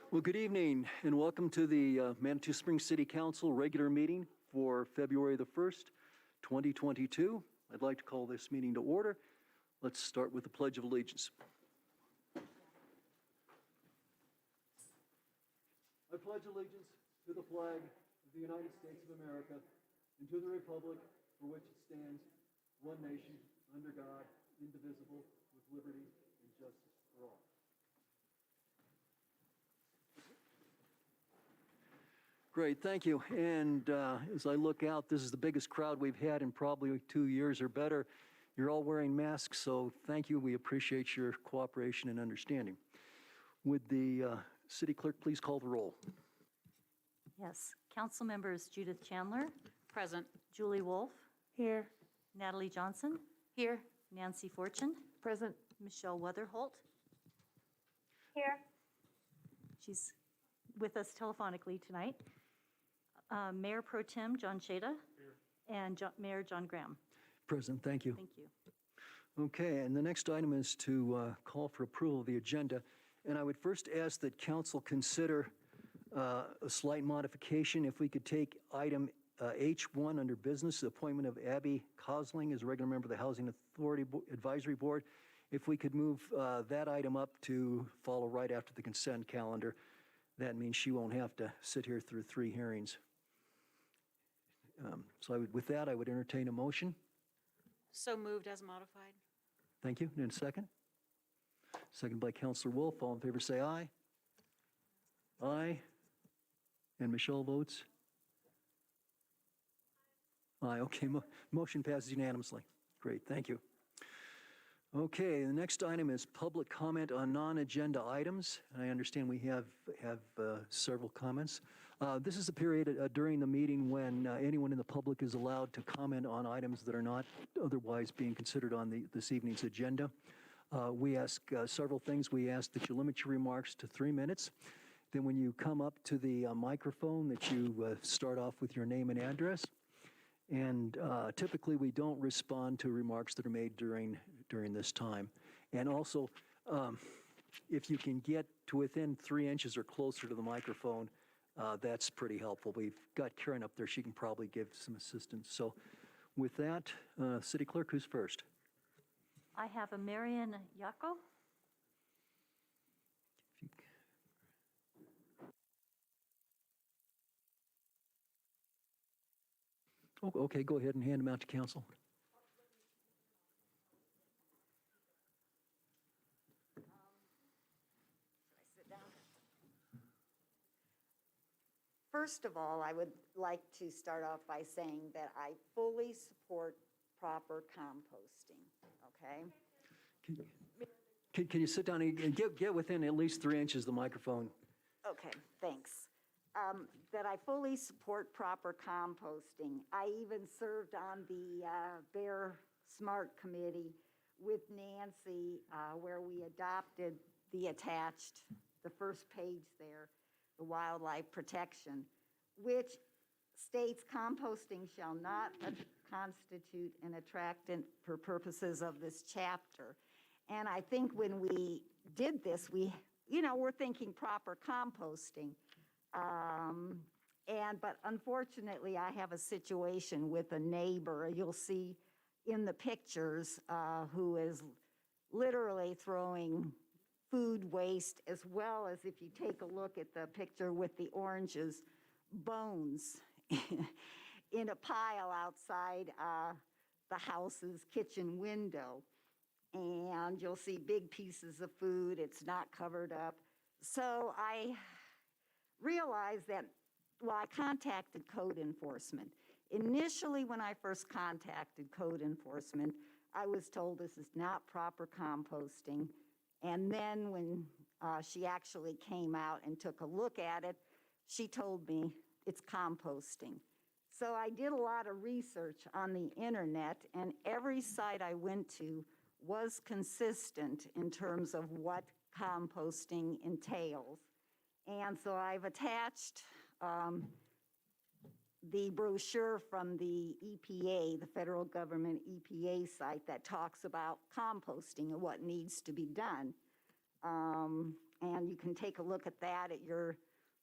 Well, good evening and welcome to the Manitou Springs City Council regular meeting for February the 1st, 2022. I'd like to call this meeting to order. Let's start with the Pledge of Allegiance. I pledge allegiance to the flag of the United States of America and to the republic for which it stands, one nation, under God, indivisible, with liberty and justice for all. Great, thank you. And as I look out, this is the biggest crowd we've had in probably 2 years or better. You're all wearing masks, so thank you. We appreciate your cooperation and understanding. Would the city clerk please call the roll? Yes. Council members Judith Chandler. Present. Julie Wolf. Here. Natalie Johnson. Here. Nancy Fortune. Present. Michelle Weatherholt. Here. She's with us telephonically tonight. Mayor Pro Tem John Shada. Here. And Mayor John Graham. Present, thank you. Thank you. Okay, and the next item is to call for approval of the agenda. And I would first ask that council consider a slight modification. If we could take item H1 under business, the appointment of Abby Cosling as a regular member of the Housing Authority Advisory Board. If we could move that item up to follow right after the consent calendar, that means she won't have to sit here through 3 hearings. With that, I would entertain a motion. So moved as modified. Thank you. And a second? Second by Councilor Wolf. All in favor say aye. Aye. And Michelle votes? Aye. Okay. Motion passes unanimously. Great. Thank you. Okay. The next item is public comment on non-agenda items. And I understand we have several comments. This is a period during the meeting when anyone in the public is allowed to comment on items that are not otherwise being considered on this evening's agenda. We ask several things. We ask that you limit your remarks to 3 minutes. Then when you come up to the microphone, that you start off with your name and address. And typically we don't respond to remarks that are made during this time. And also, if you can get to within 3 inches or closer to the microphone, that's pretty helpful. We've got Karen up there. She can probably give some assistance. So with that, City Clerk, who's first? I have a Marion Yako. Oh, okay, go ahead and hand them out to council. First of all, I would like to start off by saying that I fully support proper composting, okay? Can you sit down and get within at least 3 inches of the microphone? Okay, thanks. That I fully support proper composting. I even served on the Bear Smart Committee with Nancy where we adopted the first page there, the wildlife protection, which states composting shall not constitute an attractant for purposes of this chapter. And I think when we did this, we're thinking proper composting. But unfortunately, I have a situation with a neighbor, you'll see in the pictures, who is literally throwing food waste, as well as, if you take a look at the picture with the oranges, bones in a pile outside the house's kitchen window. And you'll see big pieces of food. It's not covered up. So I realized that, I contacted code enforcement. Initially, when I first contacted code enforcement, I was told this is not proper composting. And then when she actually came out and took a look at it, she told me it's composting. So I did a lot of research on the internet, and every site I went to was consistent in terms of what composting entails. And so I've attached the brochure from the EPA, the federal government EPA site, that talks about composting and what needs to be done. And you can take a look at that at your,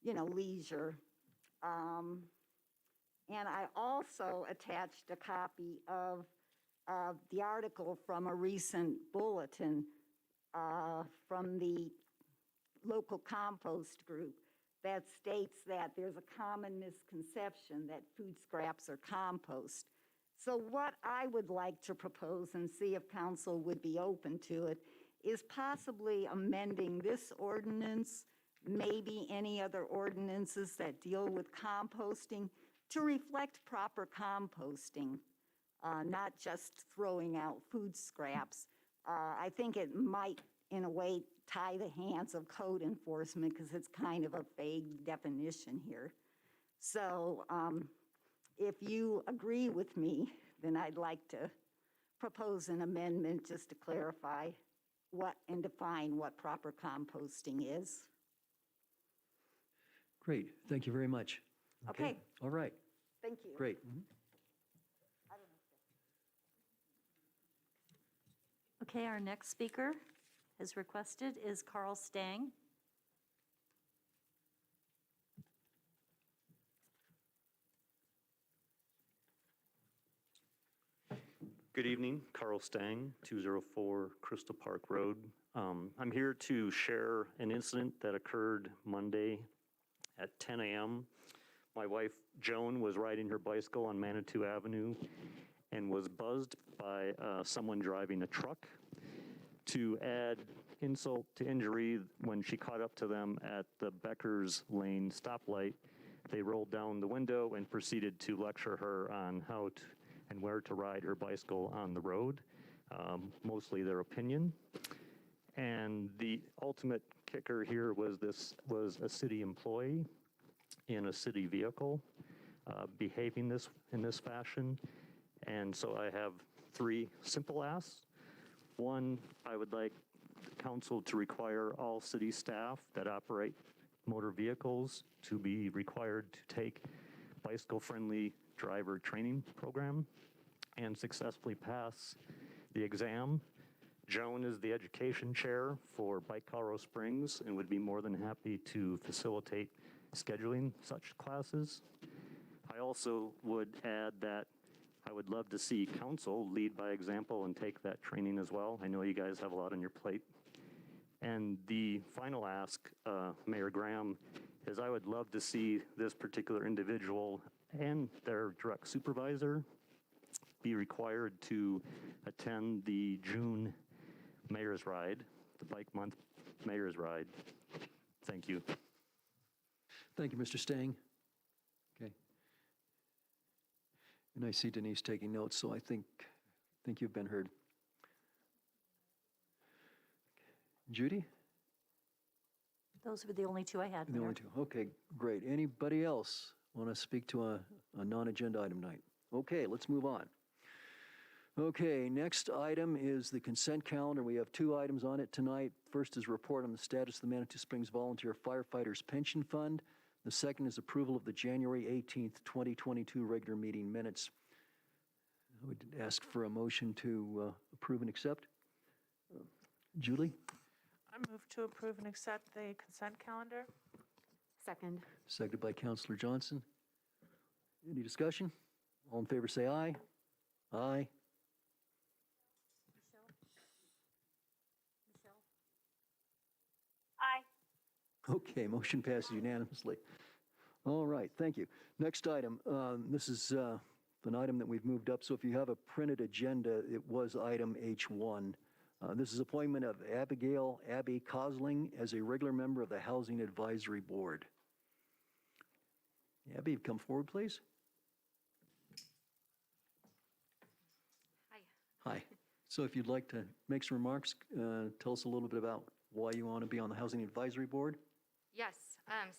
leisure. And I also attached a copy of the article from a recent bulletin from the local compost group that states that there's a common misconception that food scraps are compost. So what I would like to propose, and see if council would be open to it, is possibly amending this ordinance, maybe any other ordinances that deal with composting, to reflect proper composting, not just throwing out food scraps. I think it might, in a way, tie the hands of code enforcement because it's kind of a vague definition here. So if you agree with me, then I'd like to propose an amendment just to clarify what and define what proper composting is. Great, thank you very much. Okay. All right, Thank you. great. Okay, our next speaker as requested is Carl Stang. Good evening, Carl Stang, 204 Crystal Park Road. I'm here to share an incident that occurred Monday at 10 a.m. My wife, Joan, was riding her bicycle on Manitou Avenue and was buzzed by someone driving a truck. To add insult to injury, when she caught up to them at the Becker's Lane stoplight, they rolled down the window and proceeded to lecture her on how to and where to ride her bicycle on the road, mostly their opinion. And the ultimate kicker here was this was a city employee in a city vehicle behaving in this fashion. And so I have three simple asks. One, I would like the council to require all city staff that operate motor vehicles to be required to take bicycle-friendly driver training program and successfully pass the exam. Joan is the education chair for Bike Colorado Springs and would be more than happy to facilitate scheduling such classes. I also would add that I would love to see council lead by example and take that training as well. I know you guys have a lot on your plate. And the final ask, Mayor Graham, is I would love to see this particular individual and their direct supervisor be required to attend the June Mayor's Ride, the Bike Month Mayor's Ride. Thank you. Thank you, Mr. Stang. Okay. And I see Denise taking notes, so I think you've been heard. Judy? Those were the only two I had, The Mayor. only two. Okay, great. Anybody else want to speak to a non-agenda item tonight? Okay, let's move on. Okay, next item is the consent calendar. We have two items on it tonight. First is report on the status of the Manitou Springs Volunteer Firefighters Pension Fund. The second is approval of the January 18th, 2022 regular meeting minutes. I would ask for a motion to approve and accept. Julie? I move to approve and accept the consent calendar. Second. Seconded by Councilor Johnson. Any discussion? All in favor say aye. Aye. Okay, motion passes unanimously. All right, thank you. Next item, this is an item that we've moved up, so if you have a printed agenda, it was item H1. This is appointment of Abigail Abby Cosling as a regular member of the Housing Advisory Board. Abby, come forward, please. Hi. Hi. So if you'd like to make some remarks, tell us a little bit about why you want to be on the Housing Advisory Board. Yes.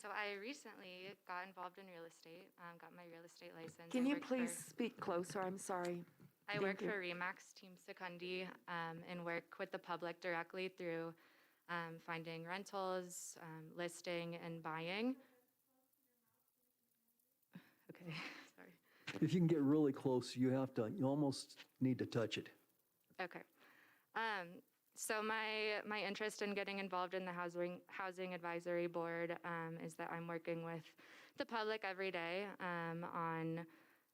So I recently got involved in real estate, got my real estate license. Can I you work please speak closer? I'm sorry. I work for Remax Team Secundi and work with the public directly through finding rentals, listing, and buying. Okay, sorry. If you can get really close, you almost need to touch it. Okay. So my interest in getting involved in the Housing Advisory Board is that I'm working with the public every day on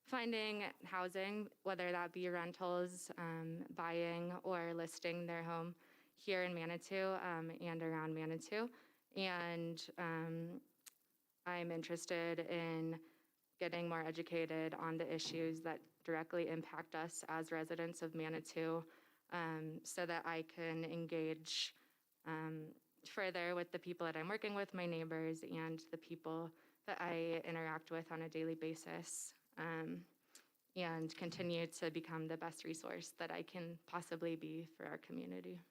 finding housing, whether that be rentals, buying, or listing their home here in Manitou and around Manitou. And I'm interested in getting more educated on the issues that directly impact us as residents of Manitou, so that I can engage further with the people that I'm working with, my neighbors, and the people that I interact with on a daily basis, and continue to become the best resource that I can possibly be for our community.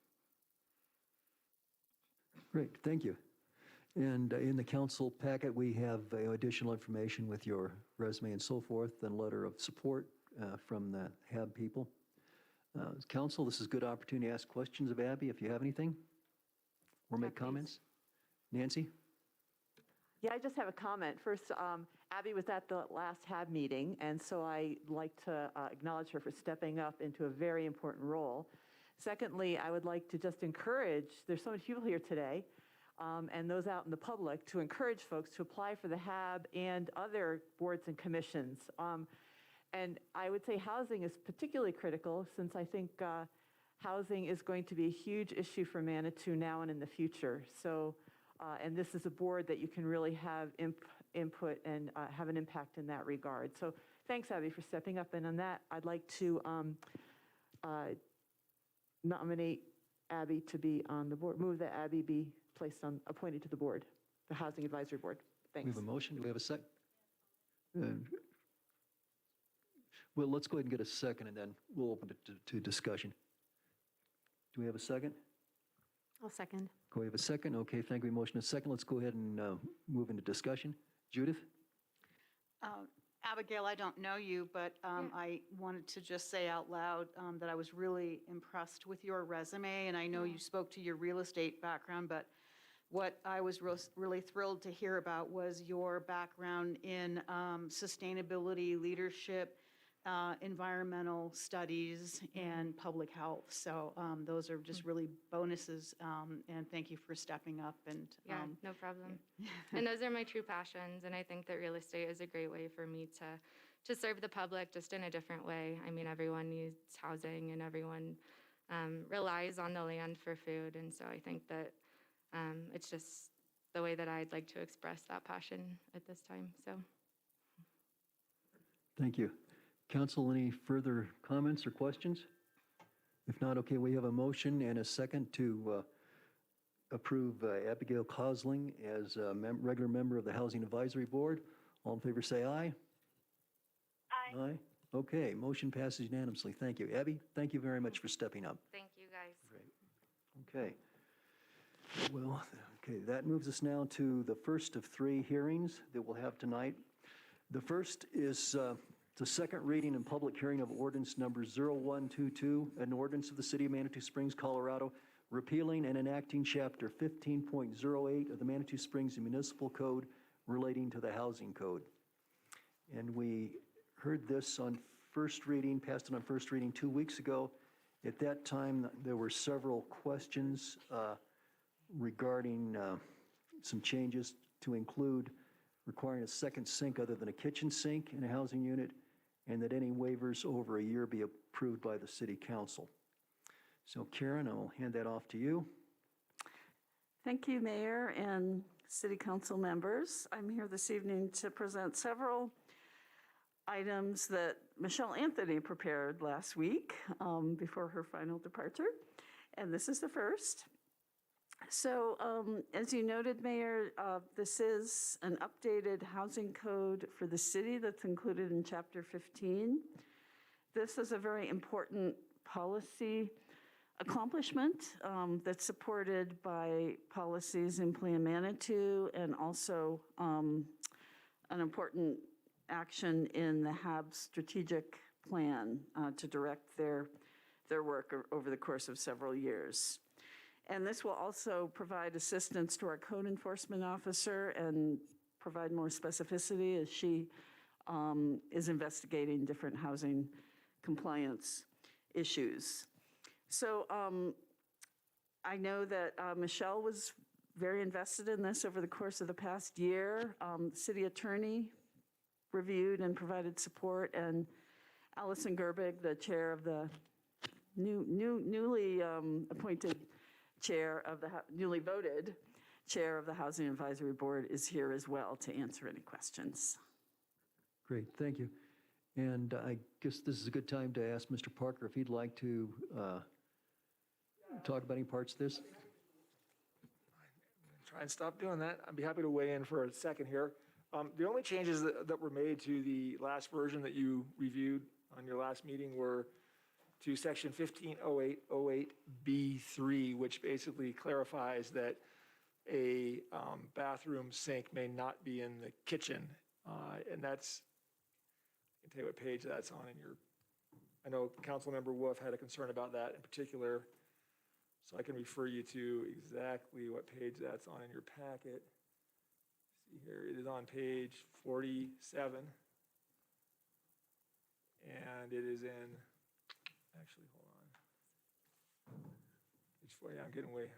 Great, thank you. And in the council packet, we have additional information with your resume and so forth, and letter of support from the HAB people. Council, this is a good opportunity to ask questions of Abby if you have anything, or make please. comments. Nancy? Yeah, I just have a comment. First, Abby was at the last HAB meeting, and so I'd like to acknowledge her for stepping up into a very important role. Secondly, I would like to just encourage, there's so many people here today, and those out in the public, to encourage folks to apply for the HAB and other boards and commissions. And I would say housing is particularly critical, since I think housing is going to be a huge issue for Manitou now and in the future. So, and this is a board that you can really have input and have an impact in that regard. So thanks, Abby, for stepping up. And on that, I'd like to nominate Abby to be on the board, move that Abby be placed on, appointed to the board, the Housing Advisory Board. We Thanks. have a motion. Do we have a second? Well, let's go ahead and get a second, and then we'll open it to discussion. Do we have a second? I'll second. We have a second. Okay, thank you. Motion is second. Let's go ahead and move into discussion. Judith? Abigail, I don't know you, but I wanted to just say out loud that I was really impressed with your resume, and I know you spoke to your real estate background, but what I was really thrilled to hear about was your background in sustainability, leadership, environmental studies, and public health. So those are just really bonuses, and thank you for stepping up. And Yeah, no problem. And those are my true passions, and I think that real estate is a great way for me to serve the public just in a different way. I mean, everyone needs housing, and everyone relies on the land for food, and so I think that it's just the way that I'd like to express that passion at this time. So, Thank you. Council, any further comments or questions? If not, okay, we have a motion and a second to approve Abigail Cosling as a regular member of the Housing Advisory Board. All in favor, say aye. Aye. Aye. Okay, motion passes unanimously. Thank you. Abby, thank you very much for stepping up. thank you guys. Okay. Well, okay, that moves us now to the first of three hearings that we'll have tonight. The first is the second reading and public hearing of ordinance number 0122, an ordinance of the City of Manitou Springs, Colorado, repealing and enacting chapter 15.08 of the Manitou Springs Municipal Code relating to the Housing Code. And we heard this on first reading, passed it on first reading 2 weeks ago. At that time, there were several questions regarding some changes to include requiring a second sink other than a kitchen sink in a housing unit, and that any waivers over a year be approved by the City Council. So Karen, I'll hand that off to you. Thank you, Mayor and City Council members. I'm here this evening to present several items that Michelle Anthony prepared last week before her final departure, and this is the first. So as you noted, Mayor, this is an updated housing code for the city that's included in Chapter 15. This is a very important policy accomplishment that's supported by policies in Plan Manitou, and also an important action in the HAB strategic plan to direct their work over the course of several years. And this will also provide assistance to our code enforcement officer and provide more specificity as she is investigating different housing compliance issues. So I know that Michelle was very invested in this over the course of the past year. The city attorney reviewed and provided support, and Allison Gerbig, the chair of the newly appointed chair of the, newly voted chair of the Housing Advisory Board, is here as well to answer any questions. Great, thank you. And I guess this is a good time to ask Mr. Parker if he'd like to talk about any parts of this. Try and stop doing that. I'd be happy to weigh in for a second here. The only changes that were made to the last version that you reviewed on your last meeting were to section 150808B3, which basically clarifies that a bathroom sink may not be in the kitchen. And that's, I can tell you what page that's on in your, I know Councilmember Wolf had a concern about that in particular. So I can refer you to exactly what page that's on in your packet. See here, it is on page 47. And it is in, actually, hold on. Page 4, yeah, I'm getting way,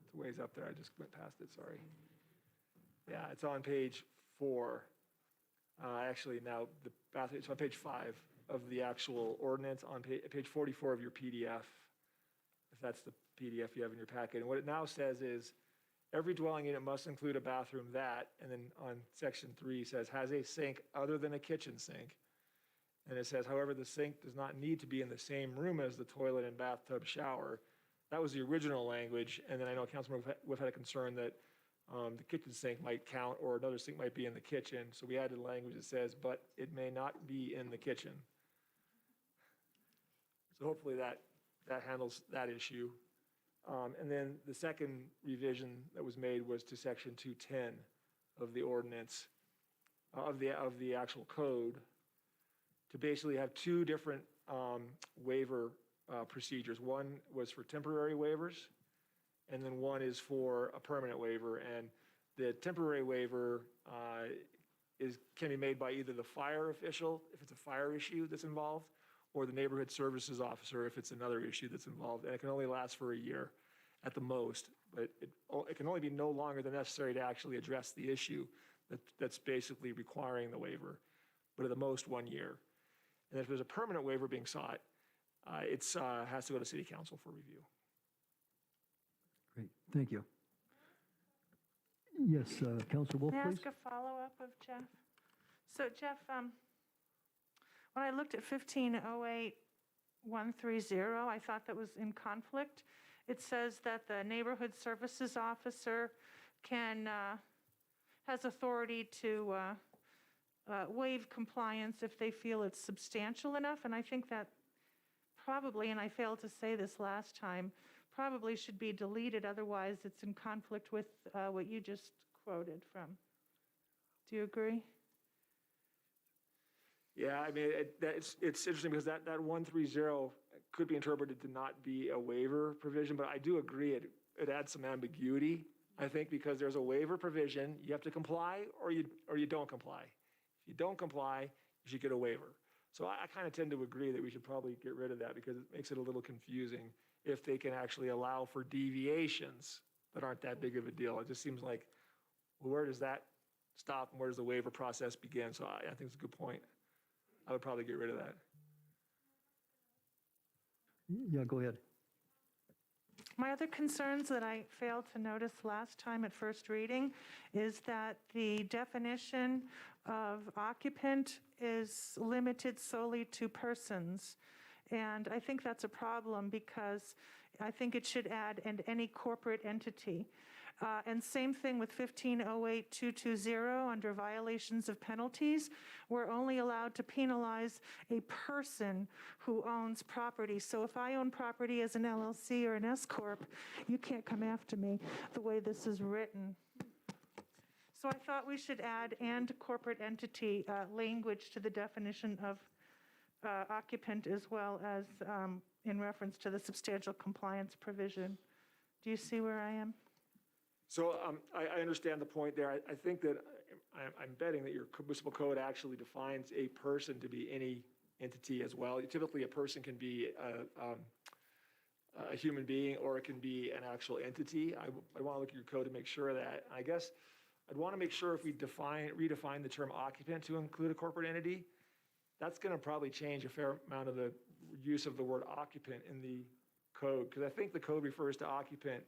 it's a ways up there. I just went past it, sorry. Yeah, it's on page 4. Actually, now, the bathroom, it's on page 5 of the actual ordinance, on page 44 of your PDF, if that's the PDF you have in your packet. And what it now says is, every dwelling unit must include a bathroom that, and then on section 3 says, has a sink other than a kitchen sink. And it says, however, the sink does not need to be in the same room as the toilet and bathtub shower. That was the original language. And then I know Councilman Wolf had a concern that the kitchen sink might count, or another sink might be in the kitchen. So we added language that says, but it may not be in the kitchen. So hopefully that handles that issue. And then the second revision that was made was to section 210 of the ordinance, of the actual code, to basically have two different waiver procedures. One was for temporary waivers, and then one is for a permanent waiver. And the temporary waiver can be made by either the fire official, if it's a fire issue that's involved, or the neighborhood services officer if it's another issue that's involved. And it can only last for a year at the most, but it can only be no longer than necessary to actually address the issue that's basically requiring the waiver, but at the most 1 year. And if there's a permanent waiver being sought, it has to go to City Council for review. Great, thank you. Yes, Councilor Wolf, May I please. ask a follow-up of Jeff? So Jeff, when I looked at 1508-130, I thought that was in conflict. It says that the neighborhood services officer has authority to waive compliance if they feel it's substantial enough. And I think that probably, and I failed to say this last time, probably should be deleted. Otherwise, it's in conflict with what you just quoted from. Do you agree? Yeah, I mean, it's interesting because that 130 could be interpreted to not be a waiver provision, but I do agree it adds some ambiguity, I think, because there's a waiver provision, you have to comply or you don't comply. If you don't comply, you should get a waiver. So I kind of tend to agree that we should probably get rid of that because it makes it a little confusing if they can actually allow for deviations that aren't that big of a deal. It just seems like, well, where does that stop and where does the waiver process begin? So I think it's a good point. I would probably get rid of that. Yeah, go ahead. My other concerns that I failed to notice last time at first reading is that the definition of occupant is limited solely to persons. And I think that's a problem because I think it should add "and any corporate entity." And same thing with 1508-220 under violations of penalties. We're only allowed to penalize a person who owns property. So if I own property as an LLC or an S Corp, you can't come after me the way this is written. So I thought we should add "and corporate entity" language to the definition of occupant as well as in reference to the substantial compliance provision. Do you see where I am? So I understand the point there. I think that I'm betting that your municipal code actually defines a person to be any entity as well. Typically, a person can be a human being or it can be an actual entity. I want to look at your code to make sure of that. I guess I'd want to make sure if we redefine the term occupant to include a corporate entity, that's going to probably change a fair amount of the use of the word occupant in the code, because I think the code refers to occupant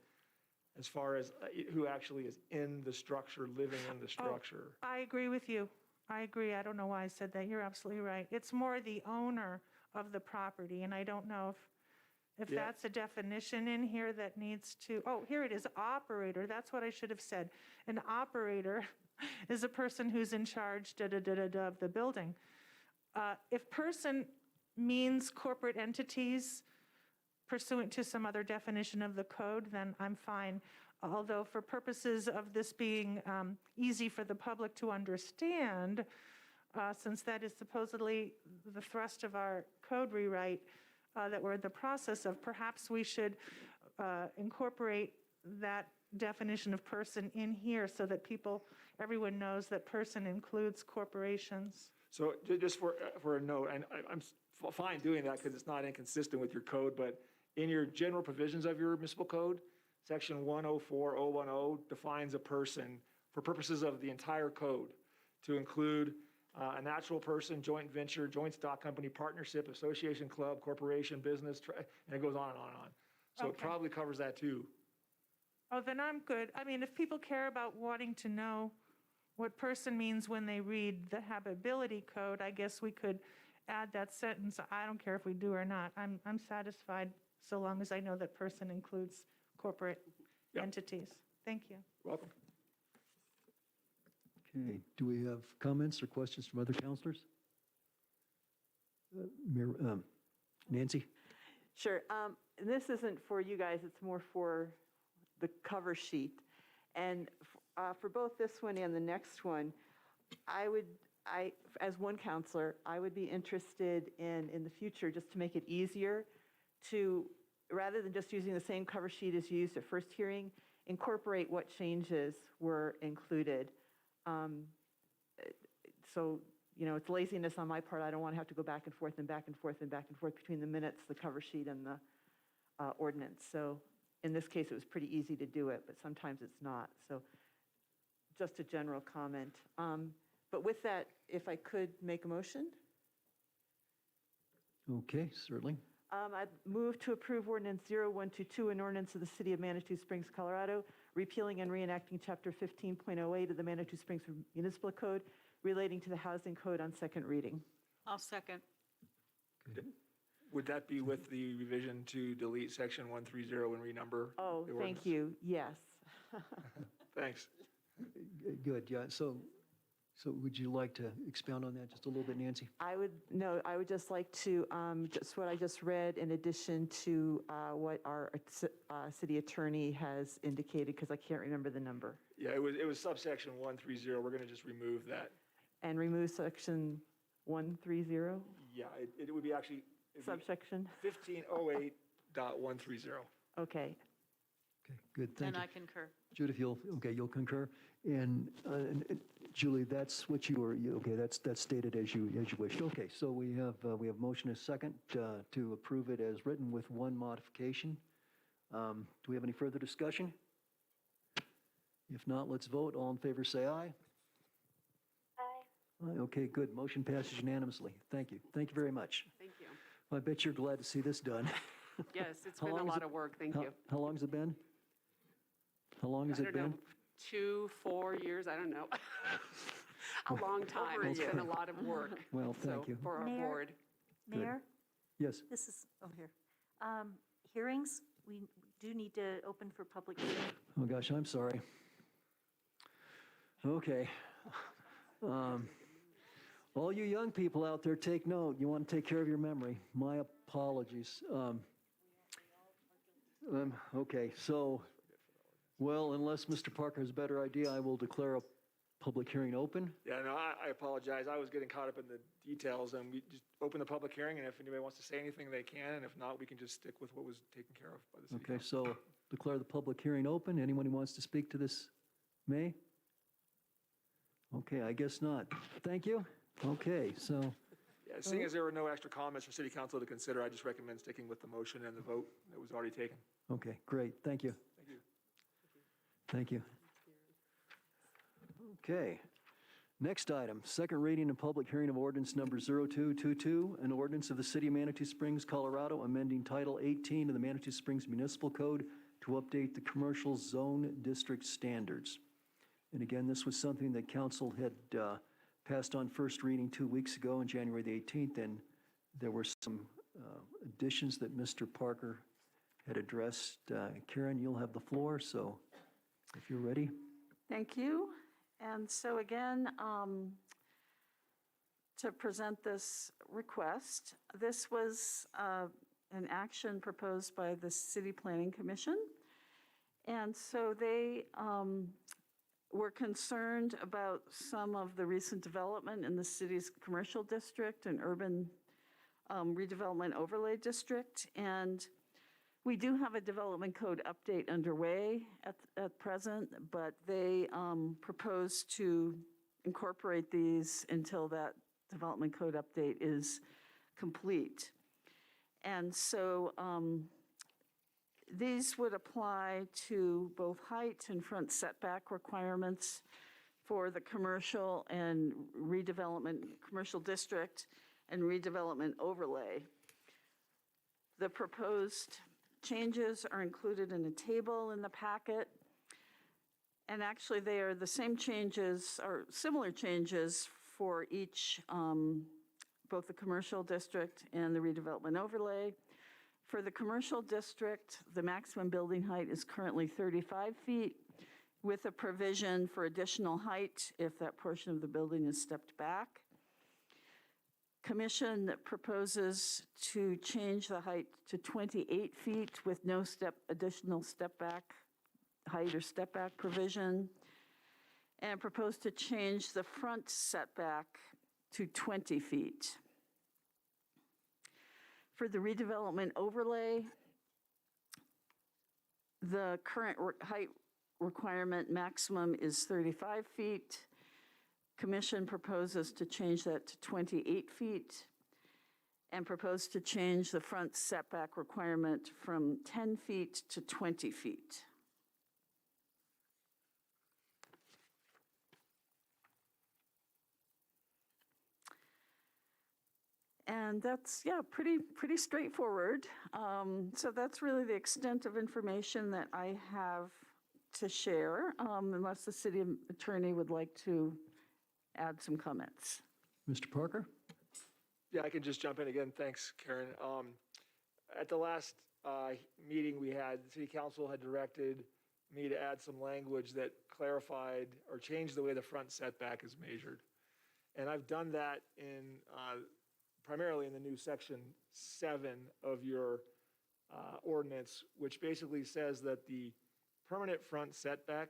as far as who actually is in the structure, living in the structure. I agree with you. I agree. I don't know why I said that. You're absolutely right. It's more the owner of the property, and I don't know if Yeah. that's a definition in here that needs to, oh, here it is, operator. That's what I should have said. An operator is a person who's in charge, da-da-da-da-da, of the building. If person means corporate entities pursuant to some other definition of the code, then I'm fine. Although for purposes of this being easy for the public to understand, since that is supposedly the thrust of our code rewrite that we're in the process of, perhaps we should incorporate that definition of person in here so that everyone knows that person includes corporations. So just for a note, and I'm fine doing that because it's not inconsistent with your code, but in your general provisions of your municipal code, section 104010 defines a person for purposes of the entire code to include a natural person, joint venture, joint stock company, partnership, association, club, corporation, business, and it goes on and on and on. So it Okay. probably covers that too. Oh, then I'm good. I mean, if people care about wanting to know what person means when they read the habitability code, I guess we could add that sentence. I don't care if we do or not. I'm satisfied so long as I know that person includes corporate Yeah. entities. Thank you. Welcome. Okay, do we have comments or questions from other counselors? Nancy? Sure. This isn't for you guys, it's more for the cover sheet. And for both this one and the next one, as one counselor, I would be interested in the future, just to make it easier to, rather than just using the same cover sheet as used at first hearing, incorporate what changes were included. So, it's laziness on my part. I don't want to have to go back and forth and back and forth and back and forth between the minutes, the cover sheet, and the ordinance. So in this case, it was pretty easy to do it, but sometimes it's not. So just a general comment. But with that, if I could make a motion? Okay, certainly. I'd move to approve Ordinance 0122, an ordinance of the City of Manitou Springs, Colorado, repealing and reenacting Chapter 15.08 of the Manitou Springs Municipal Code relating to the Housing Code on second reading. I'll second. Would that be with the revision to delete section 130 and renumber? Oh, the thank ordinance? you. Yes. Thanks. Good, yeah. So would you like to expound on that just a little bit, Nancy? I would just like to, just what I just read, in addition to what our city attorney has indicated, because I can't remember the number. Yeah, it was subsection 130. We're going to just remove that. And remove section 130, Yeah, it would be actually it'd be subsection? 1508.130. Okay. Okay, good, thank And you. I concur. Judith, you'll concur? And Julie, that's what okay, that's stated as you wished. Okay, so we have motion and a second to approve it as written with one modification. Do we have any further discussion? If not, let's vote. All in favor, say aye. Aye. Okay, good. Motion passes unanimously. Thank you. Thank you very much. Thank you. Well, I bet you're glad to see this done. Yes, it's How been a long has lot it- of work, thank How- you. How long has it been? How long has I it don't know, been? 2, 4 years, I don't know. A long time. Over a It's been a year. lot of work. Well, thank so, you. For our Mayor? board. Mayor, Yes. this is, here. Hearings, we do need to open for public hearing. Oh, gosh, I'm sorry. Okay. All you young people out there, take note. You want to take care of your memory. My apologies. Okay, so, well, unless Mr. Parker has a better idea, I will declare a public hearing open. Yeah, no, I apologize. I was getting caught up in the details, and we just open the public hearing, and if anybody wants to say anything, they can, and if not, we can just stick with what was taken care of by the city Okay, council. so declare the public hearing open. Anyone who wants to speak to this may? Okay, I guess not. Thank you. Okay, so Yeah, seeing as there were no extra comments for city council to consider, I just recommend sticking with the motion and the vote that was already taken. Okay, great, thank you. Thank you. Thank you. Okay. Next item, second reading and public hearing of ordinance number 0222, an ordinance of the City of Manitou Springs, Colorado, amending Title 18 of the Manitou Springs Municipal Code to update the commercial zone district standards. And again, this was something that council had passed on first reading 2 weeks ago on January the 18th, and there were some additions that Mr. Parker had addressed. Karen, you'll have the floor, so if you're ready. Thank you. And so again, to present this request, this was an action proposed by the City Planning Commission. And so they were concerned about some of the recent development in the city's commercial district and urban redevelopment overlay district. And we do have a development code update underway at present, but they propose to incorporate these until that development code update is complete. And so these would apply to both height and front setback requirements for the commercial and redevelopment, commercial district and redevelopment overlay. The proposed changes are included in a table in the packet. And actually, they are the same changes or similar changes for each, both the commercial district and the redevelopment overlay. For the commercial district, the maximum building height is currently 35 feet with a provision for additional height if that portion of the building is stepped back. Commission proposes to change the height to 28 feet with no additional step back height or step back provision, and propose to change the front setback to 20 feet. For the redevelopment overlay, the current height requirement maximum is 35 feet. Commission proposes to change that to 28 feet and propose to change the front setback requirement from 10 feet to 20 feet. And that's, yeah, pretty straightforward. So that's really the extent of information that I have to share, unless the city attorney would like to add some comments. Mr. Parker? Yeah, I can just jump in again. Thanks, Karen. At the last meeting we had, the city council had directed me to add some language that clarified or changed the way the front setback is measured. And I've done that in primarily in the new section 7 of your ordinance, which basically says that the permanent front setback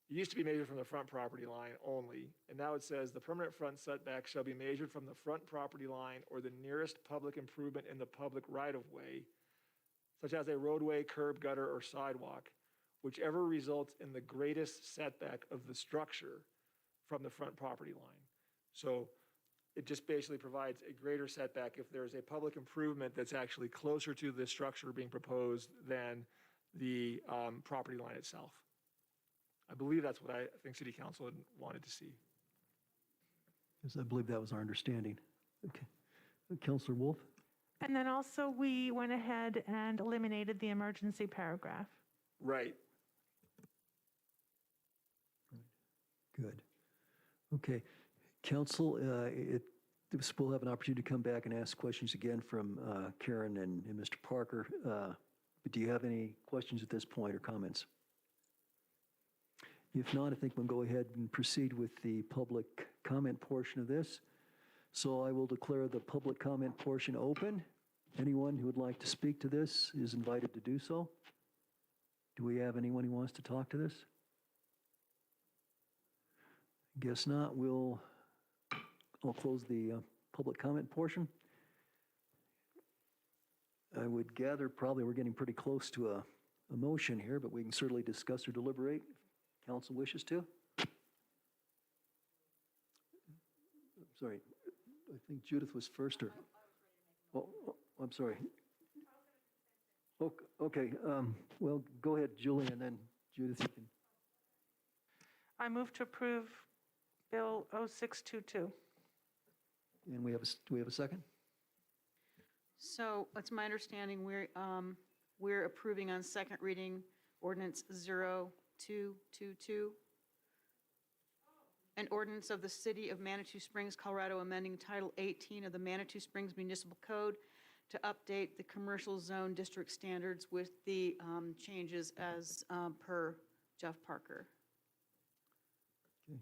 used to be measured from the front property line only, and now it says the permanent front setback shall be measured from the front property line or the nearest public improvement in the public right-of-way, such as a roadway, curb, gutter, or sidewalk, whichever results in the greatest setback of the structure from the front property line. So it just basically provides a greater setback if there's a public improvement that's actually closer to the structure being proposed than the property line itself. I believe that's what I think City Council had wanted to see. Yes, I believe that was our understanding. Okay. Councilor Wolf? And then also we went ahead and eliminated the emergency paragraph. Right. Good. Okay. Council, we'll have an opportunity to come back and ask questions again from Karen and Mr. Parker. But do you have any questions at this point or comments? If not, I think we'll go ahead and proceed with the public comment portion of this. So I will declare the public comment portion open. Anyone who would like to speak to this is invited to do so. Do we have anyone who wants to talk to this? Guess not. I'll close the public comment portion. I would gather probably we're getting pretty close to a motion here, but we can certainly discuss or deliberate if council wishes to. Sorry, I think Judith was first, or? Oh, I'm sorry. Okay, well, go ahead, Julie, and then Judith, you can. I move to approve Bill 0622. And do we have a second? So it's my understanding we're approving on second reading ordinance 0222. An ordinance of the City of Manitou Springs, Colorado, amending Title 18 of the Manitou Springs Municipal Code to update the commercial zone district standards with the changes as per Jeff Parker. Okay.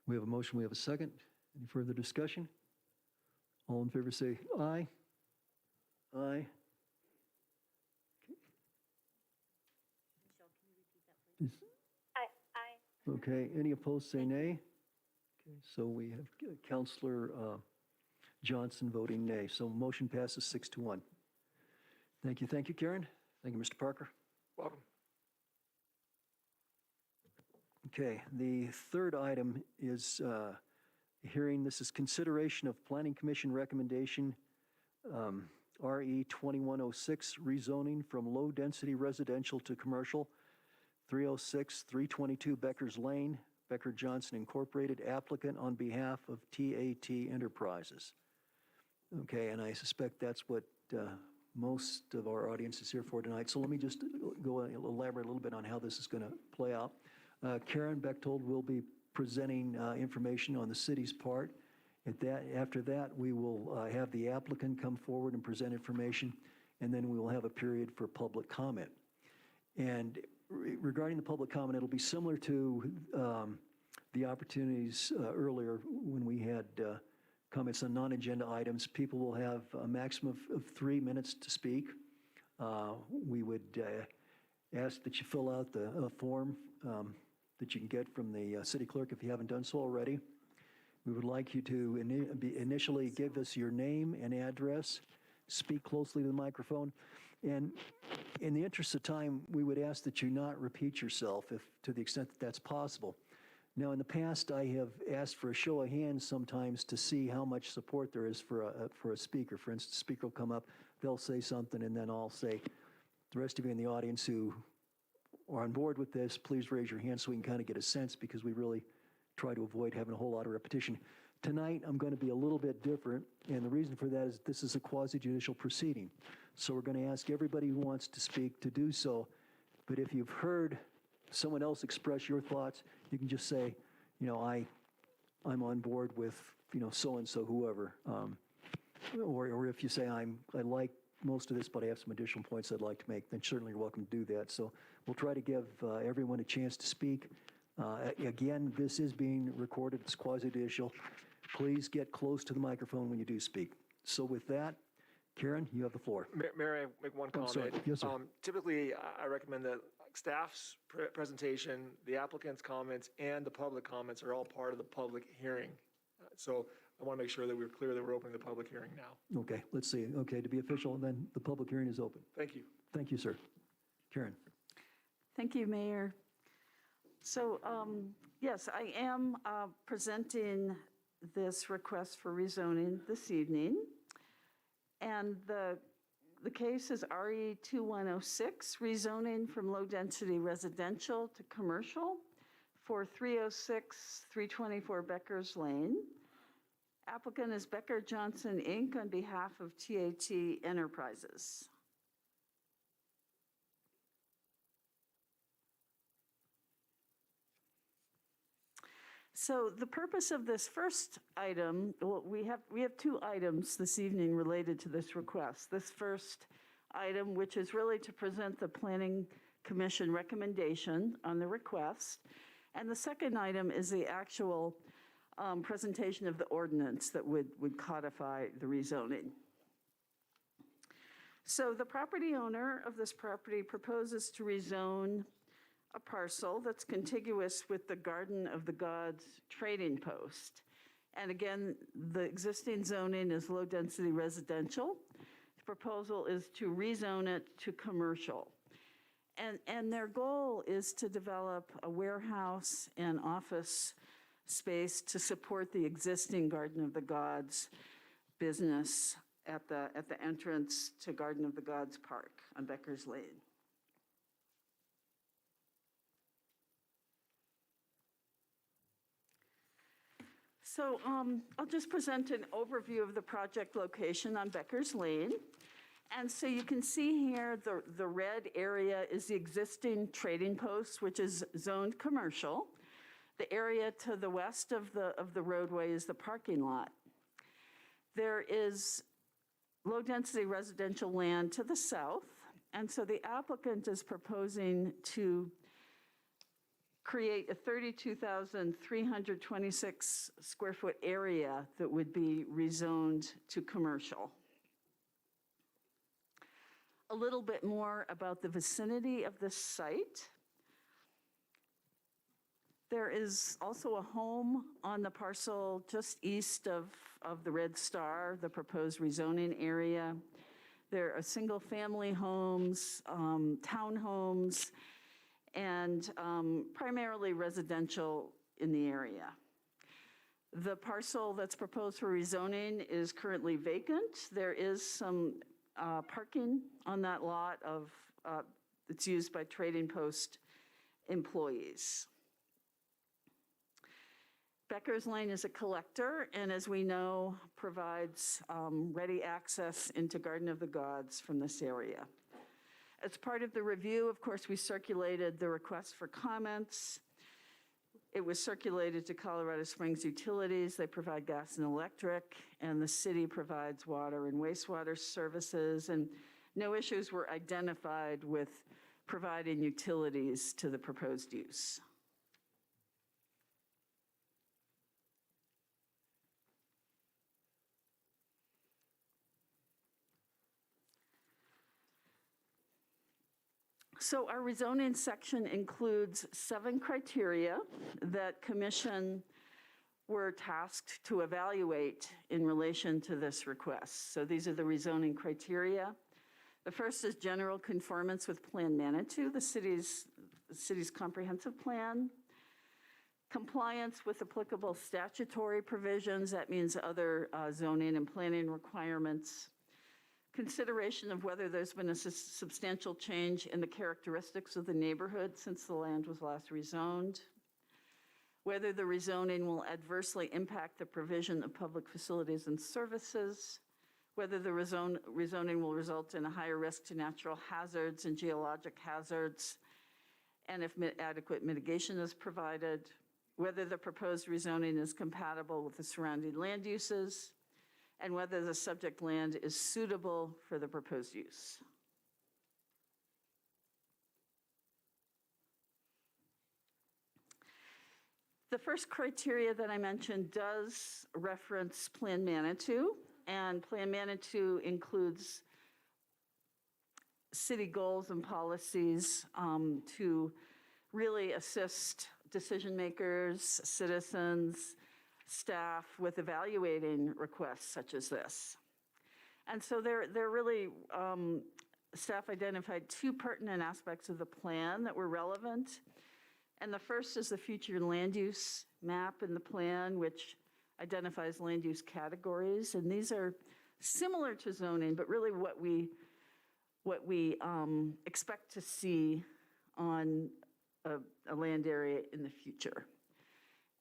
We have a motion, we have a second. Any further discussion? All in favor say aye. Aye. Aye. Okay, any opposed say nay. Okay, so we have Counselor Johnson voting nay. So motion passes 6-1. Thank you, Karen. Thank you, Mr. Parker. Welcome. Okay, the third item is hearing. This is consideration of Planning Commission recommendation RE 2106, rezoning from low-density residential to commercial, 306, 322 Becker's Lane, Becker Johnson Incorporated, applicant on behalf of TAT Enterprises. Okay, and I suspect that's what most of our audience is here for tonight. So let me just go and elaborate a little bit on how this is going to play out. Karen Bechtold will be presenting information on the city's part. After that, we will have the applicant come forward and present information, and then we will have a period for public comment. And regarding the public comment, it'll be similar to the opportunities earlier when we had comments on non-agenda items. People will have a maximum of 3 minutes to speak. We would ask that you fill out the form that you can get from the city clerk if you haven't done so already. We would like you to initially give us your name and address, speak closely to the microphone, and in the interest of time, we would ask that you not repeat yourself to the extent that that's possible. Now, in the past, I have asked for a show of hands sometimes to see how much support there is for a speaker. For instance, the speaker will come up, they'll say something, and then I'll say, the rest of you in the audience who are on board with this, please raise your hand so we can kind of get a sense, because we really try to avoid having a whole lot of repetition. Tonight, I'm going to be a little bit different, and the reason for that is this is a quasi-judicial proceeding. So we're going to ask everybody who wants to speak to do so, but if you've heard someone else express your thoughts, you can just say, I'm on board with, so-and-so, whoever. Or if you say, I like most of this, but I have some additional points I'd like to make, then certainly you're welcome to do that. So we'll try to give everyone a chance to speak. Again, this is being recorded. It's quasi-judicial. Please get close to the microphone when you do speak. So with that, Karen, you have the floor. May I make one comment? Sorry. Yes, sir. Typically, I recommend that staff's presentation, the applicant's comments, and the public comments are all part of the public hearing. So I want to make sure that we're clear that we're opening the public hearing now. Okay, let's see. Okay, to be official, then the public hearing is open. Thank you. Thank you, sir. Karen. Thank you, Mayor. So, yes, I am presenting this request for rezoning this evening. And the case is RE 2106, rezoning from low-density residential to commercial for 306, 324 Becker's Lane. Applicant is Becker Johnson, Inc. on behalf of TAT Enterprises. So the purpose of this first item, well, we have two items this evening related to this request. This first item, which is really to present the Planning Commission recommendation on the request. And the second item is the actual presentation of the ordinance that would codify the rezoning. So the property owner of this property proposes to rezone a parcel that's contiguous with the Garden of the Gods trading post. And again, the existing zoning is low-density residential. The proposal is to rezone it to commercial. And their goal is to develop a warehouse and office space to support the existing Garden of the Gods business at the entrance to Garden of the Gods Park on Becker's Lane. So I'll just present an overview of the project location on Becker's Lane. And so you can see here, the red area is the existing trading post, which is zoned commercial. The area to the west of the roadway is the parking lot. There is low-density residential land to the south, and so the applicant is proposing to create a 32,326 square foot area that would be rezoned to commercial. A little bit more about the vicinity of this site. There is also a home on the parcel just east of the red star, the proposed rezoning area. There are single-family homes, townhomes, and primarily residential in the area. The parcel that's proposed for rezoning is currently vacant. There is some parking on that lot that's used by trading post employees. Becker's Lane is a collector, and as we know, provides ready access into Garden of the Gods from this area. As part of the review, of course, we circulated the request for comments. It was circulated to Colorado Springs Utilities. They provide gas and electric, and the city provides water and wastewater services, and no issues were identified with providing utilities to the proposed use. So our rezoning section includes 7 criteria that commission were tasked to evaluate in relation to this request. So these are the rezoning criteria. The first is general conformance with Plan Manitou, the city's comprehensive plan. Compliance with applicable statutory provisions, that means other zoning and planning requirements. Consideration of whether there's been a substantial change in the characteristics of the neighborhood since the land was last rezoned. Whether the rezoning will adversely impact the provision of public facilities and services. Whether the rezoning will result in a higher risk to natural hazards and geologic hazards, and if adequate mitigation is provided. Whether the proposed rezoning is compatible with the surrounding land uses, and whether the subject land is suitable for the proposed use. The first criteria that I mentioned does reference Plan Manitou, and Plan Manitou includes city goals and policies to really assist decision makers, citizens, staff with evaluating requests such as this. And so they're really, staff identified 2 pertinent aspects of the plan that were relevant. And the first is the future land use map in the plan, which identifies land use categories. And these are similar to zoning, but really what we expect to see on a land area in the future.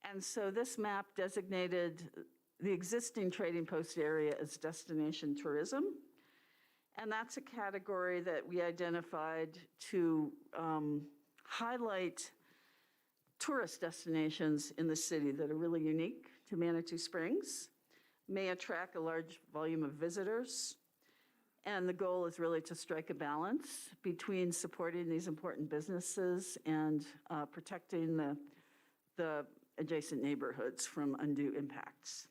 And so this map designated the existing trading post area as destination tourism. And that's a category that we identified to highlight tourist destinations in the city that are really unique to Manitou Springs, may attract a large volume of visitors. And the goal is really to strike a balance between supporting these important businesses and protecting the adjacent neighborhoods from undue impacts.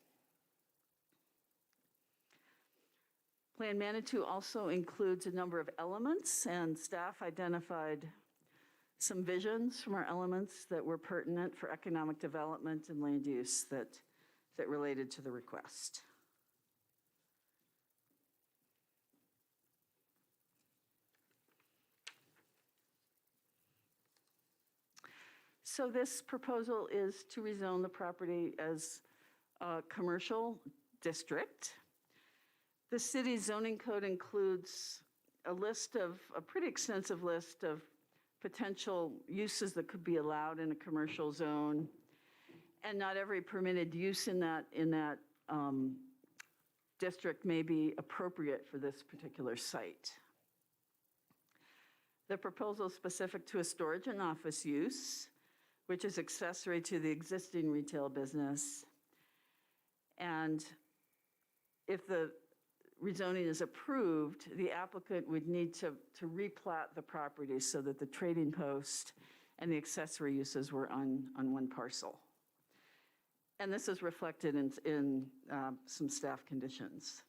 Plan Manitou also includes a number of elements, and staff identified some visions from our elements that were pertinent for economic development and land use that related to the request. So this proposal is to rezone the property as a commercial district. The city's zoning code includes a pretty extensive list of potential uses that could be allowed in a commercial zone. And not every permitted use in that district may be appropriate for this particular site. The proposal is specific to a storage and office use, which is accessory to the existing retail business. And if the rezoning is approved, the applicant would need to replat the property so that the trading post and the accessory uses were on one parcel. And this is reflected in some staff conditions.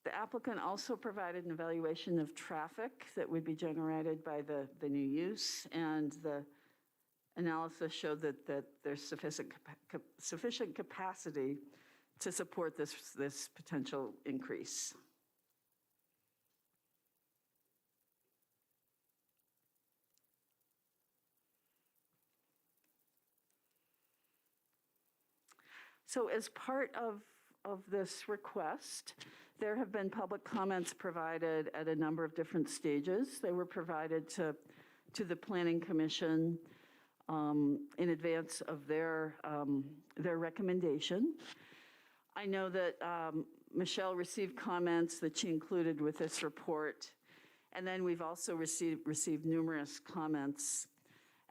The applicant also provided an evaluation of traffic that would be generated by the new use, and the analysis showed that there's sufficient capacity to support this potential increase. So as part of this request, there have been public comments provided at a number of different stages. They were provided to the Planning Commission in advance of their recommendation. I know that Michelle received comments that she included with this report, and then we've also received numerous comments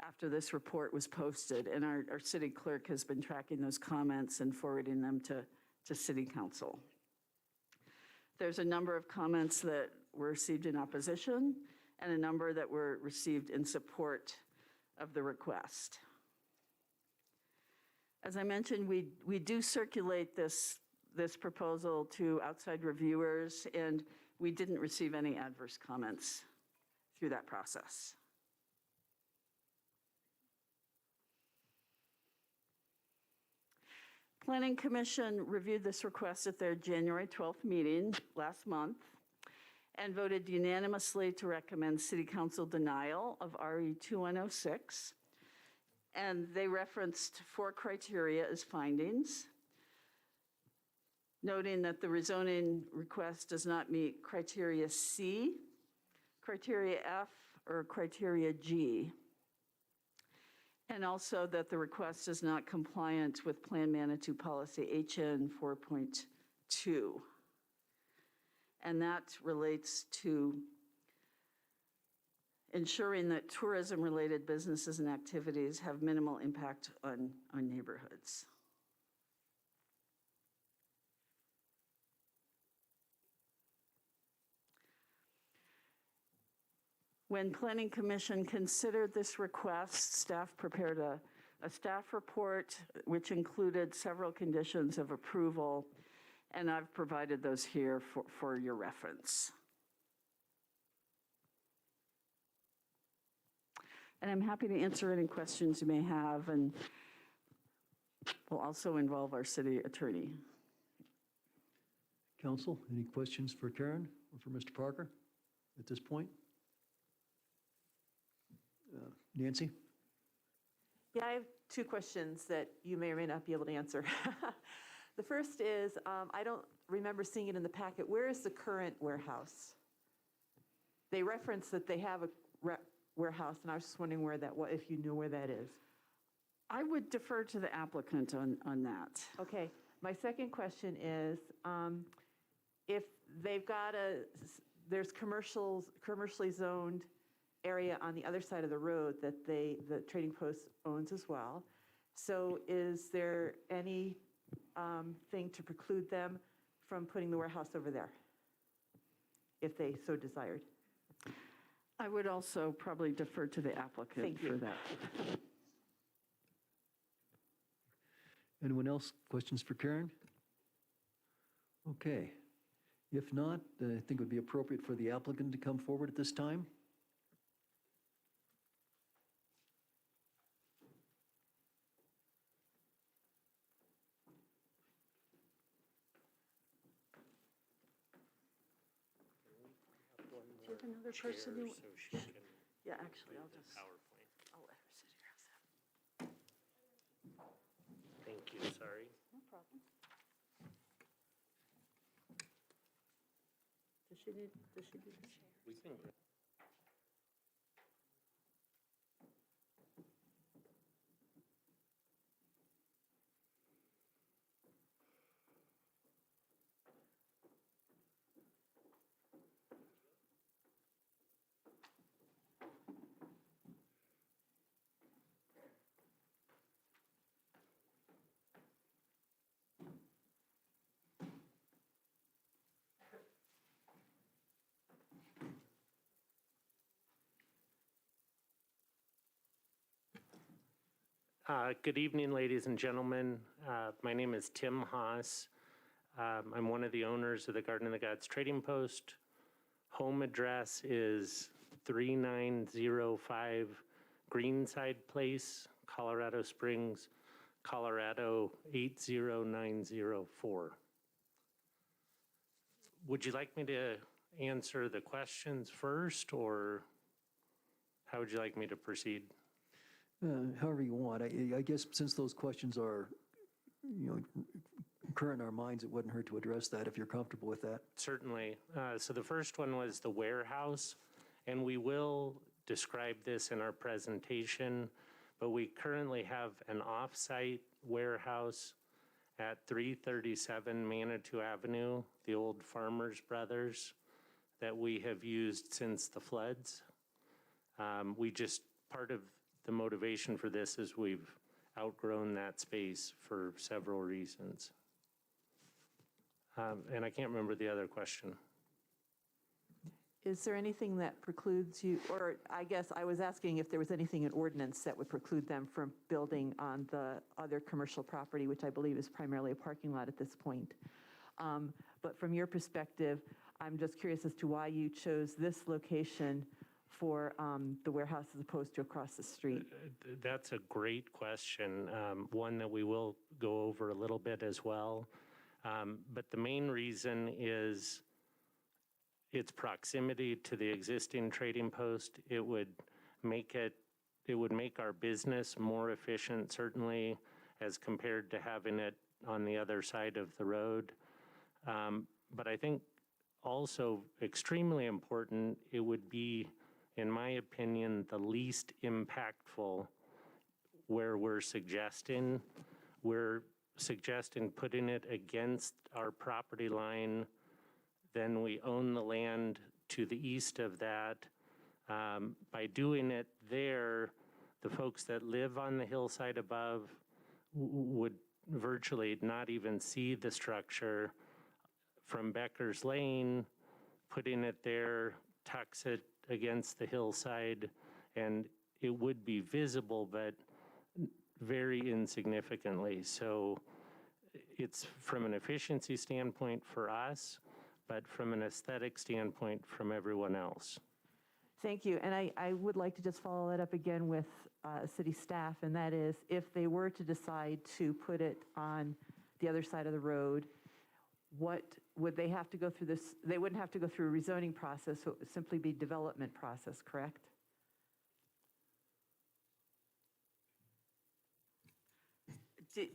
after this report was posted, and our city clerk has been tracking those comments and forwarding them to City Council. There's a number of comments that were received in opposition and a number that were received in support of the request. As I mentioned, we do circulate this proposal to outside reviewers, and we didn't receive any adverse comments through that process. Planning Commission reviewed this request at their January 12th meeting last month and voted unanimously to recommend City Council denial of RE 2106. And they referenced 4 criteria as findings, noting that the rezoning request does not meet criteria C, criteria F, or criteria G. And also that the request is not compliant with Plan Manitou Policy HN 4.2. And that relates to ensuring that tourism-related businesses and activities have minimal impact on neighborhoods. When Planning Commission considered this request, staff prepared a staff report which included several conditions of approval, and I've provided those here for your reference. And I'm happy to answer any questions you may have, and we'll also involve our city attorney. Council, any questions for Karen or for Mr. Parker at this point? Nancy? Yeah, I have 2 questions that you may or may not be able to answer. The first is, I don't remember seeing it in the packet. Where is the current warehouse? They reference that they have a warehouse, and I was just wondering where that, if you knew where that is. I would defer to the applicant on that. Okay. My second question is, if they've got there's commercially zoned area on the other side of the road that the trading post owns as well. So is there any thing to preclude them from putting the warehouse over there, if they so desired? I would also probably defer to the applicant for that. Anyone else? Questions for Karen? Okay. If not, I think it would be appropriate for the applicant to come forward at this time. Do you have another person you? Yeah, actually, I'll just, Power point. I'll let her sit here. Thank you, sorry. No problem. Does she need the chair? We can. Good evening, ladies and gentlemen. My name is Tim Haas. I'm one of the owners of the Garden of the Gods Trading Post. Home address is 3905 Greenside Place, Colorado Springs, Colorado 80904. Would you like me to answer the questions first, or how would you like me to proceed? However you want. I guess since those questions are, current in our minds, it wouldn't hurt to address that if you're comfortable with that. Certainly. So the first one was the warehouse, and we will describe this in our presentation, but we currently have an off-site warehouse at 337 Manitou Avenue, the old Farmers Brothers, that we have used since the floods. Part of the motivation for this is we've outgrown that space for several reasons. And I can't remember the other question. Is there anything that precludes you, or I guess I was asking if there was anything in ordinance that would preclude them from building on the other commercial property, which I believe is primarily a parking lot at this point. But from your perspective, I'm just curious as to why you chose this location for the warehouse as opposed to across the street. That's a great question, one that we will go over a little bit as well. But the main reason is its proximity to the existing trading post. It would make our business more efficient, certainly, as compared to having it on the other side of the road. But I think also extremely important, it would be, in my opinion, the least impactful where we're suggesting putting it against our property line. Then we own the land to the east of that. By doing it there, the folks that live on the hillside above would virtually not even see the structure. From Becker's Lane, putting it there tucks it against the hillside, and it would be visible, but very insignificantly. So it's from an efficiency standpoint for us, but from an aesthetic standpoint from everyone else. Thank you. And I would like to just follow that up again with city staff, and that is, if they were to decide to put it on the other side of the road, what would they have to go through this? They wouldn't have to go through a rezoning process, so it would simply be development process, correct? Do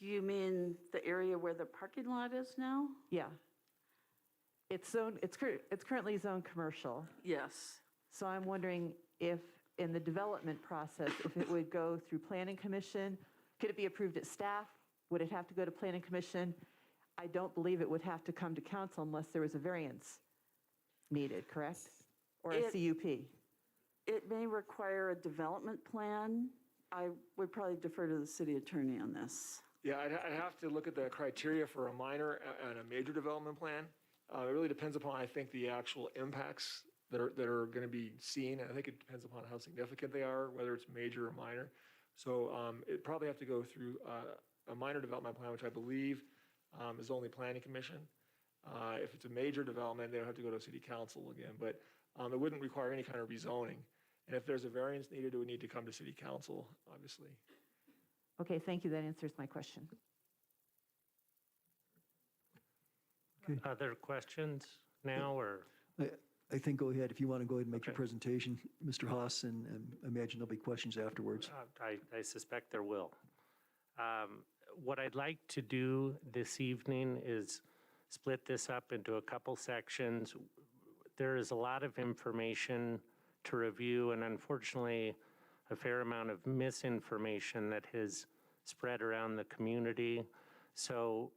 you mean the area where the parking lot is now? Yeah. It's currently zoned commercial. Yes. So I'm wondering if in the development process, if it would go through planning commission, could it be approved at staff? Would it have to go to planning commission? I don't believe it would have to come to council unless there was a variance needed, correct? Or a CUP? It may require a development plan. I would probably defer to the city attorney on this. Yeah, I'd have to look at the criteria for a minor and a major development plan. It really depends upon, I think, the actual impacts that are going to be seen. And I think it depends upon how significant they are, whether it's major or minor. So it'd probably have to go through a minor development plan, which I believe is only planning commission. If it's a major development, they'll have to go to city council again, but it wouldn't require any kind of rezoning. And if there's a variance needed, it would need to come to city council, obviously. Okay, thank you. That answers my question. Other questions now, or? I think go ahead, if you want to go ahead and make your presentation, Mr. Haas, and imagine there'll be questions afterwards. I suspect there will. What I'd like to do this evening is split this up into a couple sections. There is a lot of information to review, and unfortunately, a fair amount of misinformation that has spread around the community. So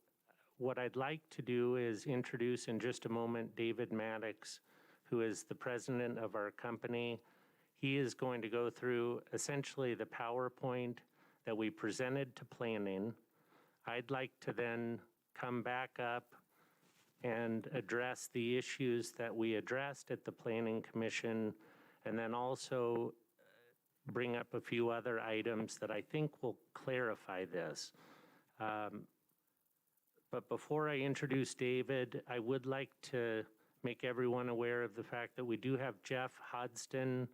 what I'd like to do is introduce in just a moment David Maddox, who is the president of our company. He is going to go through essentially the PowerPoint that we presented to planning. I'd like to then come back up and address the issues that we addressed at the Planning Commission, and then also bring up a few other items that I think will clarify this. But before I introduce David, I would like to make everyone aware of the fact that we do have Jeff Hodston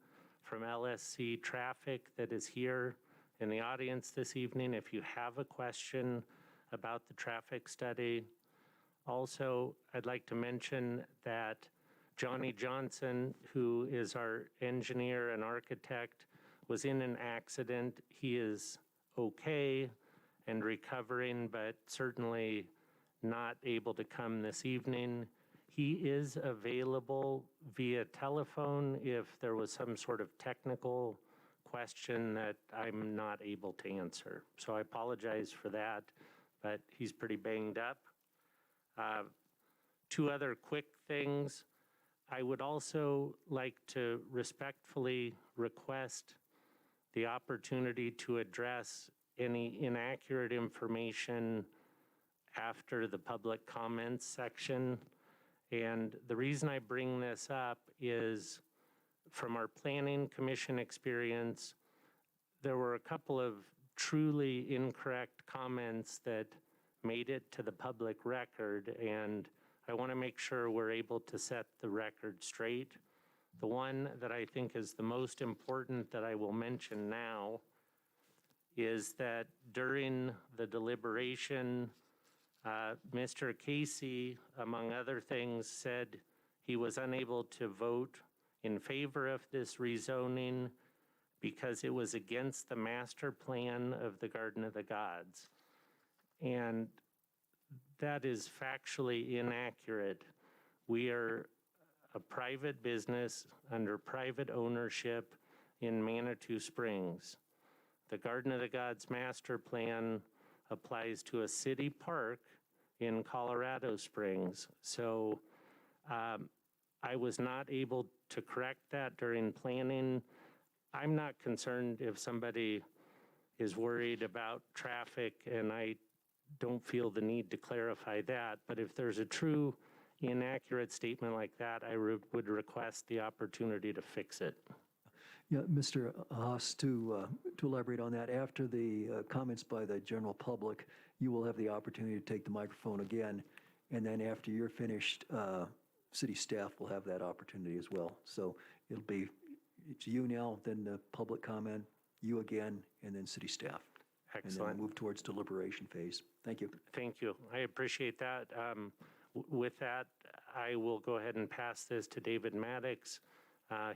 from LSC Traffic that is here in the audience this evening if you have a question about the traffic study. Also, I'd like to mention that Johnny Johnson, who is our engineer and architect, was in an accident. He is okay and recovering, but certainly not able to come this evening. He is available via telephone if there was some sort of technical question that I'm not able to answer. So I apologize for that, but he's pretty banged up. Two other quick things. I would also like to respectfully request the opportunity to address any inaccurate information after the public comments section. And the reason I bring this up is from our Planning Commission experience, there were a couple of truly incorrect comments that made it to the public record, and I want to make sure we're able to set the record straight. The one that I think is the most important that I will mention now is that during the deliberation, Mr. Casey, among other things, said he was unable to vote in favor of this rezoning because it was against the master plan of the Garden of the Gods. And that is factually inaccurate. We are a private business under private ownership in Manitou Springs. The Garden of the Gods master plan applies to a city park in Colorado Springs. So I was not able to correct that during planning. I'm not concerned if somebody is worried about traffic, and I don't feel the need to clarify that. But if there's a true inaccurate statement like that, I would request the opportunity to fix it. Yeah, Mr. Haas, to elaborate on that, after the comments by the general public, you will have the opportunity to take the microphone again, and then after you're finished, city staff will have that opportunity as well. So it's you now, then the public comment, you again, and then city staff. Excellent. And then we'll move towards deliberation phase. Thank you. Thank you. I appreciate that. With that, I will go ahead and pass this to David Maddox.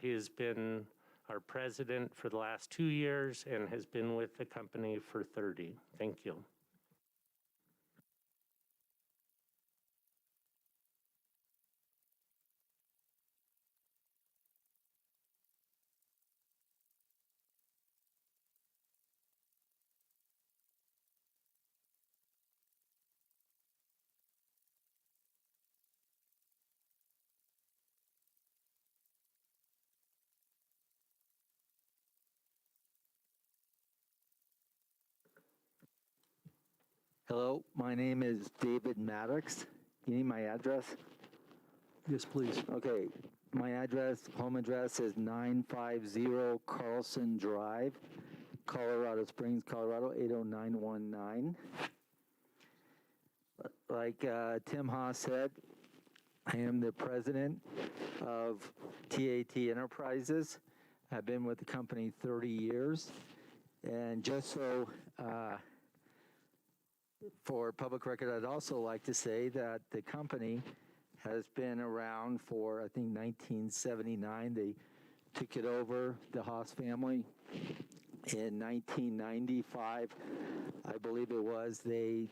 He has been our president for the last 2 years and has been with the company for 30. Thank you. Hello, my name is David Maddox. You need my address? Yes, please. Okay, my home address is 950 Carlson Drive, Colorado Springs, Colorado, 80919. Like Tim Haas said, I am the president of TAT Enterprises. I've been with the company 30 years. And just so for public record, I'd also like to say that the company has been around for, I think, 1979. They took it over, the Haas family. In 1995, I believe it was, they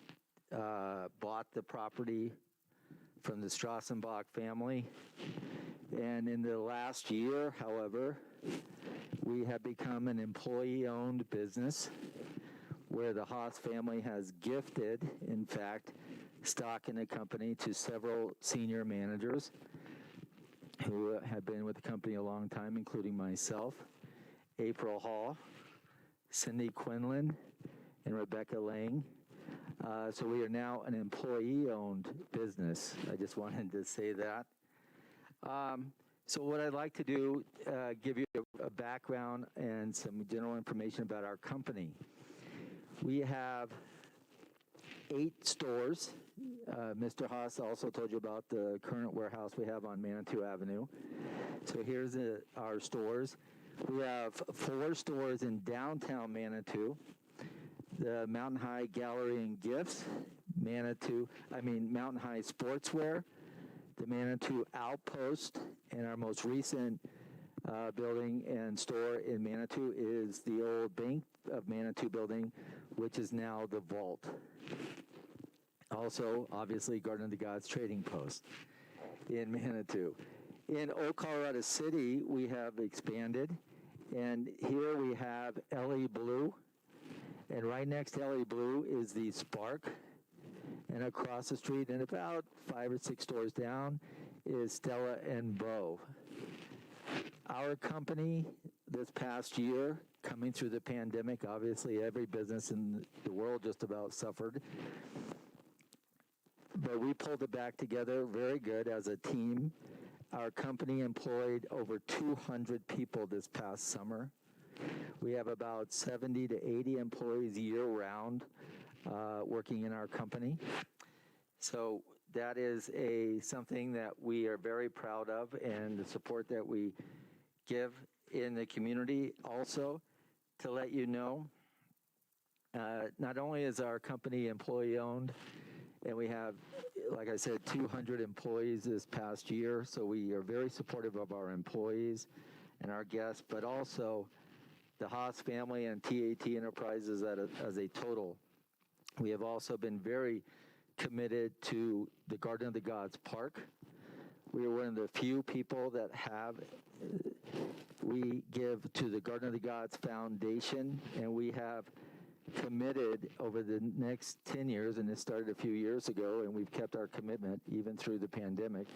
bought the property from the Strassenbach family. And in the last year, however, we have become an employee-owned business where the Haas family has gifted, in fact, stock in the company to several senior managers who have been with the company a long time, including myself, April Hall, Cindy Quinlan, and Rebecca Lang. So we are now an employee-owned business. I just wanted to say that. So what I'd like to do, give you a background and some general information about our company. We have 8 stores. Mr. Haas also told you about the current warehouse we have on Manitou Avenue. So here's our stores. We have 4 stores in downtown Manitou. The Mountain High Gallery and Gifts, Mountain High Sportswear, the Manitou Outpost, and our most recent building and store in Manitou is the old Bank of Manitou building, which is now the Vault. Also, obviously, Garden of the Gods Trading Post in Manitou. In Old Colorado City, we have expanded, and here we have LE Blue, and right next to LE Blue is the Spark, and across the street and about 5 or 6 stores down is Stella and Bo. Our company this past year, coming through the pandemic, obviously every business in the world just about suffered, but we pulled it back together very good as a team. Our company employed over 200 people this past summer. We have about 70 to 80 employees year-round working in our company. So that is something that we are very proud of, and the support that we give in the community. Also, to let you know, not only is our company employee-owned, and we have, like I said, 200 employees this past year, so we are very supportive of our employees and our guests, but also the Haas family and TAT Enterprises as a total. We have also been very committed to the Garden of the Gods Park. We are one of the few people that we give to the Garden of the Gods Foundation, and we have committed over the next 10 years, and this started a few years ago, and we've kept our commitment even through the pandemic,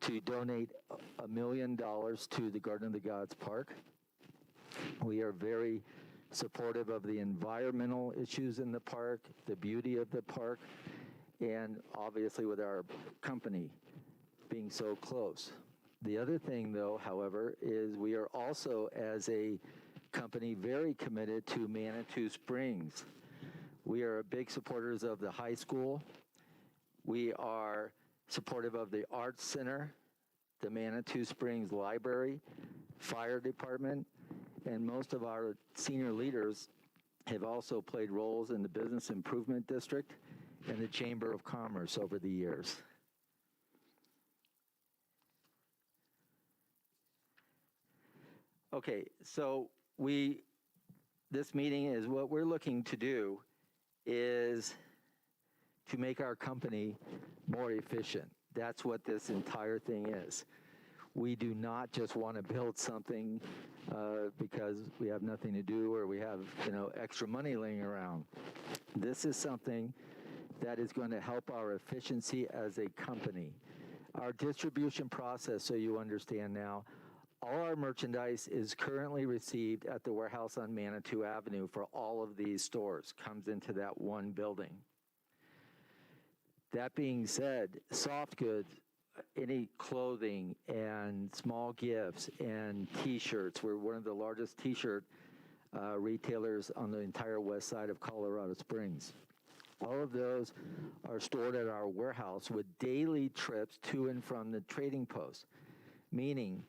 to donate $1 million to the Garden of the Gods Park. We are very supportive of the environmental issues in the park, the beauty of the park, and obviously with our company being so close. The other thing, though, however, is we are also, as a company, very committed to Manitou Springs. We are big supporters of the high school. We are supportive of the Arts Center, the Manitou Springs Library, Fire Department, and most of our senior leaders have also played roles in the Business Improvement District and the Chamber of Commerce over the years. Okay, so this meeting is what we're looking to do is to make our company more efficient. That's what this entire thing is. We do not just want to build something because we have nothing to do or we have, extra money laying around. This is something that is going to help our efficiency as a company. Our distribution process, so you understand now, all our merchandise is currently received at the warehouse on Manitou Avenue for all of these stores, comes into that one building. That being said, soft goods, any clothing and small gifts and T-shirts, we're one of the largest T-shirt retailers on the entire west side of Colorado Springs. All of those are stored at our warehouse with daily trips to and from the trading post, meaning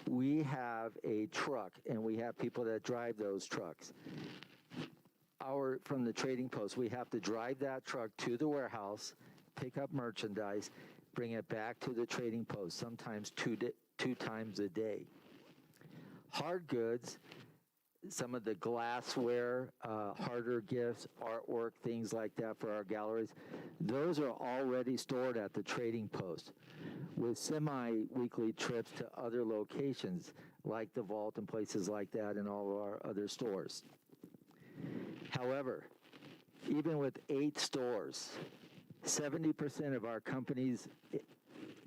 we have a truck and we have people that drive those trucks. From the trading post, we have to drive that truck to the warehouse, pick up merchandise, bring it back to the trading post, sometimes two times a day. Hard goods, some of the glassware, harder gifts, artwork, things like that for our galleries, those are already stored at the trading post with semi-weekly trips to other locations like the vault and places like that and all of our other stores. However, even with 8 stores, 70% of our company's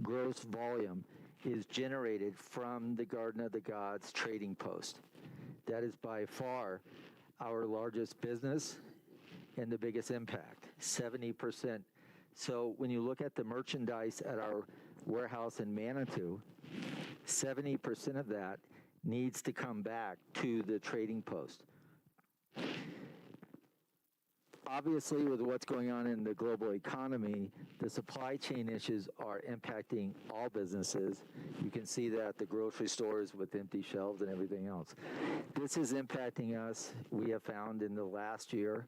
gross volume is generated from the Garden of the Gods trading post. That is by far our largest business and the biggest impact, 70%. So when you look at the merchandise at our warehouse in Manitou, 70% of that needs to come back to the trading post. Obviously, with what's going on in the global economy, the supply chain issues are impacting all businesses. You can see that at the grocery stores with empty shelves and everything else. This is impacting us, we have found, in the last year.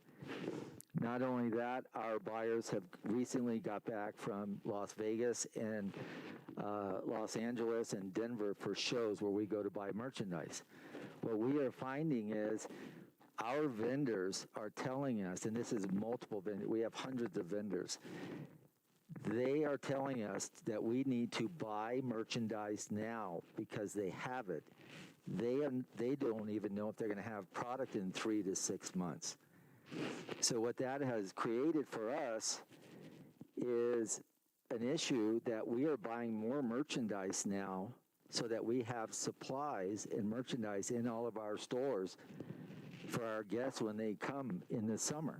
Not only that, our buyers have recently got back from Las Vegas and Los Angeles and Denver for shows where we go to buy merchandise. What we are finding is our vendors are telling us, and this is multiple vendors, we have hundreds of vendors, they are telling us that we need to buy merchandise now because they have it. They don't even know if they're going to have product in 3 to 6 months. So what that has created for us is an issue that we are buying more merchandise now so that we have supplies and merchandise in all of our stores for our guests when they come in the summer.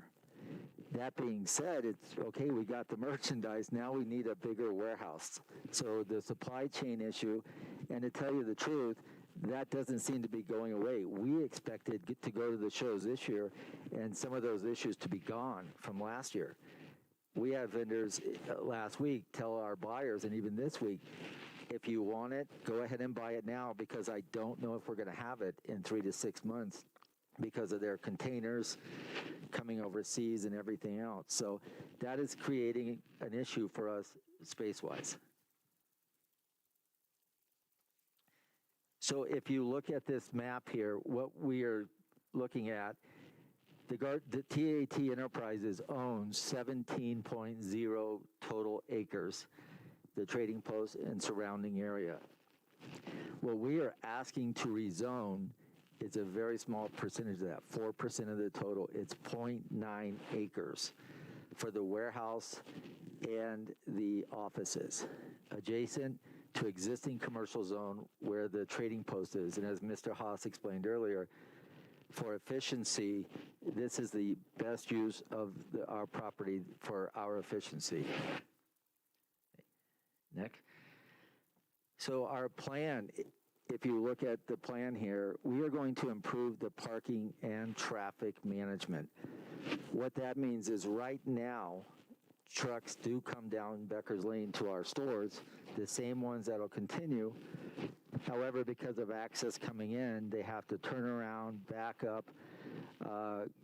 That being said, it's okay, we got the merchandise, now we need a bigger warehouse. So the supply chain issue, and to tell you the truth, that doesn't seem to be going away. We expected to go to the shows this year and some of those issues to be gone from last year. We had vendors last week tell our buyers, and even this week, if you want it, go ahead and buy it now because I don't know if we're going to have it in 3 to 6 months because of their containers coming overseas and everything else. So that is creating an issue for us space-wise. So if you look at this map here, what we are looking at, the TAT Enterprises owns 17.0 total acres, the trading post and surrounding area. What we are asking to rezone is a very small percentage of that, 4% of the total. It's 0.9 acres for the warehouse and the offices, adjacent to existing commercial zone where the trading post is. And as Mr. Haas explained earlier, for efficiency, this is the best use of our property for our efficiency. Nick? So our plan, if you look at the plan here, we are going to improve the parking and traffic management. What that means is right now, trucks do come down Becker's Lane to our stores, the same ones that'll continue. However, because of access coming in, they have to turn around, back up,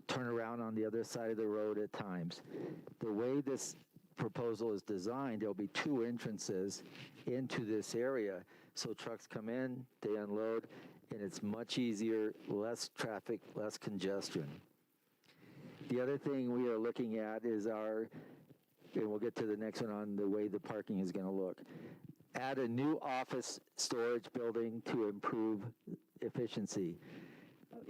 turn around on the other side of the road at times. The way this proposal is designed, there'll be 2 entrances into this area. So trucks come in, they unload, and it's much easier, less traffic, less congestion. The other thing we are looking at is and we'll get to the next one on the way the parking is going to look. Add a new office storage building to improve efficiency.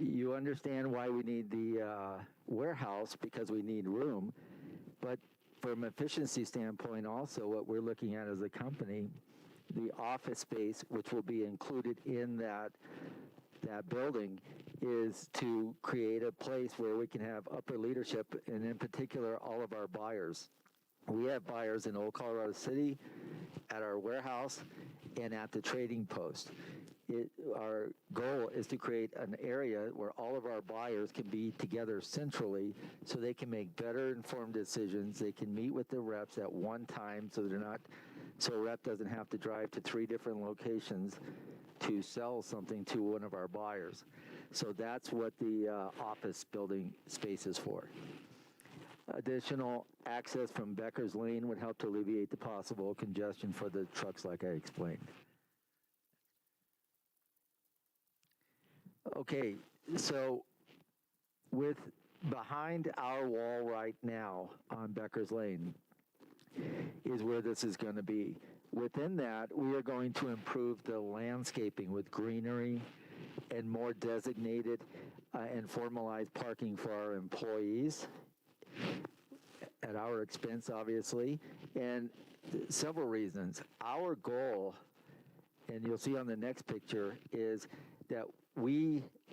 You understand why we need the warehouse, because we need room, but from an efficiency standpoint also, what we're looking at as a company, the office space, which will be included in that building, is to create a place where we can have upper leadership, and in particular, all of our buyers. We have buyers in Old Colorado City, at our warehouse, and at the trading post. Our goal is to create an area where all of our buyers can be together centrally so they can make better informed decisions. They can meet with the reps at one time so a rep doesn't have to drive to 3 different locations to sell something to one of our buyers. So that's what the office building space is for. Additional access from Becker's Lane would help to alleviate the possible congestion for the trucks like I explained. Okay, so with behind our wall right now on Becker's Lane is where this is going to be. Within that, we are going to improve the landscaping with greenery and more designated and formalized parking for our employees at our expense, obviously, and several reasons. Our goal, and you'll see on the next picture, is that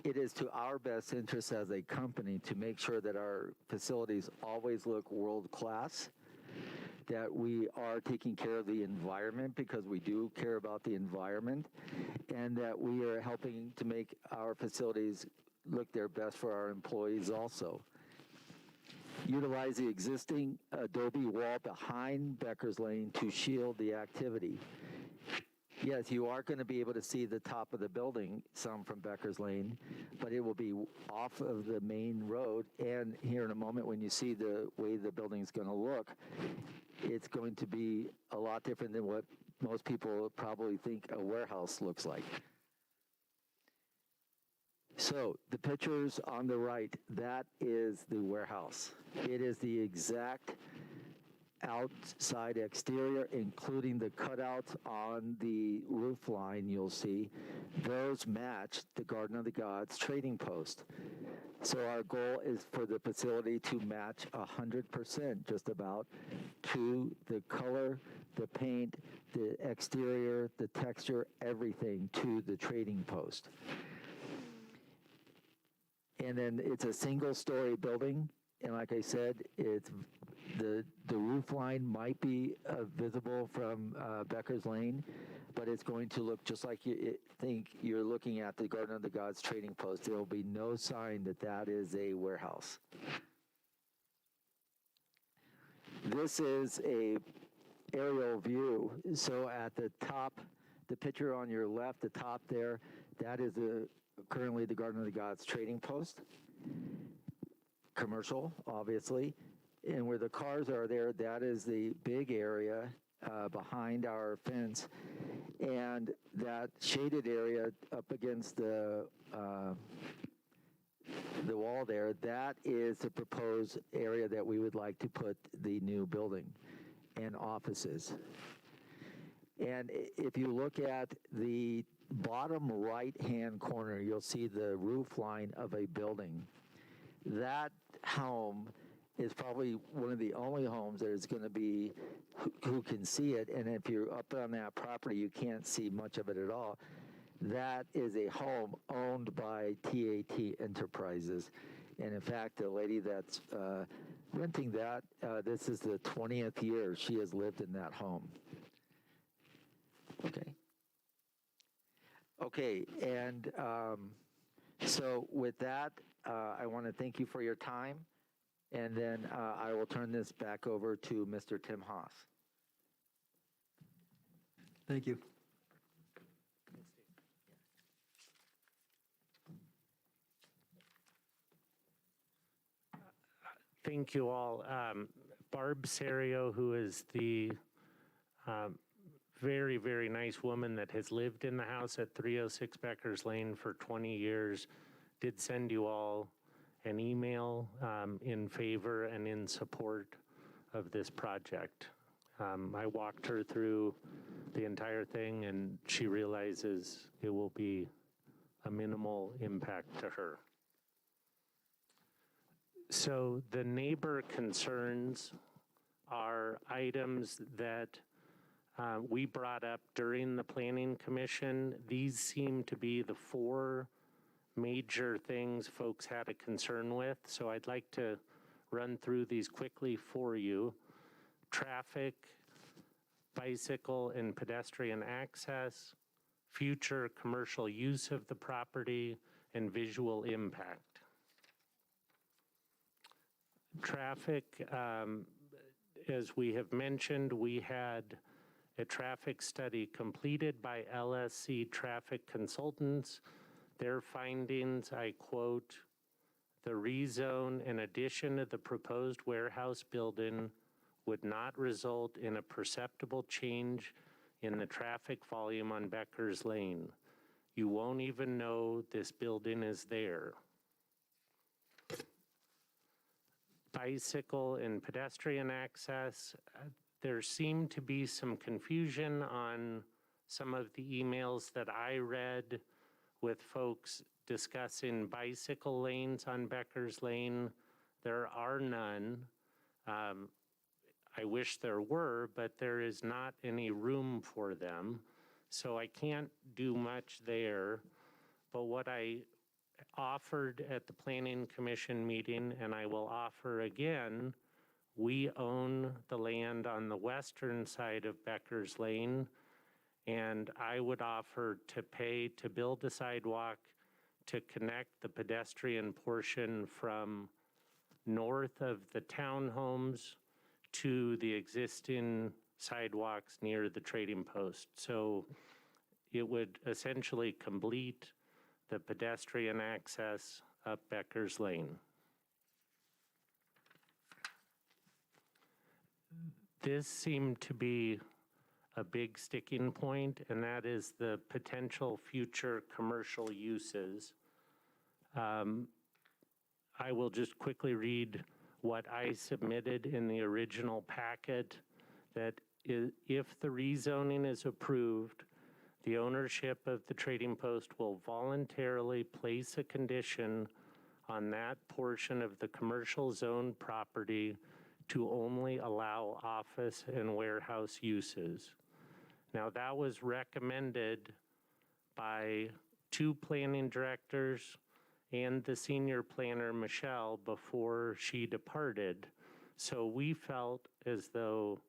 it is to our best interest as a company to make sure that our facilities always look world-class, that we are taking care of the environment because we do care about the environment, and that we are helping to make our facilities look their best for our employees also. Utilize the existing adobe wall behind Becker's Lane to shield the activity. Yes, you are going to be able to see the top of the building, some from Becker's Lane, but it will be off of the main road. And here in a moment, when you see the way the building's going to look, it's going to be a lot different than what most people probably think a warehouse looks like. So the pictures on the right, that is the warehouse. It is the exact outside exterior, including the cutouts on the roof line you'll see. Those match the Garden of the Gods trading post. So our goal is for the facility to match 100%, just about, to the color, the paint, the exterior, the texture, everything to the trading post. And then it's a single-story building, and like I said, it's the roof line might be visible from Becker's Lane, but it's going to look just like you think you're looking at the Garden of the Gods trading post. There will be no sign that that is a warehouse. This is a aerial view. So at the top, the picture on your left, the top there, that is currently the Garden of the Gods trading post. Commercial, obviously. And where the cars are there, that is the big area behind our fence. And that shaded area up against the wall there, that is the proposed area that we would like to put the new building and offices. And if you look at the bottom right-hand corner, you'll see the roof line of a building. That home is probably one of the only homes that is going to be who can see it. And if you're up on that property, you can't see much of it at all. That is a home owned by TAT Enterprises. And in fact, the lady that's renting that, this is the 20th year she has lived in that home. Okay, and so with that, I want to thank you for your time, and then I will turn this back over to Mr. Tim Haas. Thank you. Thank you all. Barb Serio, who is the very, very nice woman that has lived in the house at 306 Becker's Lane for 20 years, did send you all an email in favor and in support of this project. I walked her through the entire thing, and she realizes it will be a minimal impact to her. So the neighbor concerns are items that we brought up during the Planning Commission. These seem to be the four major things folks had a concern with. So I'd like to run through these quickly for you. Traffic, bicycle and pedestrian access, future commercial use of the property, and visual impact. Traffic, as we have mentioned, we had a traffic study completed by LSC Traffic Consultants. Their findings, I quote, the rezone and addition of the proposed warehouse building would not result in a perceptible change in the traffic volume on Becker's Lane. You won't even know this building is there. Bicycle and pedestrian access, there seemed to be some confusion on some of the emails that I read with folks discussing bicycle lanes on Becker's Lane. There are none. I wish there were, but there is not any room for them. So I can't do much there. But what I offered at the Planning Commission meeting, and I will offer again, we own the land on the western side of Becker's Lane, and I would offer to pay to build a sidewalk to connect the pedestrian portion from north of the townhomes to the existing sidewalks near the trading post. So it would essentially complete the pedestrian access up Becker's Lane. This seemed to be a big sticking point, and that is the potential future commercial uses. I will just quickly read what I submitted in the original packet, that if the rezoning is approved, the ownership of the trading post will voluntarily place a condition on that portion of the commercial zone property to only allow office and warehouse uses. Now, that was recommended by 2 planning directors and the senior planner, Michelle, before she departed. So we felt as though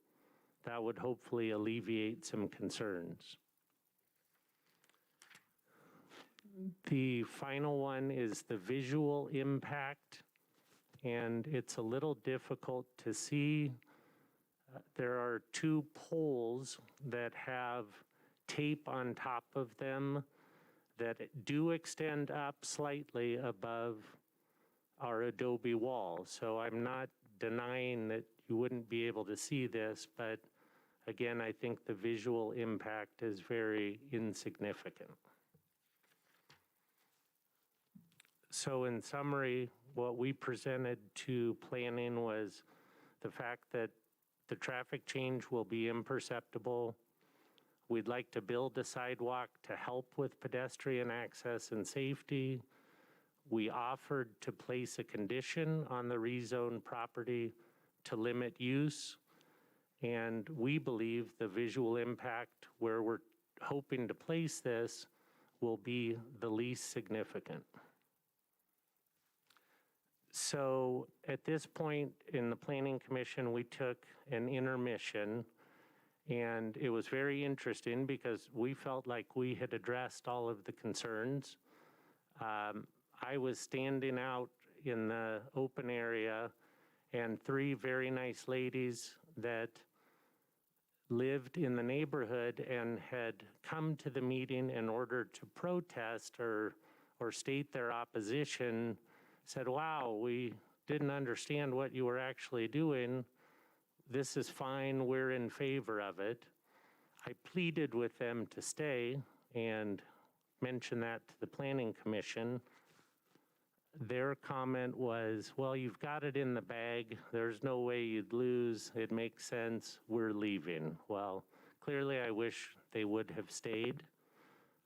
that would hopefully alleviate some concerns. The final one is the visual impact, and it's a little difficult to see. There are 2 poles that have tape on top of them that do extend up slightly above our adobe wall. So I'm not denying that you wouldn't be able to see this, but again, I think the visual impact is very insignificant. So in summary, what we presented to planning was the fact that the traffic change will be imperceptible. We'd like to build a sidewalk to help with pedestrian access and safety. We offered to place a condition on the rezoned property to limit use. And we believe the visual impact where we're hoping to place this will be the least significant. So at this point in the Planning Commission, we took an intermission, and it was very interesting because we felt like we had addressed all of the concerns. I was standing out in the open area, and 3 very nice ladies that lived in the neighborhood and had come to the meeting in order to protest or state their opposition said, wow, we didn't understand what you were actually doing. This is fine, we're in favor of it. I pleaded with them to stay and mentioned that to the Planning Commission. Their comment was, well, you've got it in the bag. There's no way you'd lose. It makes sense. We're leaving. Well, clearly I wish they would have stayed.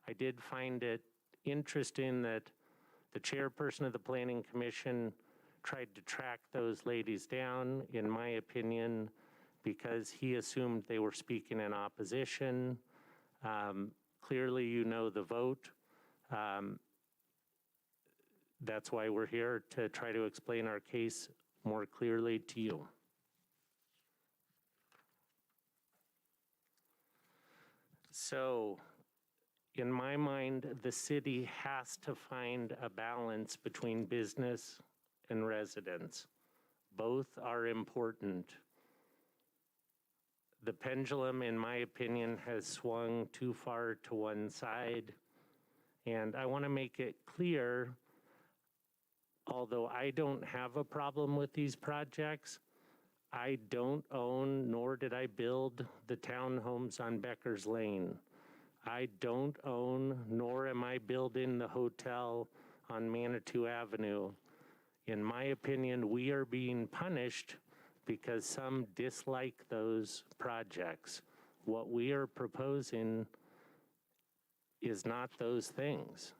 I did find it interesting that the chairperson of the Planning Commission tried to track those ladies down, in my opinion, because he assumed they were speaking in opposition. Clearly, you know the vote. That's why we're here, to try to explain our case more clearly to you. So, in my mind, the city has to find a balance between business and residents. Both are important. The pendulum, in my opinion, has swung too far to one side. And I want to make it clear, although I don't have a problem with these projects, I don't own, nor did I build the townhomes on Becker's Lane. I don't own, nor am I building the hotel on Manitou Avenue. In my opinion, we are being punished because some dislike those projects. What we are proposing is not those things.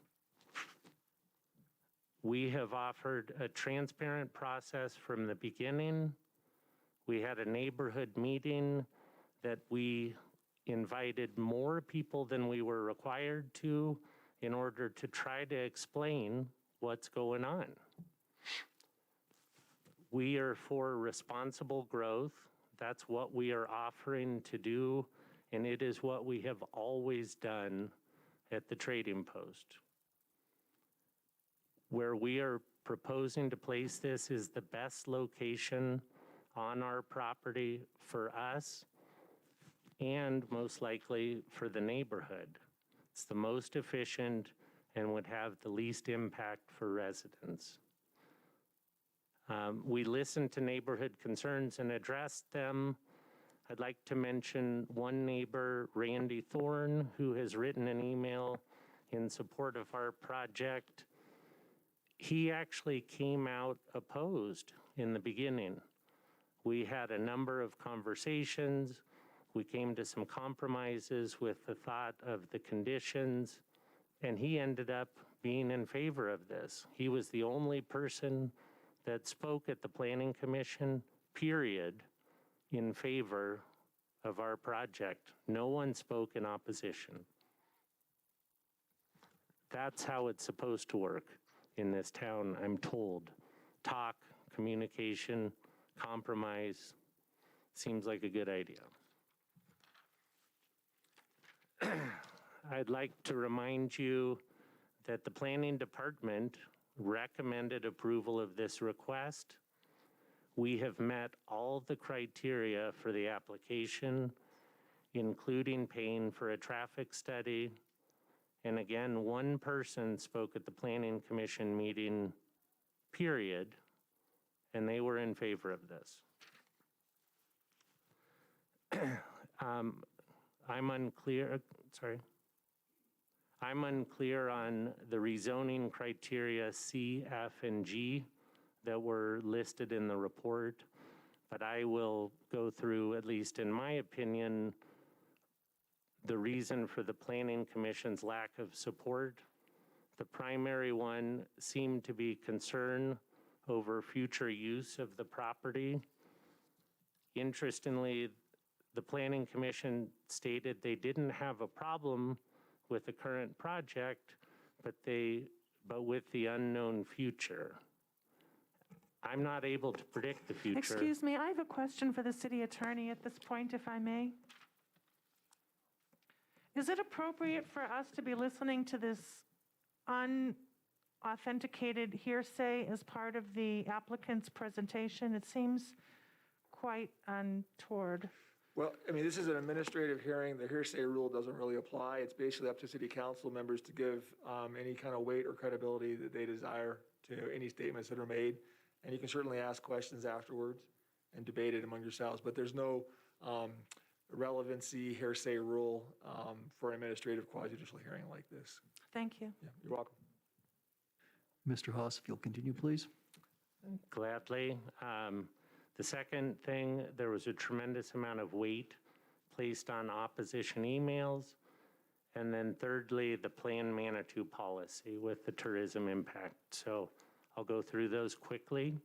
We have offered a transparent process from the beginning. We had a neighborhood meeting that we invited more people than we were required to in order to try to explain what's going on. We are for responsible growth. That's what we are offering to do, and it is what we have always done at the Trading Post. Where we are proposing to place this is the best location on our property for us and most likely for the neighborhood. It's the most efficient and would have the least impact for residents. We listened to neighborhood concerns and addressed them. I'd like to mention one neighbor, Randy Thorne, who has written an email in support of our project. He actually came out opposed in the beginning. We had a number of conversations. We came to some compromises with the thought of the conditions, and he ended up being in favor of this. He was the only person that spoke at the Planning Commission, period, in favor of our project. No one spoke in opposition. That's how it's supposed to work in this town, I'm told. Talk, communication, compromise, seems like a good idea. I'd like to remind you that the Planning Department recommended approval of this request. We have met all the criteria for the application, including paying for a traffic study. And again, one person spoke at the Planning Commission meeting, period, and they were in favor of this. I'm unclear on the rezoning criteria C, F, and G that were listed in the report, but I will go through, at least in my opinion, the reason for the Planning Commission's lack of support. The primary one seemed to be concern over future use of the property. Interestingly, the Planning Commission stated they didn't have a problem with the current project, but with the unknown future. I'm not able to predict the future. Excuse me, I have a question for the city attorney at this point, if I may. Is it appropriate for us to be listening to this unauthenticated hearsay as part of the applicant's presentation? It seems quite untoward. Well, I mean, this is an administrative hearing. The hearsay rule doesn't really apply. It's basically up to city council members to give any kind of weight or credibility that they desire to any statements that are made. And you can certainly ask questions afterwards and debate it among yourselves, but there's no relevancy hearsay rule for an administrative quasi-judicial hearing like this. Thank you. Yeah, you're welcome. Mr. Haas, if you'll continue, please. Gladly. The second thing, there was a tremendous amount of weight placed on opposition emails. And then thirdly, the Plan Manitou policy with the tourism impact. So I'll go through those quickly.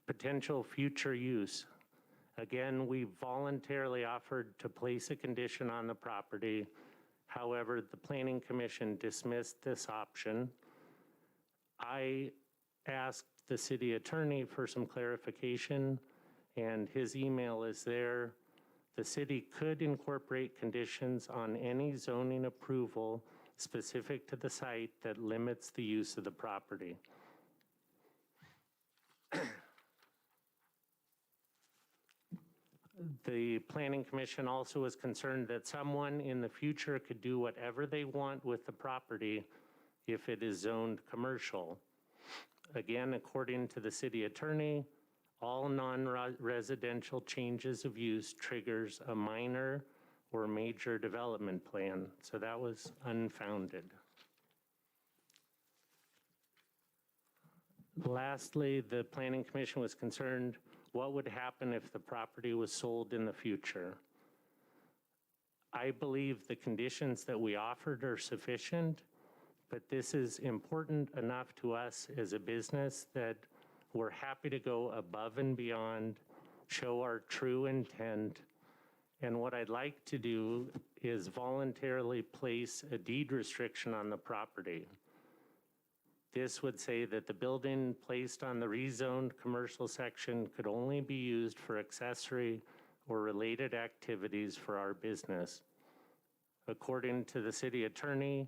Potential future use. Again, we voluntarily offered to place a condition on the property. However, the Planning Commission dismissed this option. I asked the city attorney for some clarification, and his email is there. The city could incorporate conditions on any zoning approval specific to the site that limits the use of the property. The Planning Commission also was concerned that someone in the future could do whatever they want with the property if it is zoned commercial. Again, according to the city attorney, all non-residential changes of use triggers a minor or major development plan. So that was unfounded. Lastly, the Planning Commission was concerned what would happen if the property was sold in the future. I believe the conditions that we offered are sufficient, but this is important enough to us as a business that we're happy to go above and beyond, show our true intent. And what I'd like to do is voluntarily place a deed restriction on the property. This would say that the building placed on the rezoned commercial section could only be used for accessory or related activities for our business. According to the city attorney,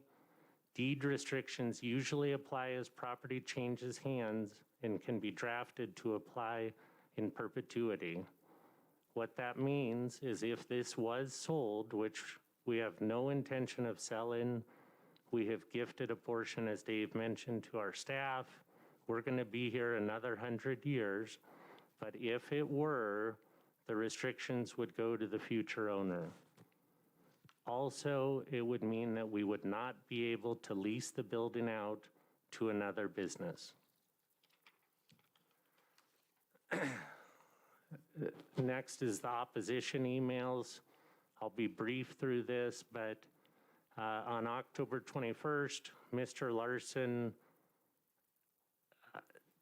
deed restrictions usually apply as property changes hands and can be drafted to apply in perpetuity. What that means is if this was sold, which we have no intention of selling, we have gifted a portion, as Dave mentioned, to our staff. We're going to be here another 100 years, but if it were, the restrictions would go to the future owner. Also, it would mean that we would not be able to lease the building out to another business. Next is the opposition emails. I'll be brief through this, but on October 21st, Mr. Larson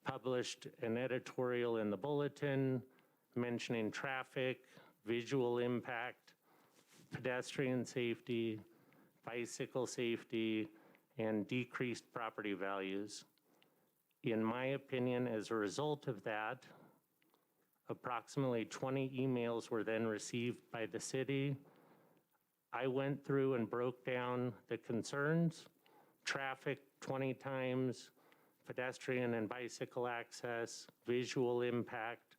published an editorial in the bulletin mentioning traffic, visual impact, pedestrian safety, bicycle safety, and decreased property values. In my opinion, as a result of that, approximately 20 emails were then received by the city. I went through and broke down the concerns: traffic 20 times, pedestrian and bicycle access, visual impact,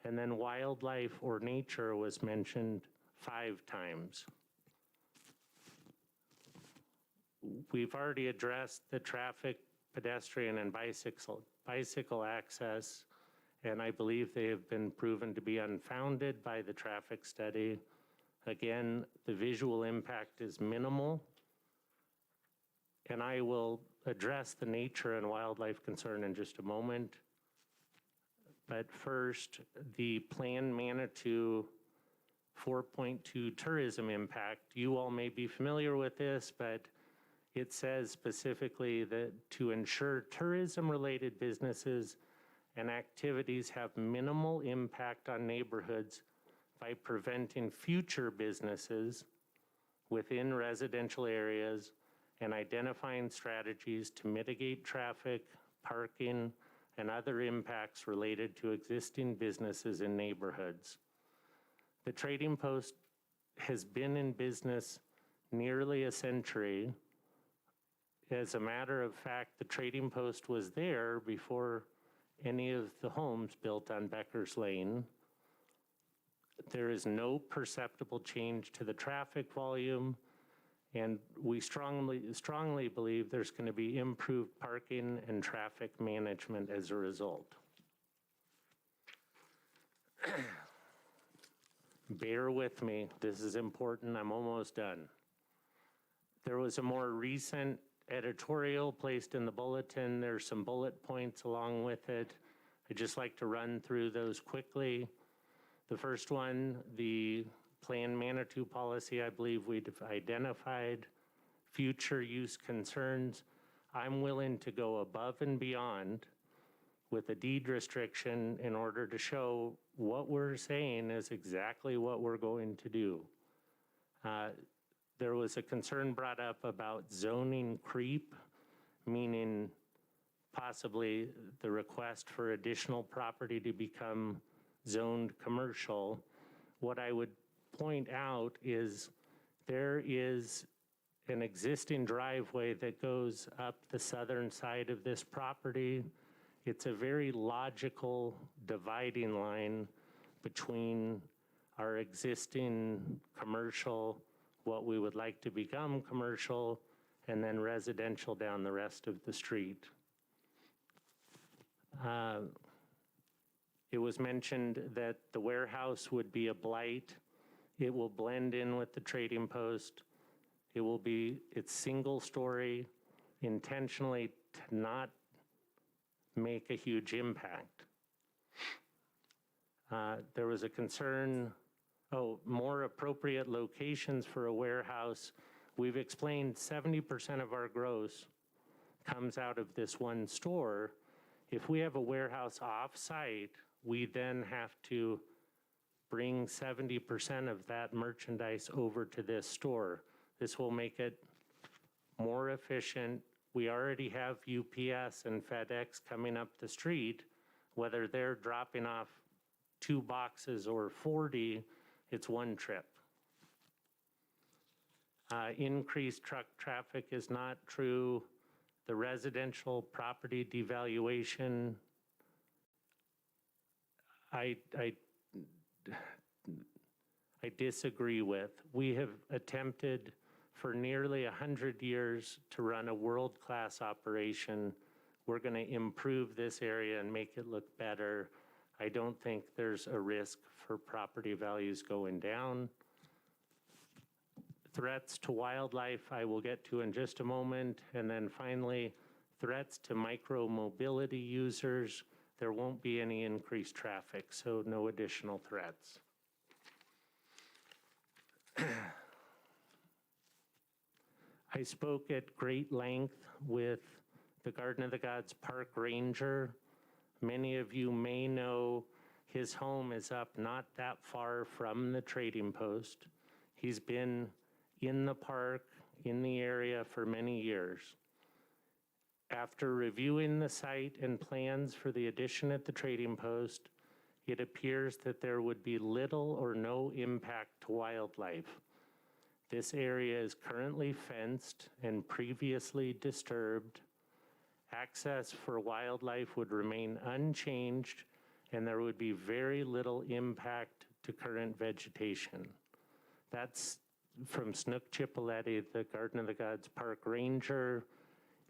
and then wildlife or nature was mentioned 5 times. We've already addressed the traffic, pedestrian, and bicycle access, and I believe they have been proven to be unfounded by the traffic study. Again, the visual impact is minimal, and I will address the nature and wildlife concern in just a moment. But first, the Plan Manitou 4.2 tourism impact. You all may be familiar with this, but it says specifically that to ensure tourism-related businesses and activities have minimal impact on neighborhoods by preventing future businesses within residential areas and identifying strategies to mitigate traffic, parking, and other impacts related to existing businesses in neighborhoods. The Trading Post has been in business nearly a century. As a matter of fact, the Trading Post was there before any of the homes built on Becker's Lane. There is no perceptible change to the traffic volume, and we strongly believe there's going to be improved parking and traffic management as a result. Bear with me, this is important, I'm almost done. There was a more recent editorial placed in the bulletin. There's some bullet points along with it. I'd just like to run through those quickly. The first one, the Plan Manitou policy, I believe we've identified future use concerns. I'm willing to go above and beyond with a deed restriction in order to show what we're saying is exactly what we're going to do. There was a concern brought up about zoning creep, meaning possibly the request for additional property to become zoned commercial. What I would point out is there is an existing driveway that goes up the southern side of this property. It's a very logical dividing line between our existing commercial, what we would like to become commercial, and then residential down the rest of the street. It was mentioned that the warehouse would be a blight. It will blend in with the trading post. It's single story, intentionally to not make a huge impact. There was a concern, more appropriate locations for a warehouse. We've explained 70% of our gross comes out of this one store. If we have a warehouse off-site, we then have to bring 70% of that merchandise over to this store. This will make it more efficient. We already have UPS and FedEx coming up the street. Whether they're dropping off 2 boxes or 40, it's one trip. Increased truck traffic is not true. The residential property devaluation, I disagree with. We have attempted for nearly 100 years to run a world-class operation. We're going to improve this area and make it look better. I don't think there's a risk for property values going down. Threats to wildlife, I will get to in just a moment. And then finally, threats to micro-mobility users. There won't be any increased traffic, so no additional threats. I spoke at great length with the Garden of the Gods Park Ranger. Many of you may know his home is up not that far from the trading post. He's been in the park, in the area for many years. After reviewing the site and plans for the addition at the trading post, it appears that there would be little or no impact to wildlife. This area is currently fenced and previously disturbed. Access for wildlife would remain unchanged, and there would be very little impact to current vegetation. That's from Snook Chipolletti, the Garden of the Gods Park Ranger.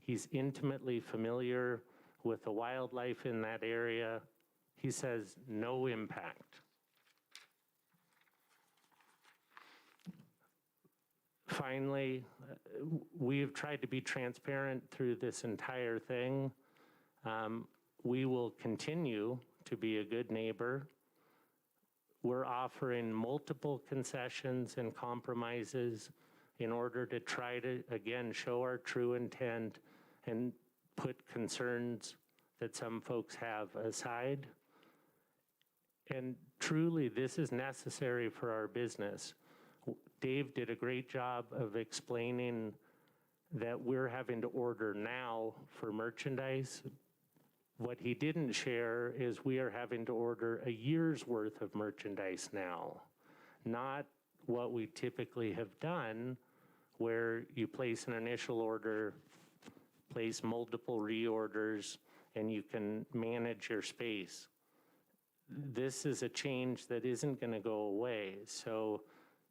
He's intimately familiar with the wildlife in that area. He says no impact. Finally, we've tried to be transparent through this entire thing. We will continue to be a good neighbor. We're offering multiple concessions and compromises in order to try to, again, show our true intent and put concerns that some folks have aside. And truly, this is necessary for our business. Dave did a great job of explaining that we're having to order now for merchandise. What he didn't share is we are having to order a year's worth of merchandise now, not what we typically have done, where you place an initial order, place multiple reorders, and you can manage your space. This is a change that isn't going to go away. So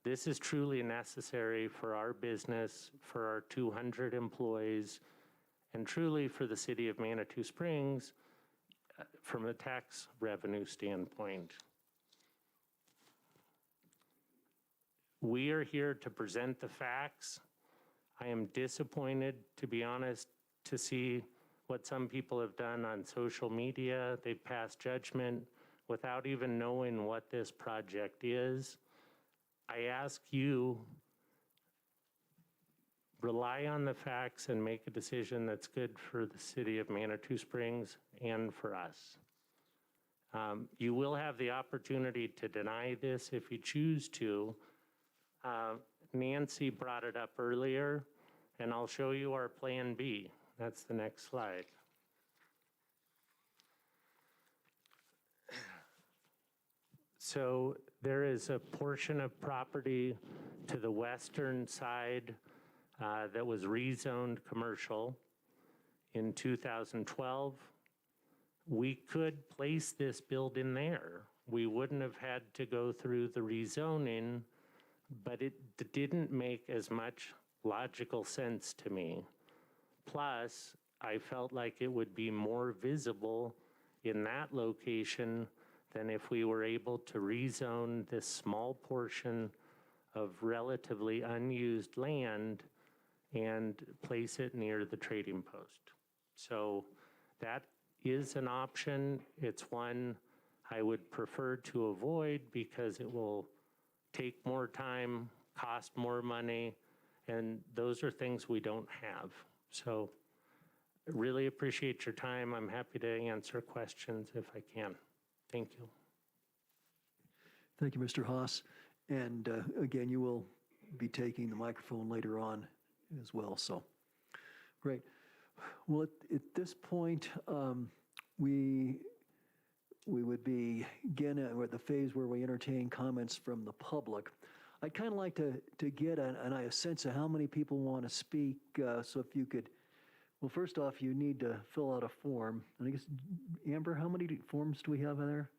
this is truly necessary for our business, for our 200 employees, and truly for the city of Manitou Springs from a tax revenue standpoint. We are here to present the facts. I am disappointed, to be honest, to see what some people have done on social media. They've passed judgment without even knowing what this project is. I ask you, rely on the facts and make a decision that's good for the city of Manitou Springs and for us. You will have the opportunity to deny this if you choose to. Nancy brought it up earlier, and I'll show you our Plan B. That's the next slide. So there is a portion of property to the western side that was rezoned commercial in 2012. We could place this building there. we wouldn't have had to go through the rezoning, but it didn't make as much logical sense to me. Plus, I felt like it would be more visible in that location than if we were able to rezone this small portion of relatively unused land and place it near the trading post. So that is an option. It's one I would prefer to avoid because it will take more time, cost more money, and those are things we don't have. So I really appreciate your time. I'm happy to answer questions if I can. Thank you. Thank you, Mr. Haas. And again, you will be taking the microphone later on as well, so great. Well, at this point, we would be, again, we're at the phase where we entertain comments from the public. I'd kind of like to get a sense of how many people want to speak, so if you could, well, first off, you need to fill out a form. And I guess, Amber, how many forms do we have in there?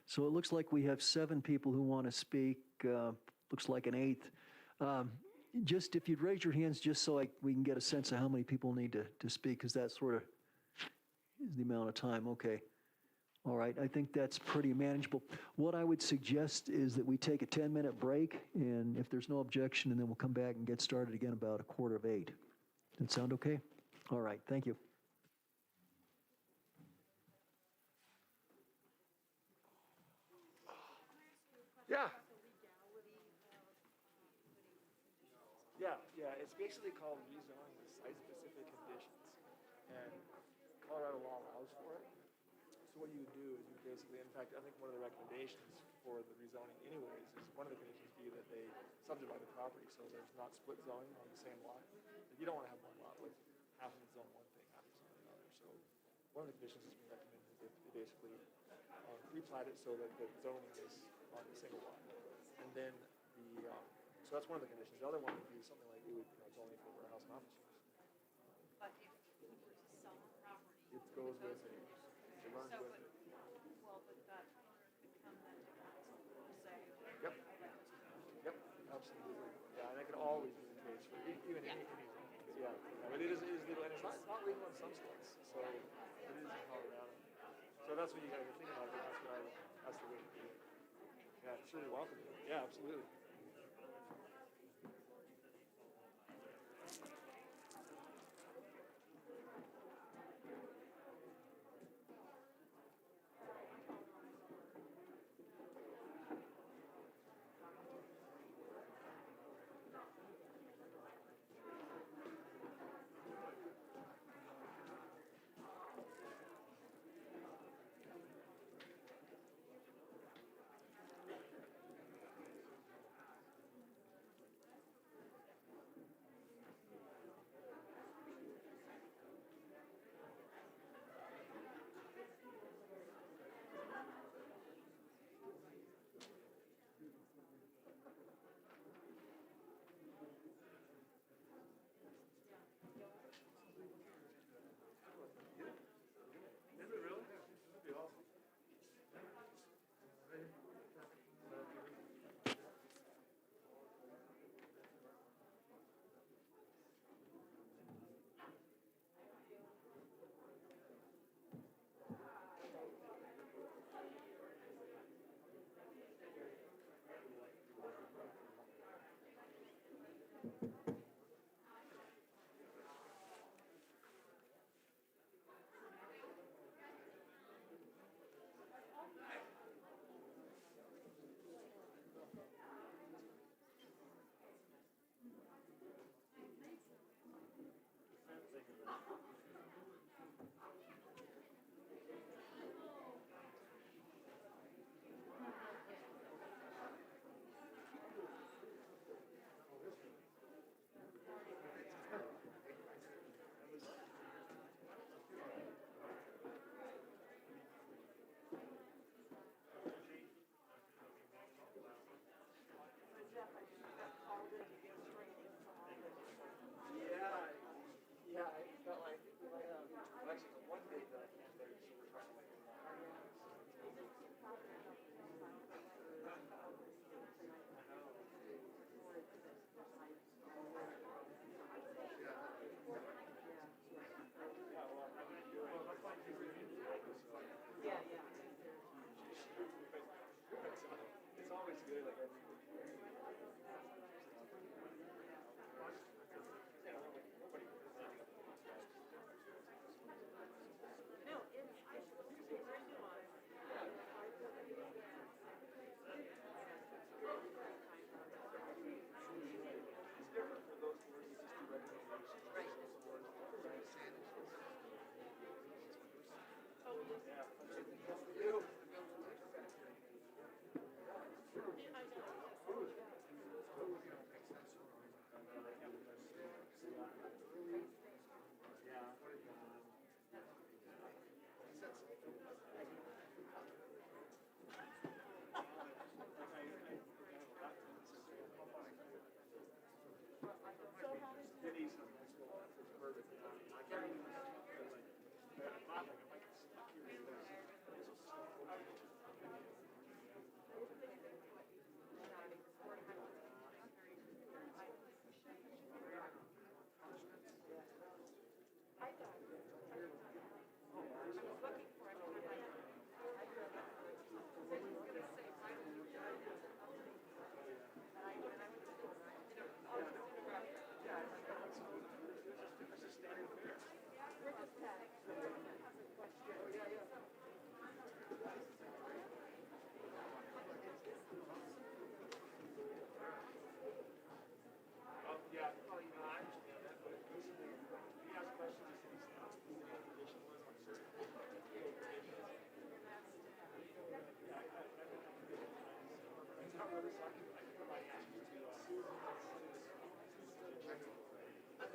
So it looks like we have 7 people who want to speak, looks like an 8th. Just if you'd raise your hands just so we can get a sense of how many people need to speak, because that sort of is the amount of time. Okay. All right. I think that's pretty manageable. What I would suggest is that we take a 10-minute break, and if there's no objection, and then we'll come back and get started again about 7:45. Does that sound okay? All right. Thank you. Yeah. Yeah, it's basically called rezoning with site-specific conditions, and Colorado law allows for it. So what you would do is you basically, in fact, I think one of the recommendations for the rezoning anyways is one of the conditions be that they subdivide the property so there's not split zoning on the same lot. You don't want to have one lot with half of it's zone one thing, half of it's zone another. So one of the conditions that's been recommended is that they basically replat it so that the zoning is on the single lot. And then so that's one of the conditions. The other one would be something like it would, it's only for warehouse and office use. But if we were to sell the property. It goes with it. It runs with it. Well, but that could become then difficult to say. Yep. Yep, absolutely. Yeah, and that could always be the case for even any zone. Yeah, but it is legal, and it's not legal in some states. So it is in Colorado. So that's what you got to think about. That's the way to do it. Yeah, it's really welcome. Yeah, absolutely. Yeah, I felt like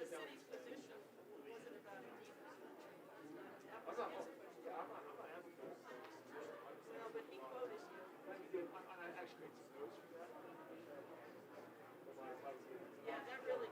city's position. Was it about a deed? I'm not advocating. No, but he quoted you. I actually made some notes for that. Yeah, that really.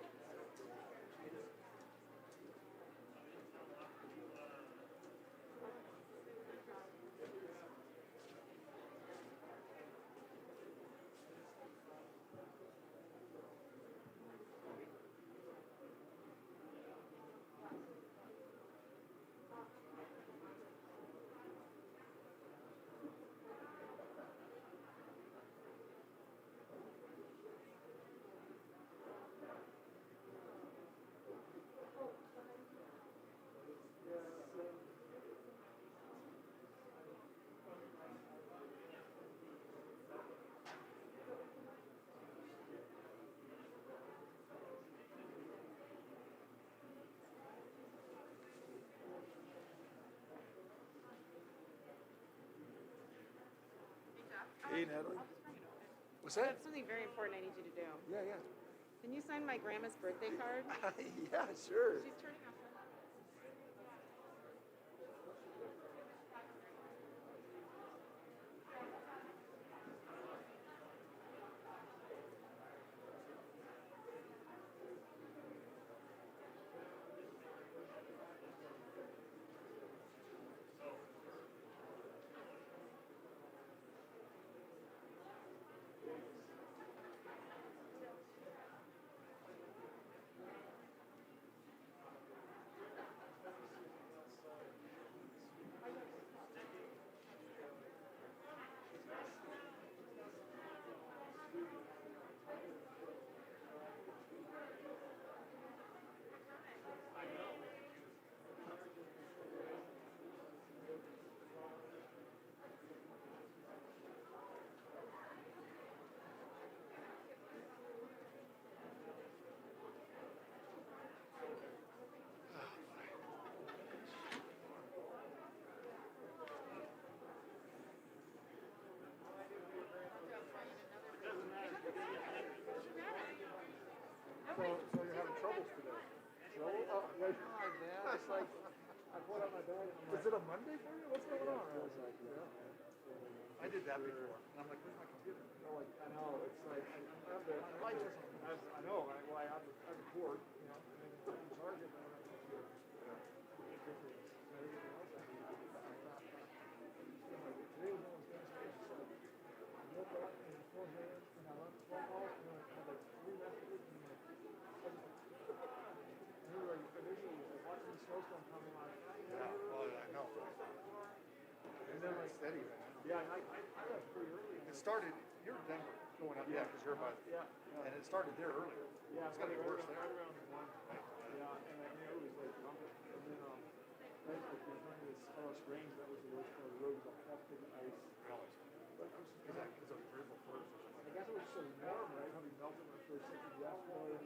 Hey, Natalie. What's I that? have something very important I need you to do. Yeah, yeah. Can you sign my grandma's birthday card? Yeah, sure. She's turning out. So you're having troubles today? Trouble? Oh, yeah. God, man. It's like, I pulled out my bag and I'm like, is it a Monday for you? What's going on? I was like, yeah. I did that before. And I'm like, where's my computer? Like, I know. It's like, I have the, I know. I have the cord, you know, and then I can charge it, and I don't have the computer. Everything else I need to do. Today was almost Wednesday, so I woke up and four hands, and I run 12 calls, and I had like 3 messages, and like, initially, watching the snowstorm coming on. Yeah, well, I know. And then like steady, man. Yeah, I left pretty early. It started, you're in Denver, going up, yeah, because you're by, and it started there earlier. Yeah, it's gotta be worse there. Right around 1. Yeah, and it was like, and then, right, like, we were this Carlos Range, that was the worst part of the road, was all half thick ice. Really? But it was, is that because of April 1st? I guess it was so warm, right, how we melted when it first hit the asphalt.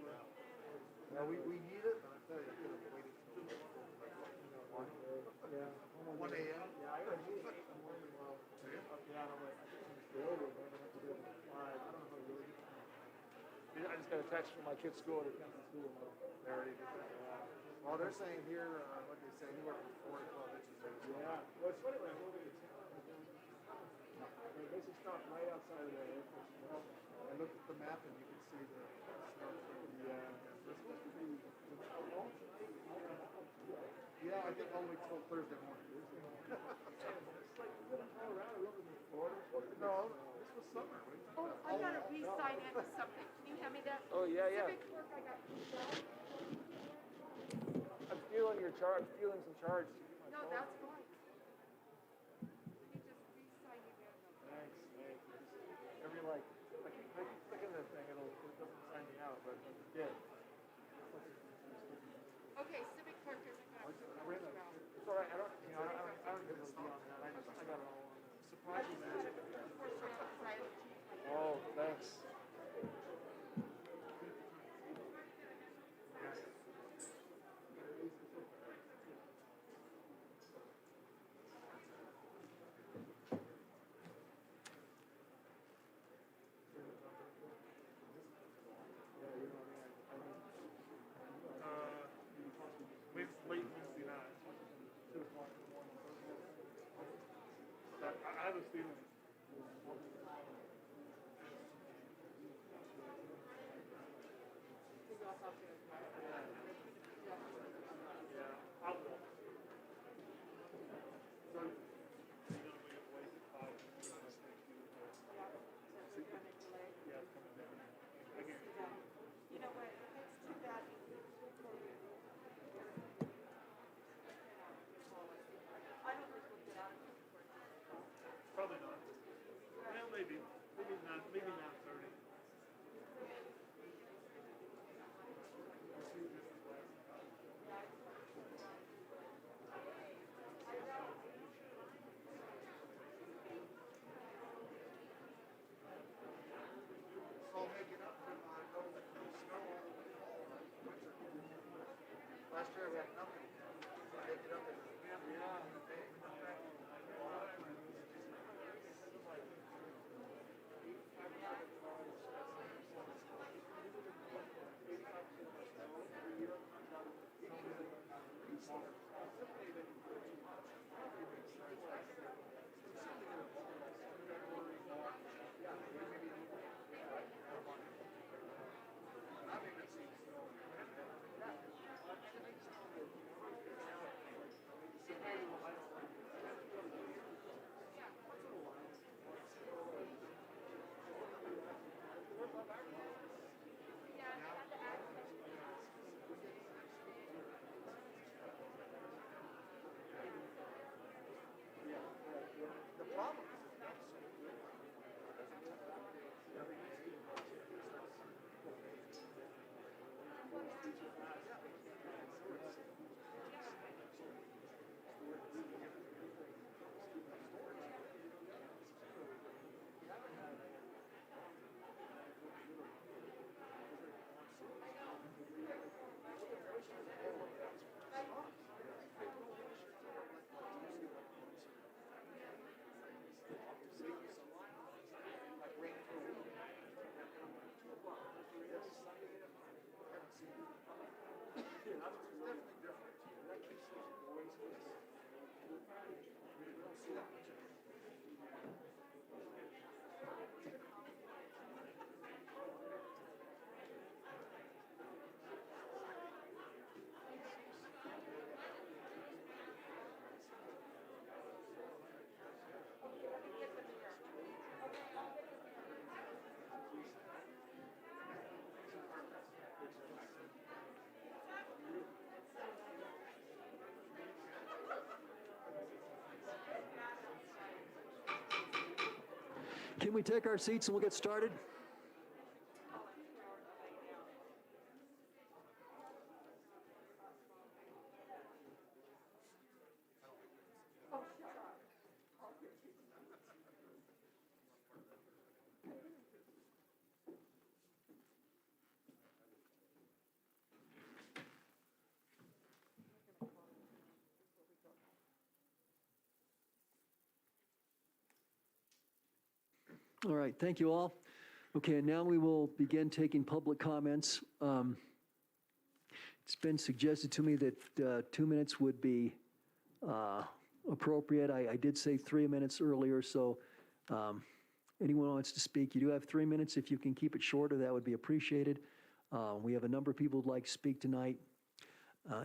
Yeah, we need it, but I tell you, I could have waited till 1. Yeah. 1 a.m.? Yeah, I got a meeting at 8 in the morning while up down. I'm like, I think I'm just go over, but I'm going to have to do it at 5. I don't know how to do it. I just got a text from my kid's school. They're coming to school tomorrow. They already did that. Well, they're saying here, what they say, anywhere from 4 to 12 inches. Yeah. Well, it's funny when I'm over to town. They basically stopped right outside of the airport. I looked at the map and you can see the snow. Yeah. It's supposed to be all tonight. Yeah, I think all the way till Thursday morning. It's like we live in Colorado, we live in Florida. No, this was summer. Oh, I gotta re-sign into something. Can you hand me that? Oh, yeah, yeah. Civic clerk I got kicked out. I'm feeling your charge, feeling some charge. No, that's fine. Let me just re-sign you there. Thanks. Every like, I keep clicking the thing, it doesn't sign me out, but it did. Okay, civic clerk isn't gonna kick you out. It's all right, I don't get to be on that, I got it all on there. Surprise you, man. Unfortunately, because I had to change my. Oh, thanks. Probably not. Well, maybe not, maybe not 30. Last year we had nothing. Make it up in Can we take our seats and we'll get started? All right, thank you all. Okay, and now we will begin taking public comments. It's been suggested to me that 2 minutes would be appropriate. I did say 3 minutes earlier, so anyone who wants to speak, you do have 3 minutes. If you can keep it shorter, that would be appreciated. We have a number of people who'd like to speak tonight.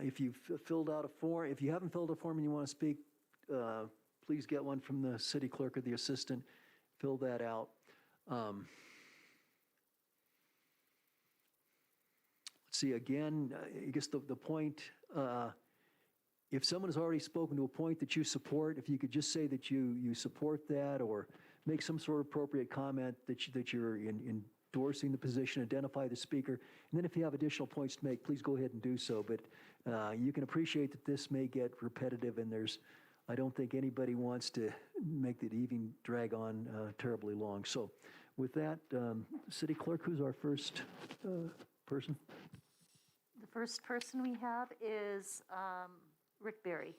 If you've filled out a form, if you haven't filled a form and you want to speak, please get one from the city clerk or the assistant. Fill that out. Let's see, again, I guess the point, if someone has already spoken to a point that you support, if you could just say that you support that or make some sort of appropriate comment that you're endorsing the position, identify the speaker, and then if you have additional points to make, please go ahead and do so. But you can appreciate that this may get repetitive, and I don't think anybody wants to make it even drag on terribly long. So with that, City Clerk, who's our first person? The first person we have is Rick Berry.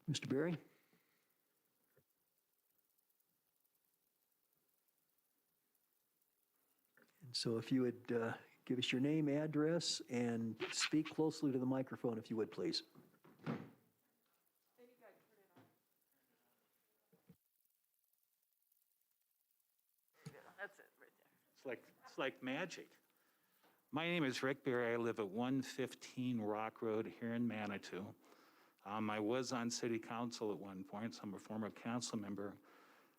Mr. Berry? And so if you would give us your name, address, and speak closely to the microphone, if you would, please. it's like magic. My name is Rick Berry. I live at 115 Rock Road here in Manitou. I was on city council at one point, so I'm a former council member.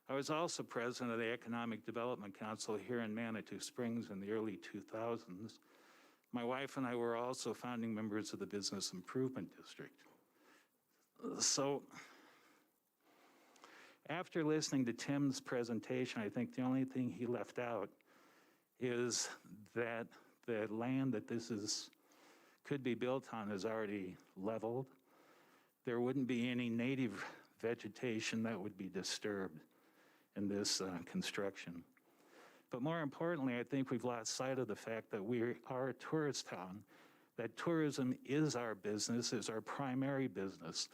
I was also president of the Economic Development Council here in Manitou Springs in the early 2000s. My wife and I were also founding members of the Business Improvement District. So after listening to Tim's presentation, I think the only thing he left out is that the land that could be built on is already leveled. There wouldn't be any native vegetation that would be disturbed in this construction. But more importantly, I think we've lost sight of the fact that we are a tourist town, that tourism is our business, is our primary business.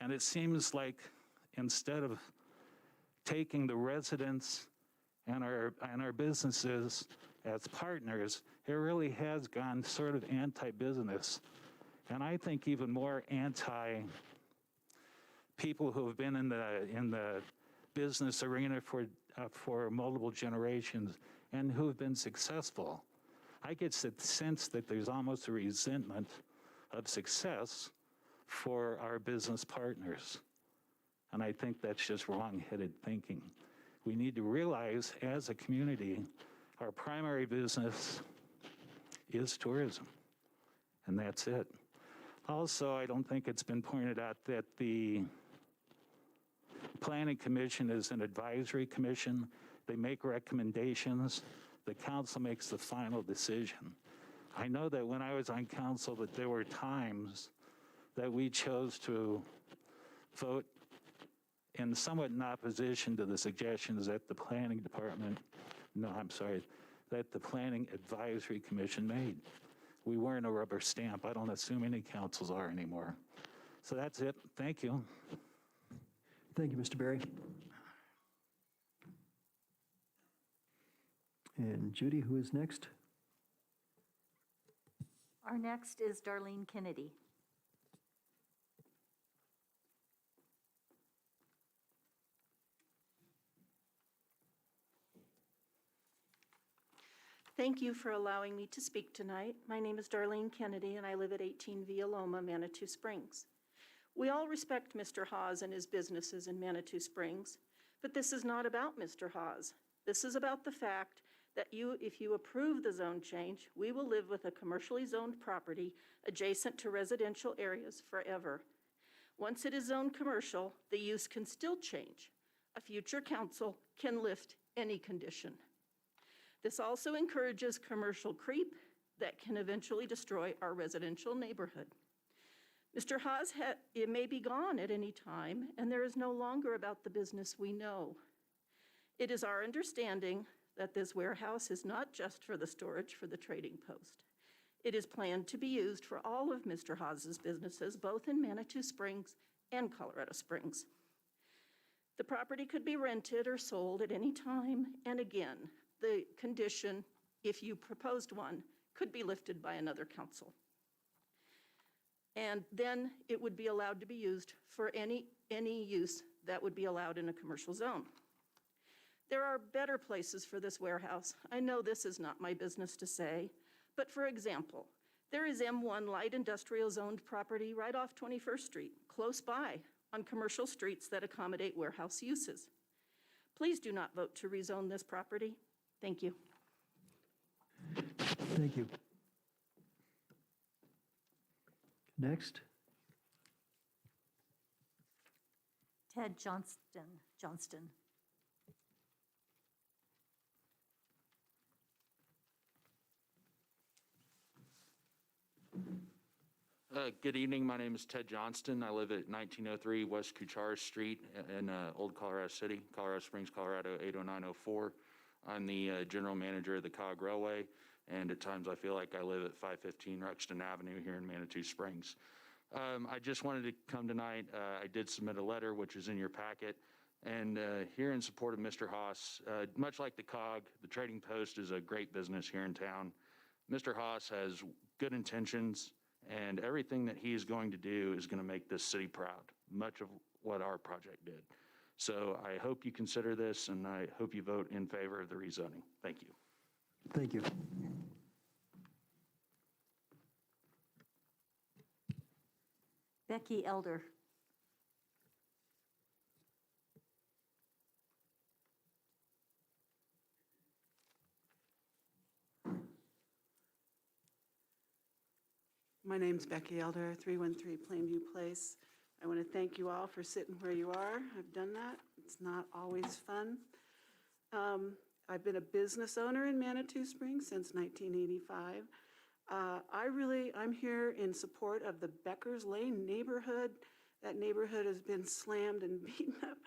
And it seems like instead of taking the residents and our businesses as partners, it really has gone sort of anti-business. And I think even more anti-people who have been in the business arena for multiple generations and who have been successful. I get the sense that there's almost a resentment of success for our business partners. And I think that's just wrong-headed thinking. We need to realize as a community, our primary business is tourism, and that's it. Also, I don't think it's been pointed out that the Planning Commission is an advisory commission. They make recommendations. The council makes the final decision. I know that when I was on council that there were times that we chose to vote somewhat in opposition to the suggestions that the planning department, that the Planning Advisory Commission made. We weren't a rubber stamp. I don't assume any councils are anymore. So that's it. Thank you. Thank you, Mr. Berry. And Judy, who is next? Our next is Darlene Kennedy. Thank you for allowing me to speak tonight. My name is Darlene Kennedy, and I live at 18 Villaloma, Manitou Springs. We all respect Mr. Hawes and his businesses in Manitou Springs, but this is not about Mr. Hawes. This is about the fact that if you approve the zone change, we will live with a commercially zoned property adjacent to residential areas forever. Once it is zoned commercial, the use can still change. A future council can lift any condition. This also encourages commercial creep that can eventually destroy our residential neighborhood. Mr. Hawes it may be gone at any time, and there is no longer about the business we know. It is our understanding that this warehouse is not just for the storage for the trading post. It is planned to be used for all of Mr. Hawes' businesses, both in Manitou Springs and Colorado Springs. The property could be rented or sold at any time, and again, the condition, if you proposed one, could be lifted by another council. And then it would be allowed to be used for any use that would be allowed in a commercial zone. There are better places for this warehouse. I know this is not my business to say, but for example, there is M1 light industrial zoned property right off 21st Street, close by, on commercial streets that accommodate warehouse uses. Please do not vote to rezone this property. Thank you. Thank you. Next. Ted Johnston. Good evening. My name is Ted Johnston. I live at 1903 West Kuchar Street in Old Colorado City, Colorado Springs, Colorado 80904. I'm the general manager of the COG Railway, and at times I feel like I live at 515 Rexton Avenue here in Manitou Springs. I just wanted to come tonight. I did submit a letter, which is in your packet, and here in support of Mr. Haas. Much like the COG, the Trading Post is a great business here in town. Mr. Haas has good intentions, and everything that he is going to do is going to make this city proud, much of what our project did. So I hope you consider this, and I hope you vote in favor of the rezoning. Thank you. Thank you. Becky Elder. My name's Becky Elder, 313 Plainview Place. I want to thank you all for sitting where you are. I've done that. It's not always fun. I've been a business owner in Manitou Springs since 1985. I'm here in support of the Beckers Lane neighborhood. That neighborhood has been slammed and beaten up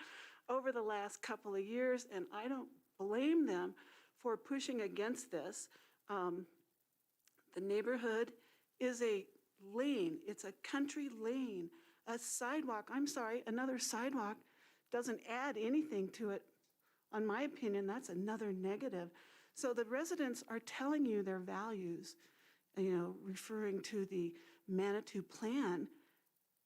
over the last couple of years, and I don't blame them for pushing against this. The neighborhood is a lane. It's a country lane. A sidewalk, I'm sorry, another sidewalk doesn't add anything to it. In my opinion, that's another negative. So the residents are telling you their values, referring to the Manitou plan.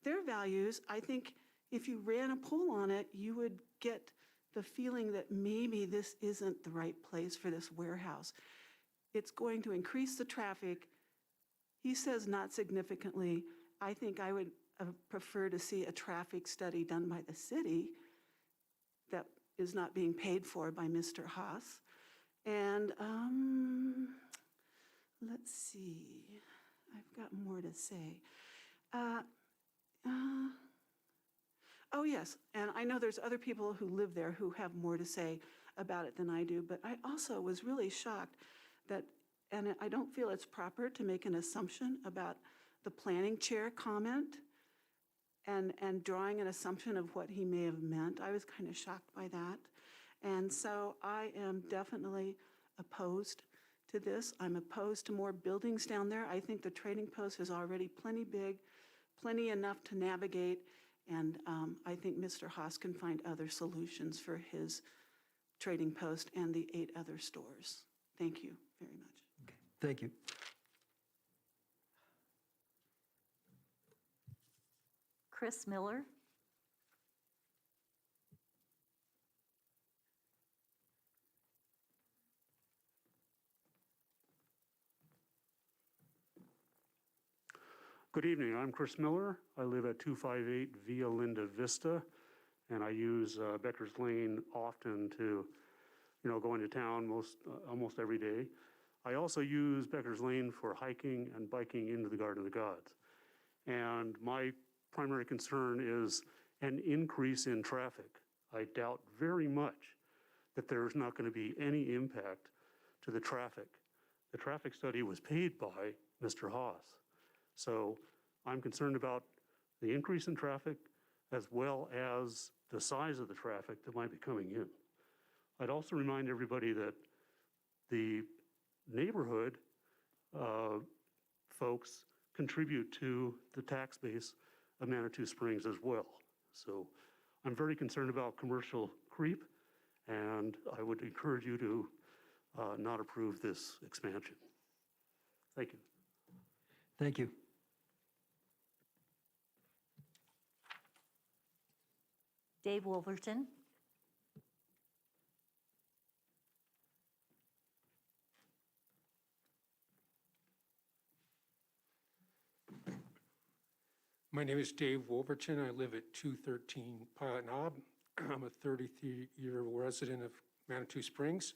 Their values, I think if you ran a poll on it, you would get the feeling that maybe this isn't the right place for this warehouse. It's going to increase the traffic. He says not significantly. I think I would prefer to see a traffic study done by the city that is not being paid for by Mr. Haas. And let's see, I've got more to say. Oh yes, and I know there's other people who live there who have more to say about it than I do, but I also was really shocked that, and I don't feel it's proper to make an assumption about the planning chair comment and drawing an assumption of what he may have meant. I was kind of shocked by that. And so I am definitely opposed to this. I'm opposed to more buildings down there. I think the trading post is already plenty big, plenty enough to navigate, and I think Mr. Haas can find other solutions for his trading post and the 8 other stores. Thank you very much. Okay. Thank you. Chris Miller. Good evening, I'm Chris Miller. I live at 258 Via Linda Vista, and I use Becker's Lane often to, go into town almost every day. I also use Becker's Lane for hiking and biking into the Garden of the Gods. And my primary concern is an increase in traffic. I doubt very much that there's not going to be any impact to the traffic. The traffic study was paid by Mr. Haas. So I'm concerned about the increase in traffic as well as the size of the traffic that might be coming in. I'd also remind everybody that the neighborhood folks contribute to the tax base of Manitou Springs as well. So I'm very concerned about commercial creep, and I would encourage you to not approve this expansion. Thank you. Thank you. Dave Wolverton. My name is Dave Wolverton. I live at 213 Pilot Knob. I'm a 33-year resident of Manitou Springs.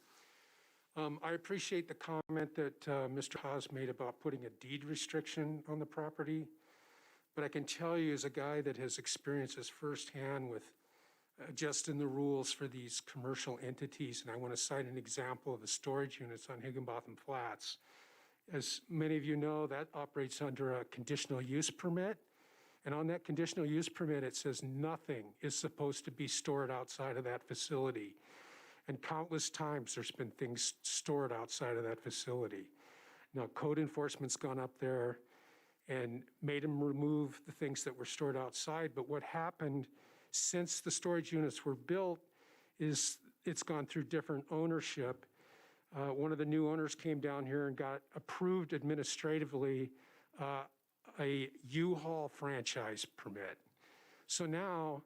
I appreciate the comment that Mr. Haas made about putting a deed restriction on the property, but I can tell you as a guy that has experienced this firsthand with adjusting the rules for these commercial entities, and I want to cite an example of the storage units on Higginbotham Flats. As many of you know, that operates under a conditional use permit. And on that conditional use permit, it says nothing is supposed to be stored outside of that facility. And countless times there's been things stored outside of that facility. Now, code enforcement's gone up there and made them remove the things that were stored outside. But what happened since the storage units were built is it's gone through different ownership. One of the new owners came down here and got approved administratively a U-Haul franchise permit. So now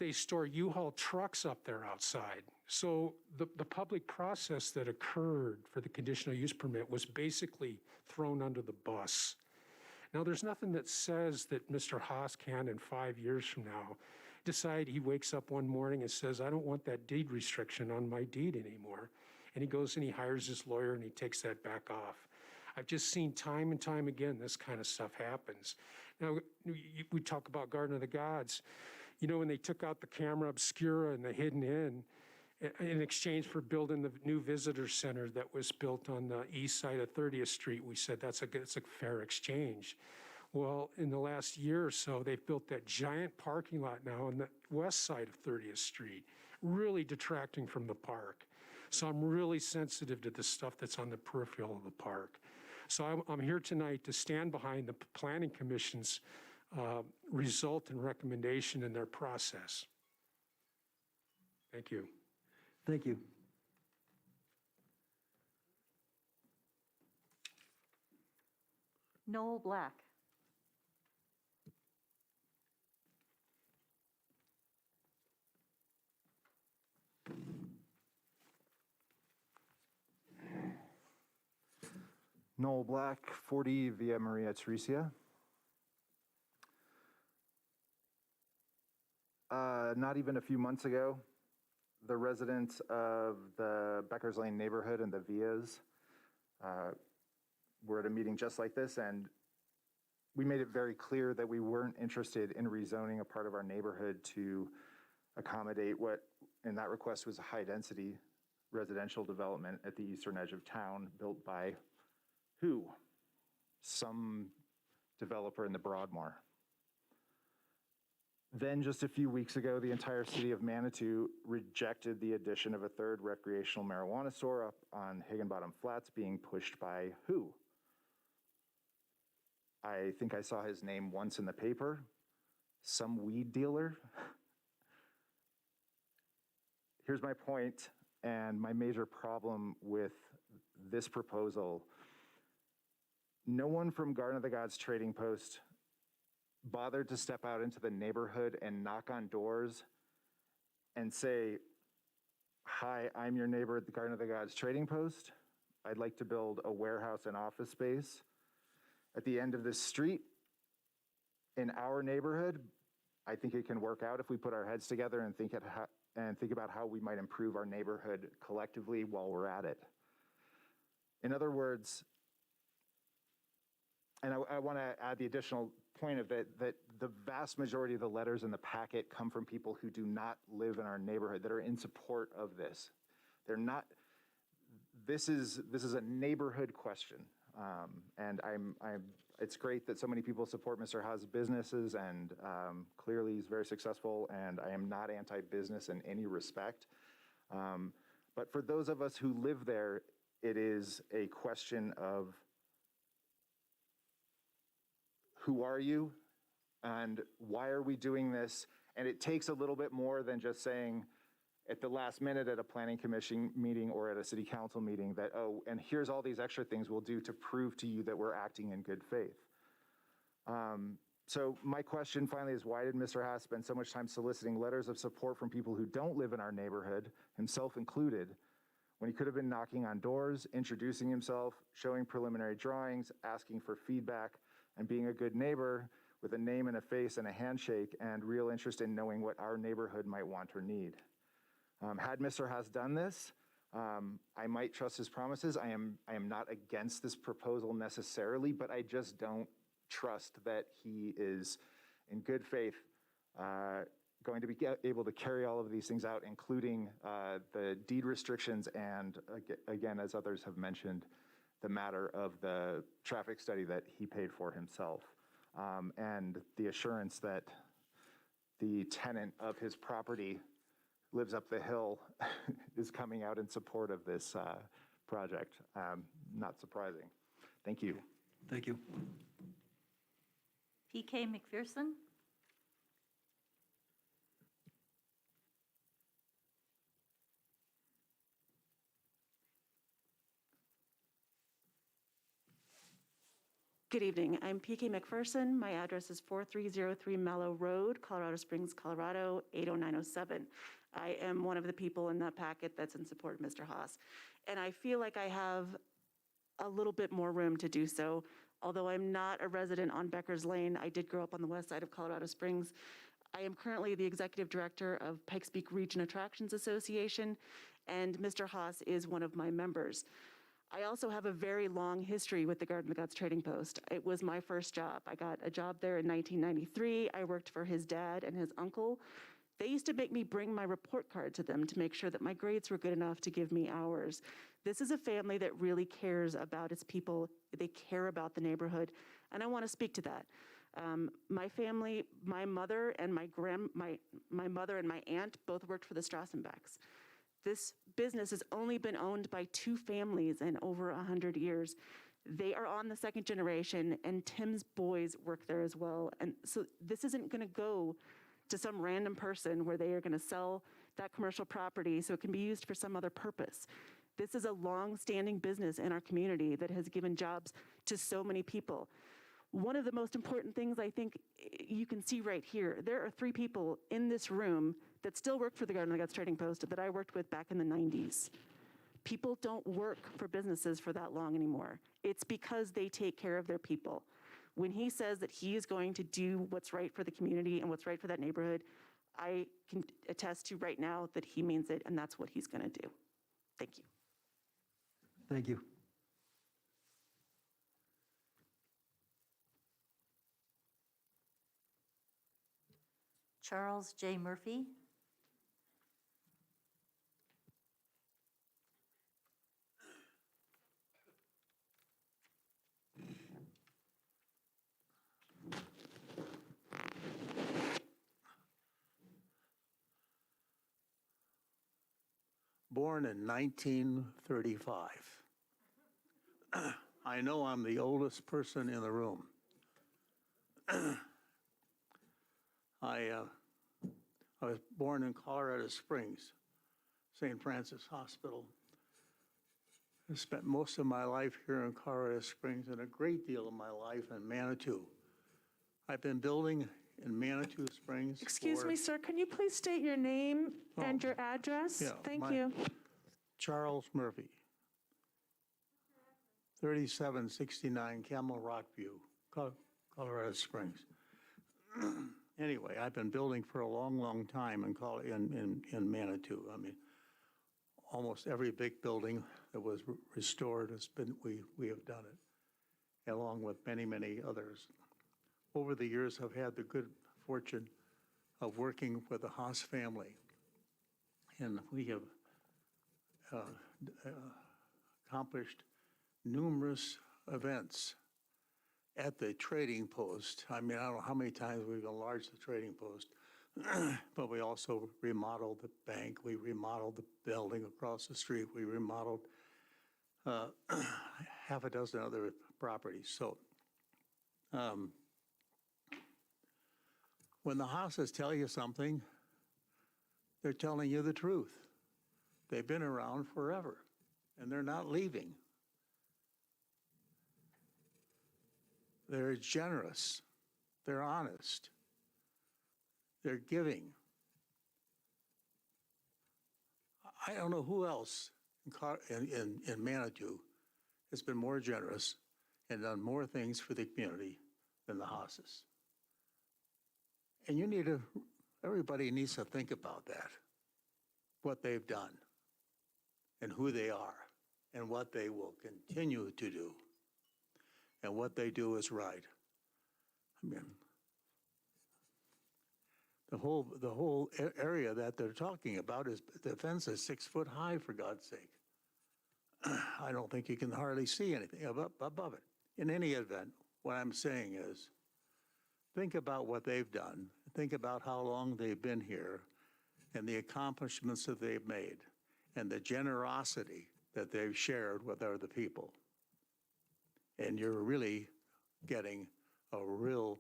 they store U-Haul trucks up there outside. So the public process that occurred for the conditional use permit was basically thrown under the bus. Now, there's nothing that says that Mr. Haas can, in 5 years from now, decide he wakes up one morning and says, I don't want that deed restriction on my deed anymore. And he goes and he hires his lawyer and he takes that back off. I've just seen time and time again this kind of stuff happens. Now, we talk about Garden of the Gods. You know, when they took out the camera obscura and the hidden inn in exchange for building the new visitor center that was built on the east side of 30th Street, we said that's a fair exchange. Well, in the last year or so, they've built that giant parking lot now on the west side of 30th Street, really detracting from the park. So I'm really sensitive to the stuff that's on the peripheral of the park. So I'm here tonight to stand behind the Planning Commission's result and recommendation in their process. Thank you. Thank you. Noel Black. Noel Black, 40 Via Maria Teresia. Not even a few months ago, the residents of the Becker's Lane neighborhood and the Vias were at a meeting just like this, and we made it very clear that we weren't interested in rezoning a part of our neighborhood to accommodate what, in that request, was a high-density residential development at the eastern edge of town built by who? Some developer in the Broadmoor. Then just a few weeks ago, the entire city of Manitou rejected the addition of a third recreational marijuana store up on Higginbottom Flats being pushed by who? I think I saw his name once in the paper. Some weed dealer. Here's my point and my major problem with this proposal. No one from Garden of the Gods Trading Post bothered to step out into the neighborhood and knock on doors and say, hi, I'm your neighbor at the Garden of the Gods Trading Post. I'd like to build a warehouse and office space at the end of this street in our neighborhood. I think it can work out if we put our heads together and think about how we might improve our neighborhood collectively while we're at it. In other words, and I want to add the additional point of that the vast majority of the letters in the packet come from people who do not live in our neighborhood, that are in support of this. They're not, this is a neighborhood question. And it's great that so many people support Mr. Haas's businesses, and clearly he's very successful, and I am not anti-business in any respect. But for those of us who live there, it is a question of who are you and why are we doing this? And it takes a little bit more than just saying at the last minute at a planning commission meeting or at a city council meeting that, oh, and here's all these extra things we'll do to prove to you that we're acting in good faith. So my question finally is, why did Mr. Haas spend so much time soliciting letters of support from people who don't live in our neighborhood, himself included, when he could have been knocking on doors, introducing himself, showing preliminary drawings, asking for feedback, and being a good neighbor with a name and a face and a handshake and real interest in knowing what our neighborhood might want or need. Had Mr. Haas done this, I might trust his promises. I am not against this proposal necessarily, but I just don't trust that he is in good faith going to be able to carry all of these things out, including the deed restrictions and, again, as others have mentioned, the matter of the traffic study that he paid for himself, and the assurance that the tenant of his property lives up the hill is coming out in support of this project. Not surprising. Thank you. Thank you. PK McPherson. Good evening. I'm PK McPherson. My address is 4303 Mellow Road, Colorado Springs, Colorado, 80907. I am one of the people in that packet that's in support of Mr. Haas. And I feel like I have a little bit more room to do so. Although I'm not a resident on Becker's Lane, I did grow up on the west side of Colorado Springs. I am currently the executive director of Pikes Peak Region Attractions Association, and Mr. Haas is one of my members. I also have a very long history with the Garden of the Gods Trading Post. It was my first job. I got a job there in 1993. I worked for his dad and his uncle. They used to make me bring my report card to them to make sure that my grades were good enough to give me hours. This is a family that really cares about its people. They care about the neighborhood, and I want to speak to that. My family, my mother and my mother and my aunt both worked for the Strassenbachs. This business has only been owned by 2 families in over 100 years. They are on the 2nd generation, and Tim's boys work there as well. And so this isn't going to go to some random person where they are going to sell that commercial property so it can be used for some other purpose. This is a long-standing business in our community that has given jobs to so many people. One of the most important things I think you can see right here, there are 3 people in this room that still work for the Garden of the Gods Trading Post that I worked with back in the 90s. People don't work for businesses for that long anymore. It's because they take care of their people. When he says that he is going to do what's right for the community and what's right for that neighborhood, I can attest to right now that he means it, and that's what he's going to do. Thank you. Thank you. Charles J. Murphy. Born in 1935. I know I'm the oldest person in the room. I was born in Colorado Springs, St. Francis Hospital. I spent most of my life here in Colorado Springs and a great deal of my life in Manitou. I've been building in Manitou Springs. Excuse me, sir, can you please state your name and your address? Yeah, Thank you. Charles Murphy, 3769 Camel Rock View, Colorado Springs. Anyway, I've been building for a long, long time in Manitou. I mean, almost every big building that was restored has been, we have done it, along with many, many others. Over the years, I've had the good fortune of working with the Haas family, and we have accomplished numerous events at the trading post. I mean, I don't know how many times we've enlarged the trading post, but we also remodeled the bank, we remodeled the building across the street, we remodeled half a dozen other properties. So when the Haas's tell you something, they're telling you the truth. They've been around forever, and they're not leaving. They're generous. They're honest. They're giving. I don't know who else in Manitou has been more generous and done more things for the community than the Haas's. And everybody needs to think about that, what they've done and who they are and what they will continue to do. And what they do is right. I mean, the whole area that they're talking about is, the fence is 6 foot high, for God's sake. I don't think you can hardly see anything above it. In any event, what I'm saying is, think about what they've done. Think about how long they've been here and the accomplishments that they've made and the generosity that they've shared with other people. And you're really getting a real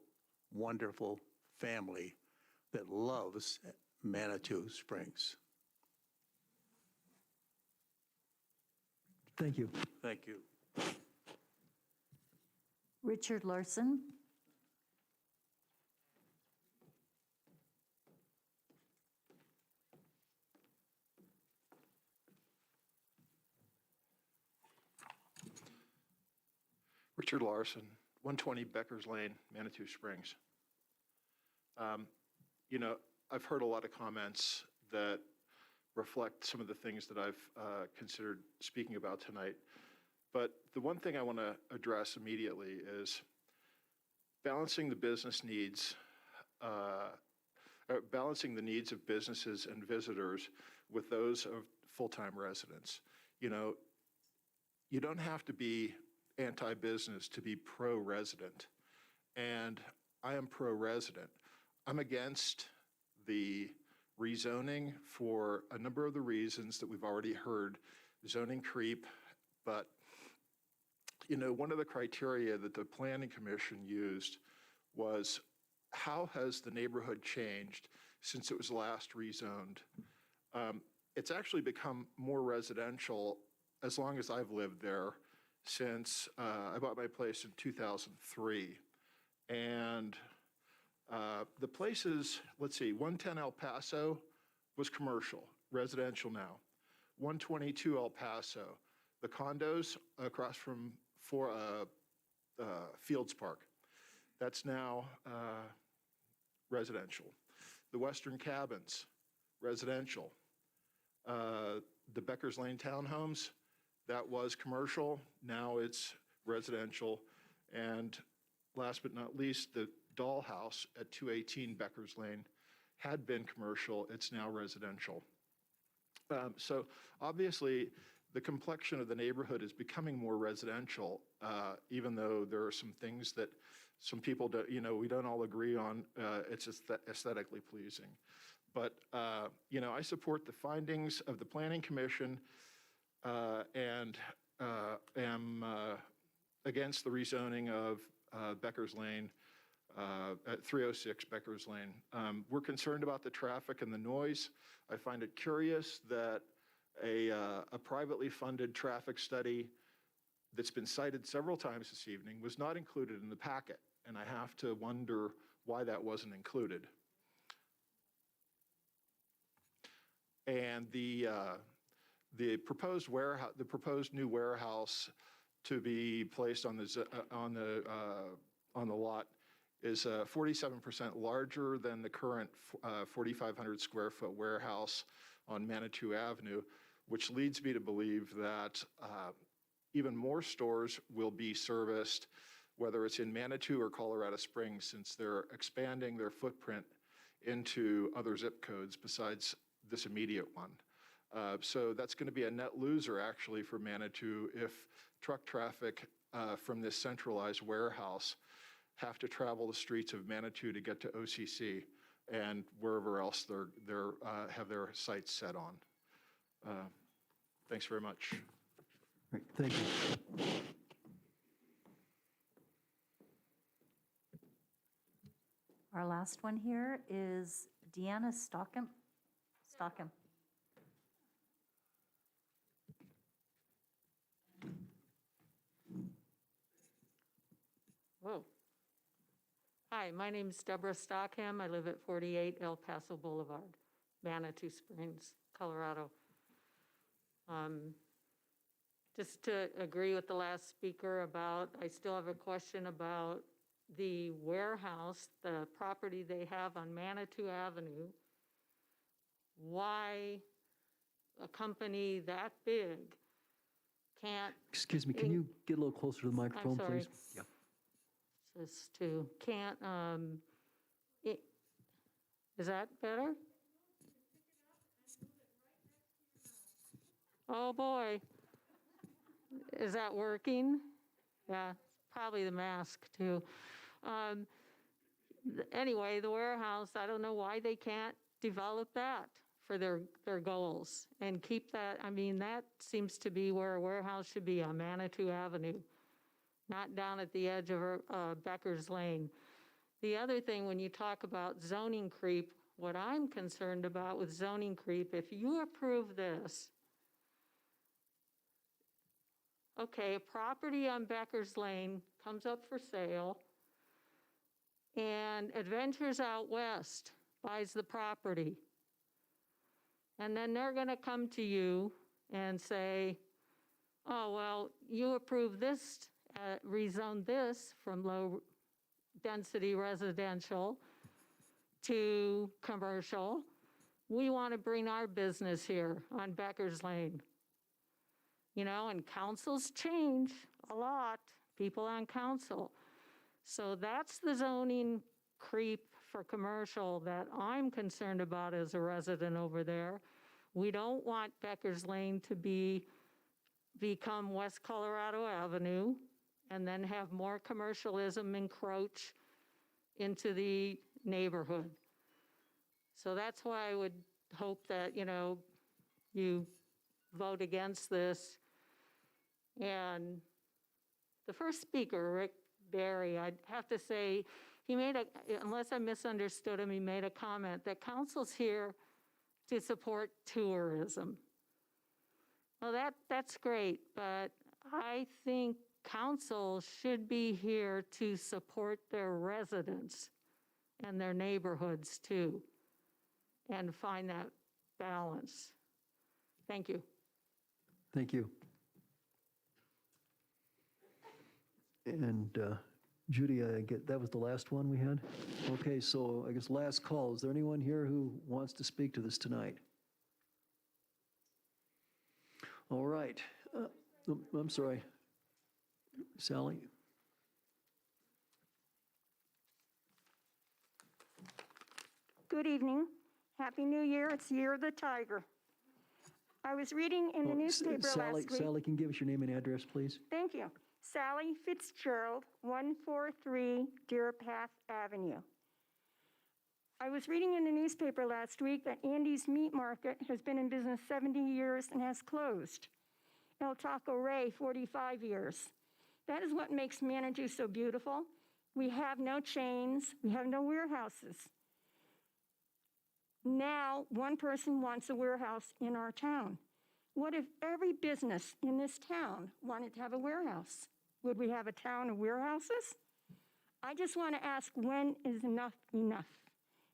wonderful family that loves Manitou Springs. Thank you. Thank you. Richard Larson. Richard Larson, 120 Becker's Lane, Manitou Springs. You know, I've heard a lot of comments that reflect some of the things that I've considered speaking about tonight. But the one thing I want to address immediately is balancing the business needs, balancing the needs of businesses and visitors with those of full-time residents. You know, you don't have to be anti-business to be pro-resident. And I am pro-resident. I'm against the rezoning for a number of the reasons that we've already heard, zoning creep, but you know, one of the criteria that the Planning Commission used was how has the neighborhood changed since it was last rezoned? It's actually become more residential as long as I've lived there since I bought my place in 2003. And the places, let's see, 110 El Paso was commercial, residential now. 122 El Paso, the condos across from Fields Park, that's now residential. The Western Cabins, residential. The Becker's Lane townhomes, that was commercial, now it's residential. And last but not least, the Dollhouse at 218 Becker's Lane had been commercial, it's now residential. So obviously, the complexion of the neighborhood is becoming more residential, even though there are some things that some people, you know, we don't all agree on. It's just aesthetically pleasing. But, you know, I support the findings of the Planning Commission and am against the rezoning of Becker's Lane, at 306 Becker's Lane. We're concerned about the traffic and the noise. I find it curious that a privately funded traffic study that's been cited several times this evening was not included in the packet, and I have to wonder why that wasn't included. And the proposed warehouse, the proposed new warehouse to be placed on the lot is 47% larger than the current 4,500 square foot warehouse on Manitou Avenue, which leads me to believe that even more stores will be serviced, whether it's in Manitou or Colorado Springs, since they're expanding their footprint into other zip codes besides this immediate one. So that's going to be a net loser, actually, for Manitou if truck traffic from this centralized warehouse have to travel the streets of Manitou to get to OCC and wherever else they have their sights set on. Thanks very much. Great, thank you. Our last one here is Deanna Stockham. Whoa. Hi, my name is Deborah Stockham. I live at 48 El Paso Boulevard, Manitou Springs, Colorado. Just to agree with the last speaker about, I still have a question about the warehouse, the property they have on Manitou Avenue. Why a company that big can't... Excuse me, can you get a little closer to the microphone, I'm sorry. please? Yeah. Just to, can't, is that better? Oh, boy. Is that working? Yeah, probably the mask, too. Anyway, the warehouse, I don't know why they can't develop that for their goals and keep that. I mean, that seems to be where a warehouse should be, on Manitou Avenue, not down at the edge of Becker's Lane. The other thing, when you talk about zoning creep, what I'm concerned about with zoning creep, if you approve this, okay, a property on Becker's Lane comes up for sale, and Adventures Out West buys the property. And then they're going to come to you and say, oh, well, you approve this rezoned this from low-density residential to commercial. We want to bring our business here on Becker's Lane. You know, and councils change a lot, people on council. So that's the zoning creep for commercial that I'm concerned about as a resident over there. We don't want Becker's Lane to become West Colorado Avenue and then have more commercialism encroach into the neighborhood. So that's why I would hope that, you know, you vote against this. And the first speaker, Rick Barry, I'd have to say, he made unless I misunderstood him, he made a comment that council's here to support tourism. Well, that's great, but I think council should be here to support their residents and their neighborhoods too, and find that balance. Thank you. Thank you. And Judy, I get that was the last one we had? Okay, so I guess last call. Is there anyone here who wants to speak to this tonight? All right. I'm sorry. Sally? Good evening. Happy New Year. It's Year of the Tiger. I was reading in the newspaper last week. Sally, can you give us your name and address, please? Thank you. Sally Fitzgerald, 143 Deer Path Avenue. I was reading in the newspaper last week that Andy's Meat Market has been in business 70 years and has closed. El Taco Ray, 45 years. That is what makes Manitou so beautiful. We have no chains. We have no warehouses. Now, one person wants a warehouse in our town. What if every business in this town wanted to have a warehouse? Would we have a town of warehouses? I just want to ask, when is enough enough?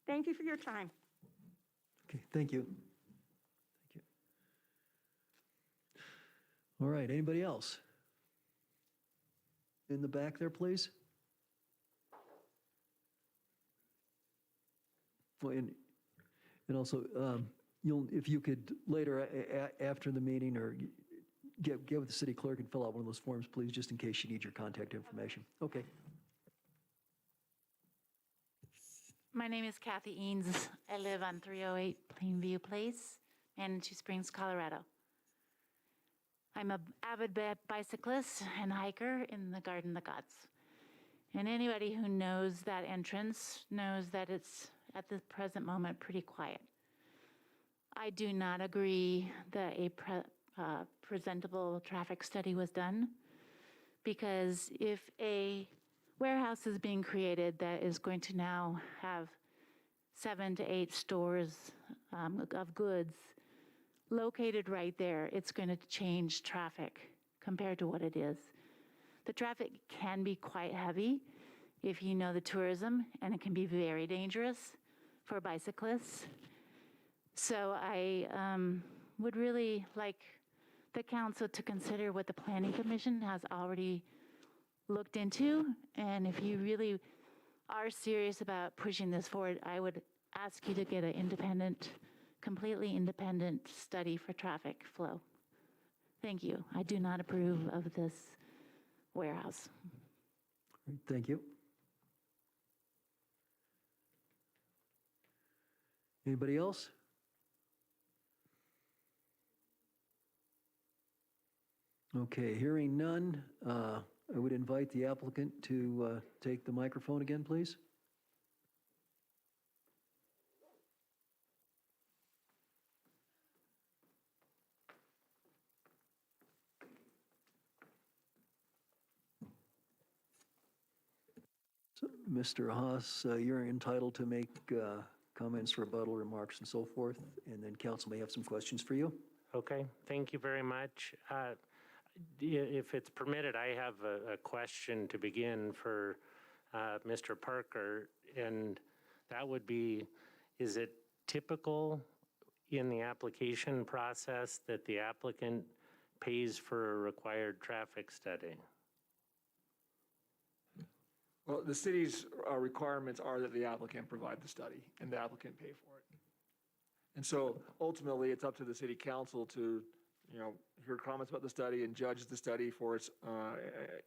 Thank you for your time. Okay, thank you. Thank you. All right, anybody else? In the back there, please. Well, and also, if you could later after the meeting or get with the city clerk and fill out one of those forms, please, just in case you need your contact information. Okay. My name is Kathy Eanes. I live on 308 Plainview Place, Manitou Springs, Colorado. I'm an avid bicyclist and hiker in the Garden of the Gods. And anybody who knows that entrance knows that it's, at the present moment, pretty quiet. I do not agree that a presentable traffic study was done, because if a warehouse is being created that is going to now have 7 to 8 stores of goods located right there, it's going to change traffic compared to what it is. The traffic can be quite heavy if you know the tourism, and it can be very dangerous for bicyclists. So I would really like the council to consider what the Planning Commission has already looked into. And if you really are serious about pushing this forward, I would ask you to get an independent, completely independent study for traffic flow. Thank you. I do not approve of this warehouse. Great, thank you. Anybody else? Okay, hearing none, I would invite the applicant to take the microphone again, please. So, Mr. Haas, you're entitled to make comments, rebuttal remarks, and so forth, and then council may have some questions for you. Okay, thank you very much. If it's permitted, I have a question to begin for Mr. Parker, and that would be, is it typical in the application process that the applicant pays for a required traffic study? Well, the city's requirements are that the applicant provide the study and the applicant pay for it. And so ultimately, it's up to the city council to, hear comments about the study and judge the study for its,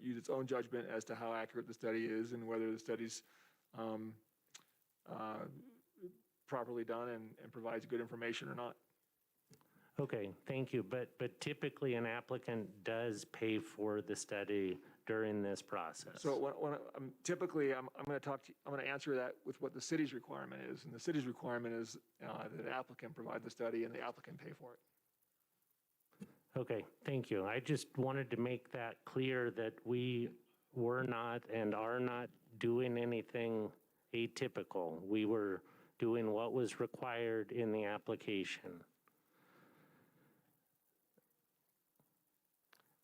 use its own judgment as to how accurate the study is and whether the study's properly done and provides good information or not. Okay, thank you. But typically an applicant does pay for the study during this process. So when typically I'm going to answer that with what the city's requirement is, and the city's requirement is that the applicant provide the study and the applicant pay for it. Okay, thank you. I just wanted to make that clear that we were not and are not doing anything atypical. We were doing what was required in the application.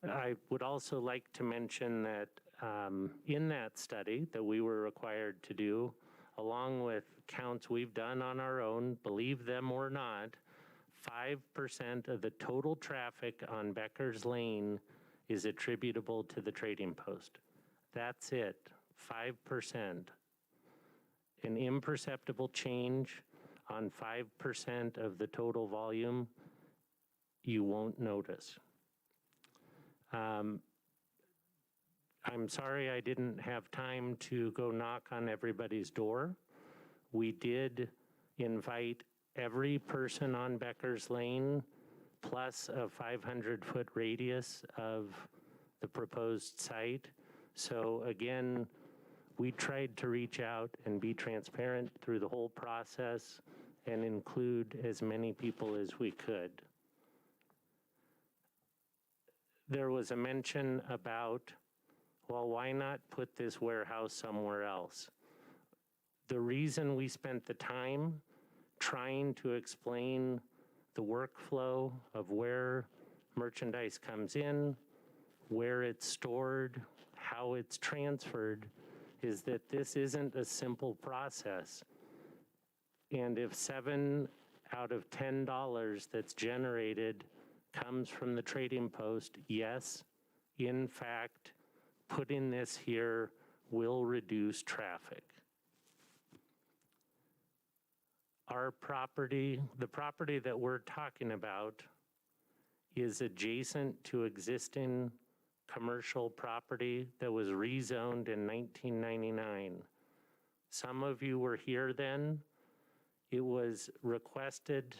I would also like to mention that in that study that we were required to do, along with counts we've done on our own, believe them or not, 5% of the total traffic on Becker's Lane is attributable to the trading post. That's it, 5%. An imperceptible change on 5% of the total volume, you won't notice. I'm sorry I didn't have time to go knock on everybody's door. We did invite every person on Becker's Lane plus a 500-foot radius of the proposed site. So again, we tried to reach out and be transparent through the whole process and include as many people as we could. There was a mention about, well, why not put this warehouse somewhere else? The reason we spent the time trying to explain the workflow of where merchandise comes in, where it's stored, how it's transferred, is that this isn't a simple process. And if $7 out of $10 that's generated comes from the trading post, yes, in fact, putting this here will reduce traffic. Our property, the property that we're talking about, is adjacent to existing commercial property that was rezoned in 1999. Some of you were here then. It was requested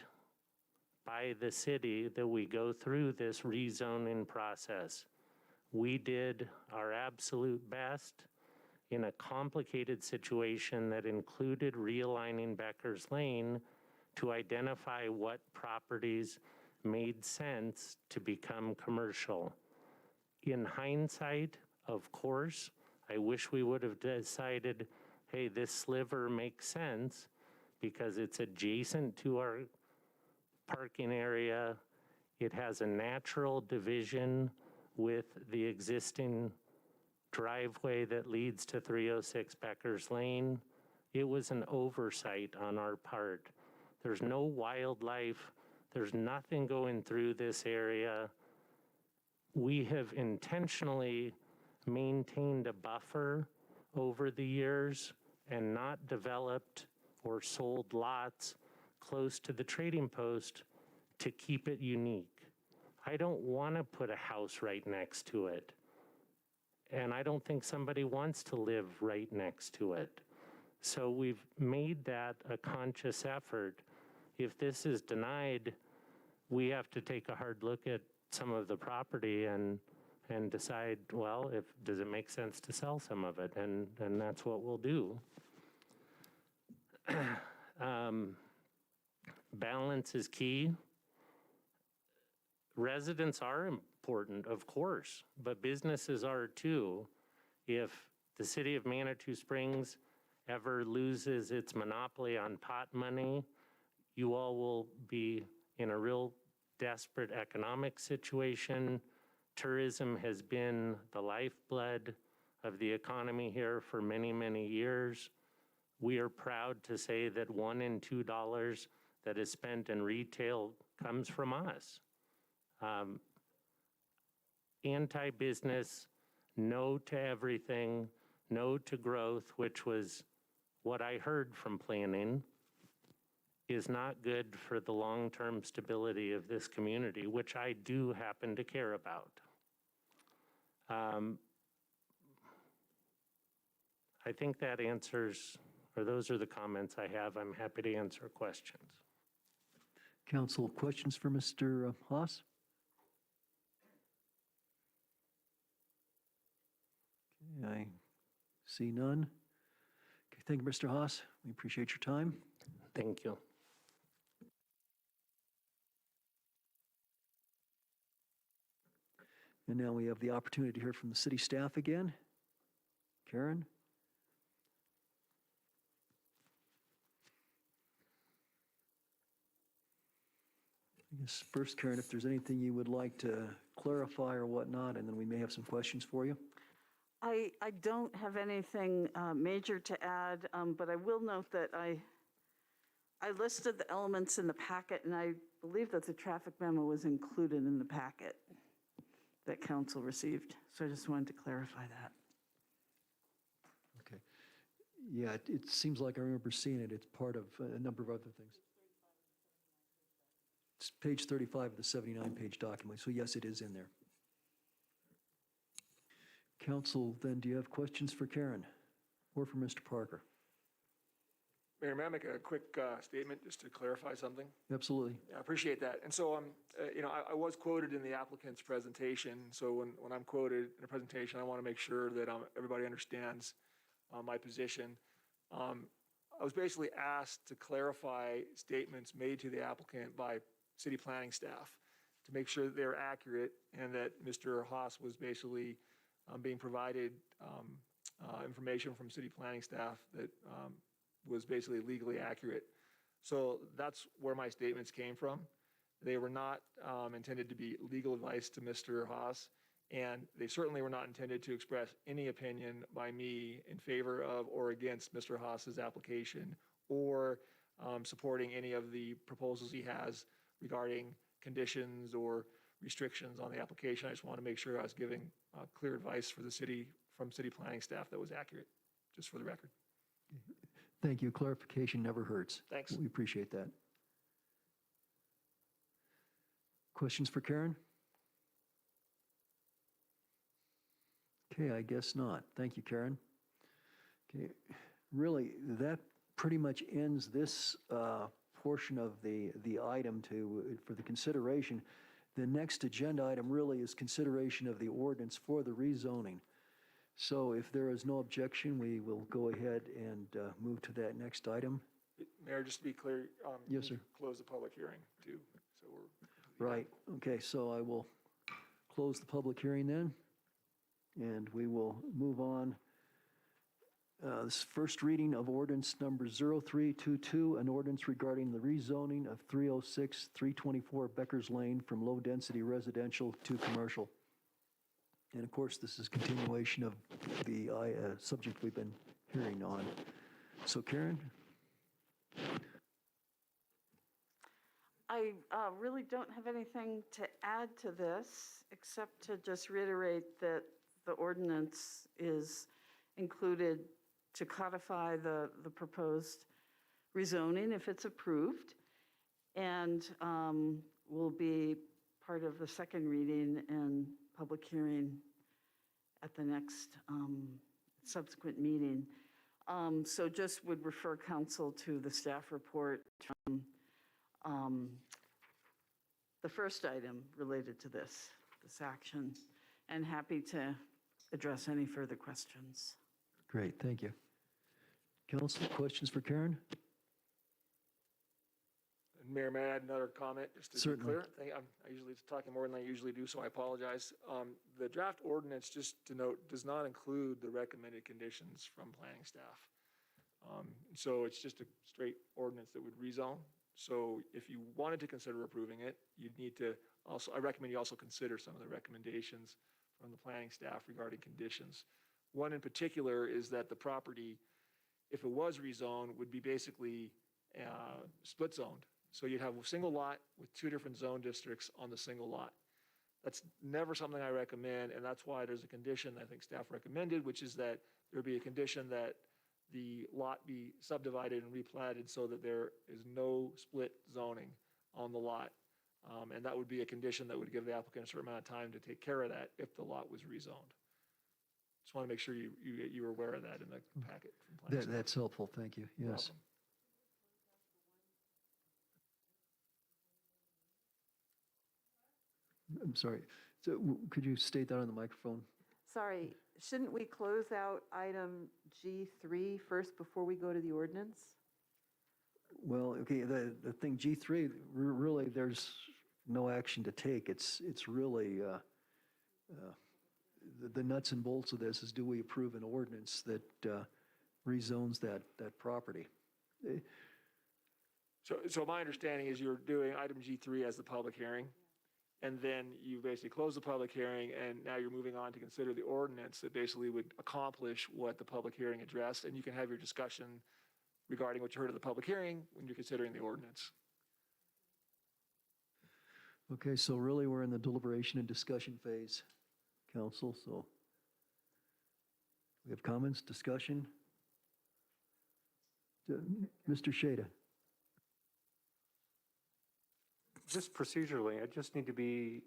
by the city that we go through this rezoning process. We did our absolute best in a complicated situation that included realigning Becker's Lane to identify what properties made sense to become commercial. In hindsight, of course, I wish we would have decided, hey, this sliver makes sense because it's adjacent to our parking area. It has a natural division with the existing driveway that leads to 306 Becker's Lane. It was an oversight on our part. There's no wildlife. There's nothing going through this area. We have intentionally maintained a buffer over the years and not developed or sold lots close to the trading post to keep it unique. I don't want to put a house right next to it. And I don't think somebody wants to live right next to it. So we've made that a conscious effort. If this is denied, we have to take a hard look at some of the property and decide, well, does it make sense to sell some of it? And that's what we'll do. Balance is key. Residents are important, of course, but businesses are too. If the city of Manitou Springs ever loses its monopoly on pot money, you all will be in a real desperate economic situation. Tourism has been the lifeblood of the economy here for many, many years. We are proud to say that $1 and $2 that is spent in retail comes from us. Anti-business, no to everything, no to growth, which was what I heard from planning, is not good for the long-term stability of this community, which I do happen to care about. I think that answers, or those are the comments I have. I'm happy to answer questions. Council, questions for Mr. Haas? Okay, I see none. Okay, thank you, Mr. Haas. We appreciate your time. Thank you. And now we have the opportunity to hear from the city staff again. Karen? I guess first, Karen, if there's anything you would like to clarify or whatnot, and then we may have some questions for you. I don't have anything major to add, but I will note that I listed the elements in the packet, and I believe that the traffic memo was included in the packet that council received. So I just wanted to clarify that. Okay. Yeah, it seems like I remember seeing it. It's part of a number of other things. It's page 35 of the 79-page document. So yes, it is in there. Council, then, do you have questions for Karen or for Mr. Parker? Mayor, may I make a quick statement just to clarify something? Absolutely. Yeah, I appreciate that. And so, I was quoted in the applicant's presentation. So when I'm quoted in a presentation, I want to make sure that everybody understands my position. I was basically asked to clarify statements made to the applicant by city planning staff to make sure that they're accurate and that Mr. Haas was basically being provided information from city planning staff that was basically legally accurate. So that's where my statements came from. They were not intended to be legal advice to Mr. Haas, and they certainly were not intended to express any opinion by me in favor of or against Mr. Haas's application or supporting any of the proposals he has regarding conditions or restrictions on the application. I just want to make sure I was giving clear advice for the city from city planning staff that was accurate, just for the record. Thank you. Clarification never hurts. Thanks. We appreciate that. Questions for Karen? Okay, I guess not. Thank you, Karen. Okay, really, that pretty much ends this portion of the item for the consideration. The next agenda item really is consideration of the ordinance for the rezoning. So if there is no objection, we will go ahead and move to that next item. Mayor, just to be clear, Yes, sir. Close the public hearing too. So we're Right. Okay, so I will close the public hearing then, and we will move on. This first reading of ordinance number 0322, an ordinance regarding the rezoning of 306, 324 Becker's Lane from low-density residential to commercial. And of course, this is continuation of the subject we've been hearing on. So Karen? I really don't have anything to add to this, except to just reiterate that the ordinance is included to codify the proposed rezoning if it's approved, and will be part of the second reading and public hearing at the next subsequent meeting. So just would refer council to the staff report from the first item related to this action, and happy to address any further questions. Great, thank you. Council, questions for Karen? And Mayor, may I add another comment just to Certainly. be clear? I usually talking more than I usually do, so I apologize. The draft ordinance, just to note, does not include the recommended conditions from planning staff. So it's just a straight ordinance that would rezone. So if you wanted to consider approving it, you'd need to also, I recommend you also consider some of the recommendations from the planning staff regarding conditions. One in particular is that the property, if it was rezoned, would be basically split zoned. So you'd have a single lot with two different zone districts on the single lot. That's never something I recommend, and that's why there's a condition I think staff recommended, which is that there would be a condition that the lot be subdivided and replatted so that there is no split zoning on the lot. And that would be a condition that would give the applicant a certain amount of time to take care of that if the lot was rezoned. Just want to make sure you were aware of that in the packet from planning staff. That's helpful, thank you, You're yes. welcome. I'm sorry, so could you state that on the microphone? Sorry, shouldn't we close out item G3 first before we go to the ordinance? Well, okay, the thing G3, really, there's no action to take. It's really, the nuts and bolts of this is, do we approve an ordinance that rezones that property? So my understanding is you're doing item G3 as the public hearing, and then you basically close the public hearing, and now you're moving on to consider the ordinance that basically would accomplish what the public hearing addressed, and you can have your discussion regarding what you heard at the public hearing when you're considering the ordinance. Okay, so really, we're in the deliberation and discussion phase, council, so we have comments, discussion? Mr. Shada. Just procedurally, I just need to be,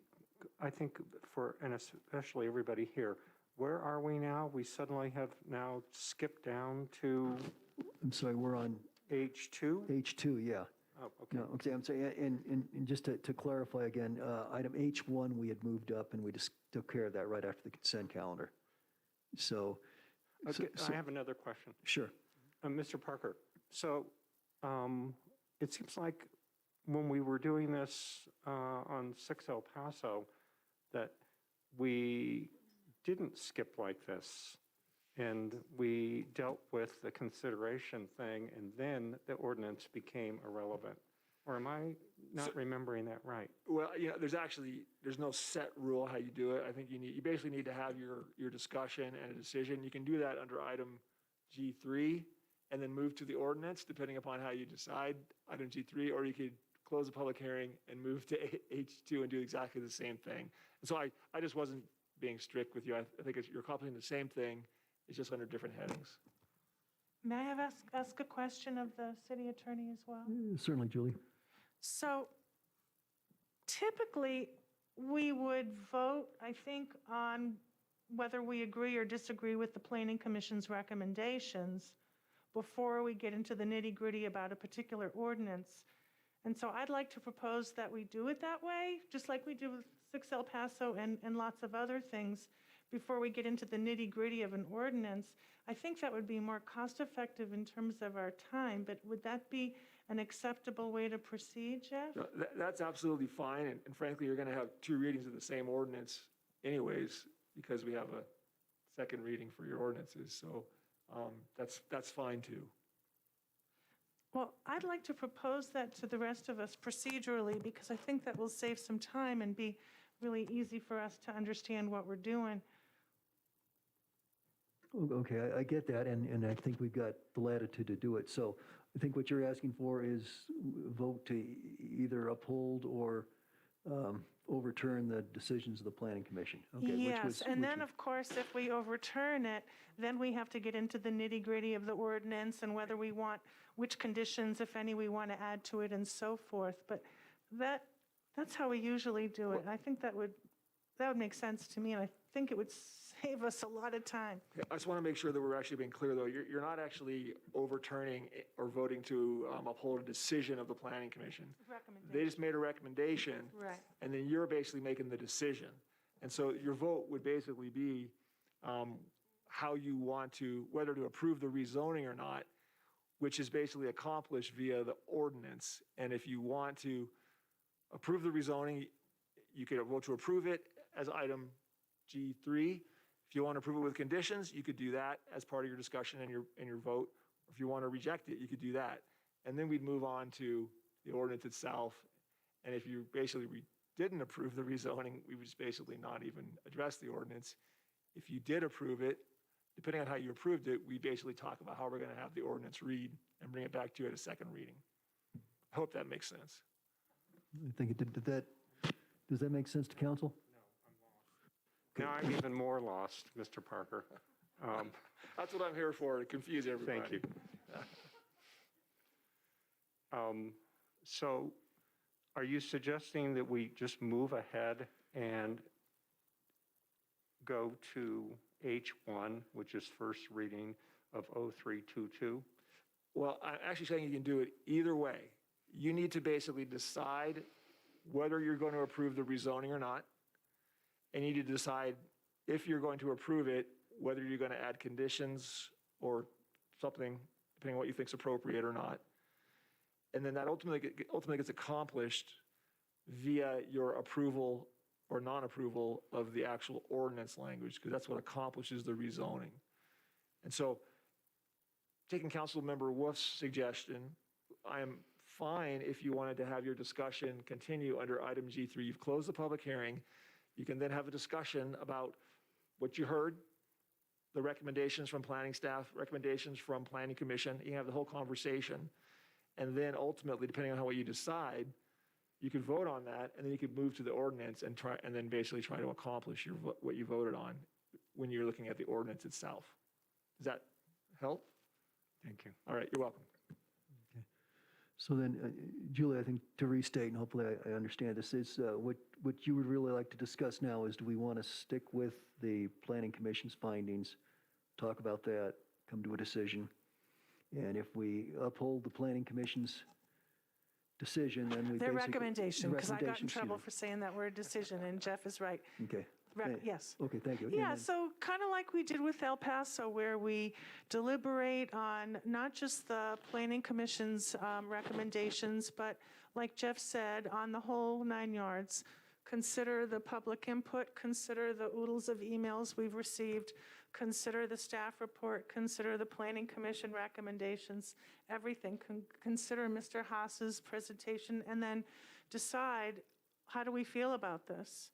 I think for, and especially everybody here, where are we now? We suddenly have now skipped down to I'm sorry, we're on H2? H2, yeah. Oh, okay. No, okay, I'm sorry, and just to clarify again, item H1, we had moved up, and we just took care of that right after the consent calendar. So. Okay, so I have another question. Sure. Mr. Parker, so it seems like when we were doing this on 6 El Paso, that we didn't skip like this, and we dealt with the consideration thing, and then the ordinance became irrelevant. Or am I not remembering that right? Well, there's no set rule how you do it. I think you basically need to have your discussion and a decision. You can do that under item G3 and then move to the ordinance, depending upon how you decide item G3, or you could close the public hearing and move to H2 and do exactly the same thing. And so I just wasn't being strict with you. I think you're accomplishing the same thing. It's just under different headings. May I have ask a question of the city attorney as well? Certainly, Julie. So typically, we would vote, I think, on whether we agree or disagree with the Planning Commission's recommendations before we get into the nitty-gritty about a particular ordinance. And so I'd like to propose that we do it that way, just like we do with 6 El Paso and lots of other things, before we get into the nitty-gritty of an ordinance. I think that would be more cost-effective in terms of our time, but would that be an acceptable way to proceed, Jeff? No, that's absolutely fine, and frankly, you're going to have 2 readings of the same ordinance anyways, because we have a second reading for your ordinances, so that's fine too. Well, I'd like to propose that to the rest of us procedurally, because I think that will save some time and be really easy for us to understand what we're doing. Okay, I get that, and I think we've got the latitude to do it. So I think what you're asking for is vote to either uphold or overturn the decisions of the Planning Commission. Okay, Yes, and then, of course, if we overturn it, then we have to get into the nitty-gritty of the ordinance and whether we want, which conditions, if any, we want to add to it and so forth. But that's how we usually do it. I think that would make sense to me, and I think it would save us a lot of time. I just want to make sure that we're actually being clear, though. You're not actually overturning or voting to uphold a decision of the Planning Commission. They just made a recommendation, Right. and then you're basically making the decision. And so your vote would basically be how you want to, whether to approve the rezoning or not, which is basically accomplished via the ordinance. And if you want to approve the rezoning, you could vote to approve it as item G3. If you want to approve it with conditions, you could do that as part of your discussion and your vote. If you want to reject it, you could do that. And then we'd move on to the ordinance itself. And if you basically didn't approve the rezoning, we would just basically not even address the ordinance. If you did approve it, depending on how you approved it, we basically talk about how we're going to have the ordinance read and bring it back to you at a second reading. I hope that makes sense. I think it did. Does that make sense to council? Now I'm even more lost, Mr. Parker. That's what I'm here for, to confuse everybody. Thank you. So are you suggesting that we just move ahead and go to H1, which is first reading of 0322? Well, I'm actually saying you can do it either way. You need to basically decide whether you're going to approve the rezoning or not. And you need to decide, if you're going to approve it, whether you're going to add conditions or something, depending on what you think is appropriate or not. And then that ultimately gets accomplished via your approval or non-approval of the actual ordinance language, because that's what accomplishes the rezoning. And so, taking Council Member Wolf's suggestion, I am fine if you wanted to have your discussion continue under item G3. You've closed the public hearing. You can then have a discussion about what you heard, the recommendations from planning staff, recommendations from planning commission. You can have the whole conversation. And then ultimately, depending on how you decide, you could vote on that, and then you could move to the ordinance and then basically try to accomplish what you voted on when you're looking at the ordinance itself. Does that help? Thank you. All right, you're welcome. So then, Julie, I think to restate, and hopefully I understand this, is what you would really like to discuss now is, do we want to stick with the Planning Commission's findings, talk about that, come to a decision? And if we uphold the Planning Commission's decision, then we Their basically... recommendation, because I got in Recommendation, trouble excuse for saying that word decision, and Jeff is right. me. Okay. Yes. Okay, thank you. Yeah, And then- so kind of like we did with El Paso, where we deliberate on not just the Planning Commission's recommendations, but like Jeff said, on the whole 9 yards. Consider the public input, consider the oodles of emails we've received, consider the staff report, consider the Planning Commission recommendations, everything. Consider Mr. Haas's presentation, and then decide, how do we feel about this?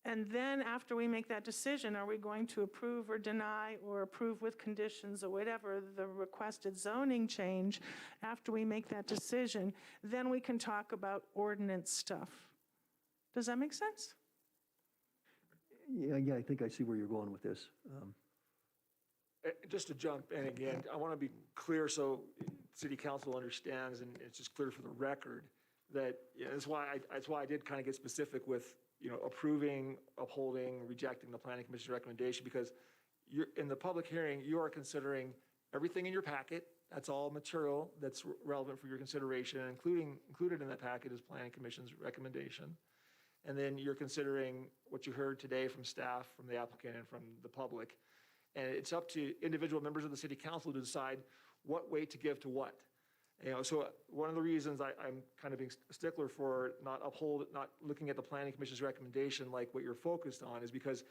And then after we make that decision, are we going to approve or deny or approve with conditions or whatever the requested zoning change? After we make that decision, then we can talk about ordinance stuff. Does that make sense? Yeah, I think I see where you're going with this. Just to jump in again, I want to be clear so City Council understands, and it's just clear for the record, that that's why I did kind of get specific with approving, upholding, rejecting the Planning Commission's recommendation, because in the public hearing, you are considering everything in your packet. That's all material that's relevant for your consideration, and included in that packet is Planning Commission's recommendation. And then you're considering what you heard today from staff, from the applicant, and from the public. And it's up to individual members of the City Council to decide what weight to give to what. So one of the reasons I'm kind of being a stickler for not looking at the Planning Commission's recommendation like what you're focused on is because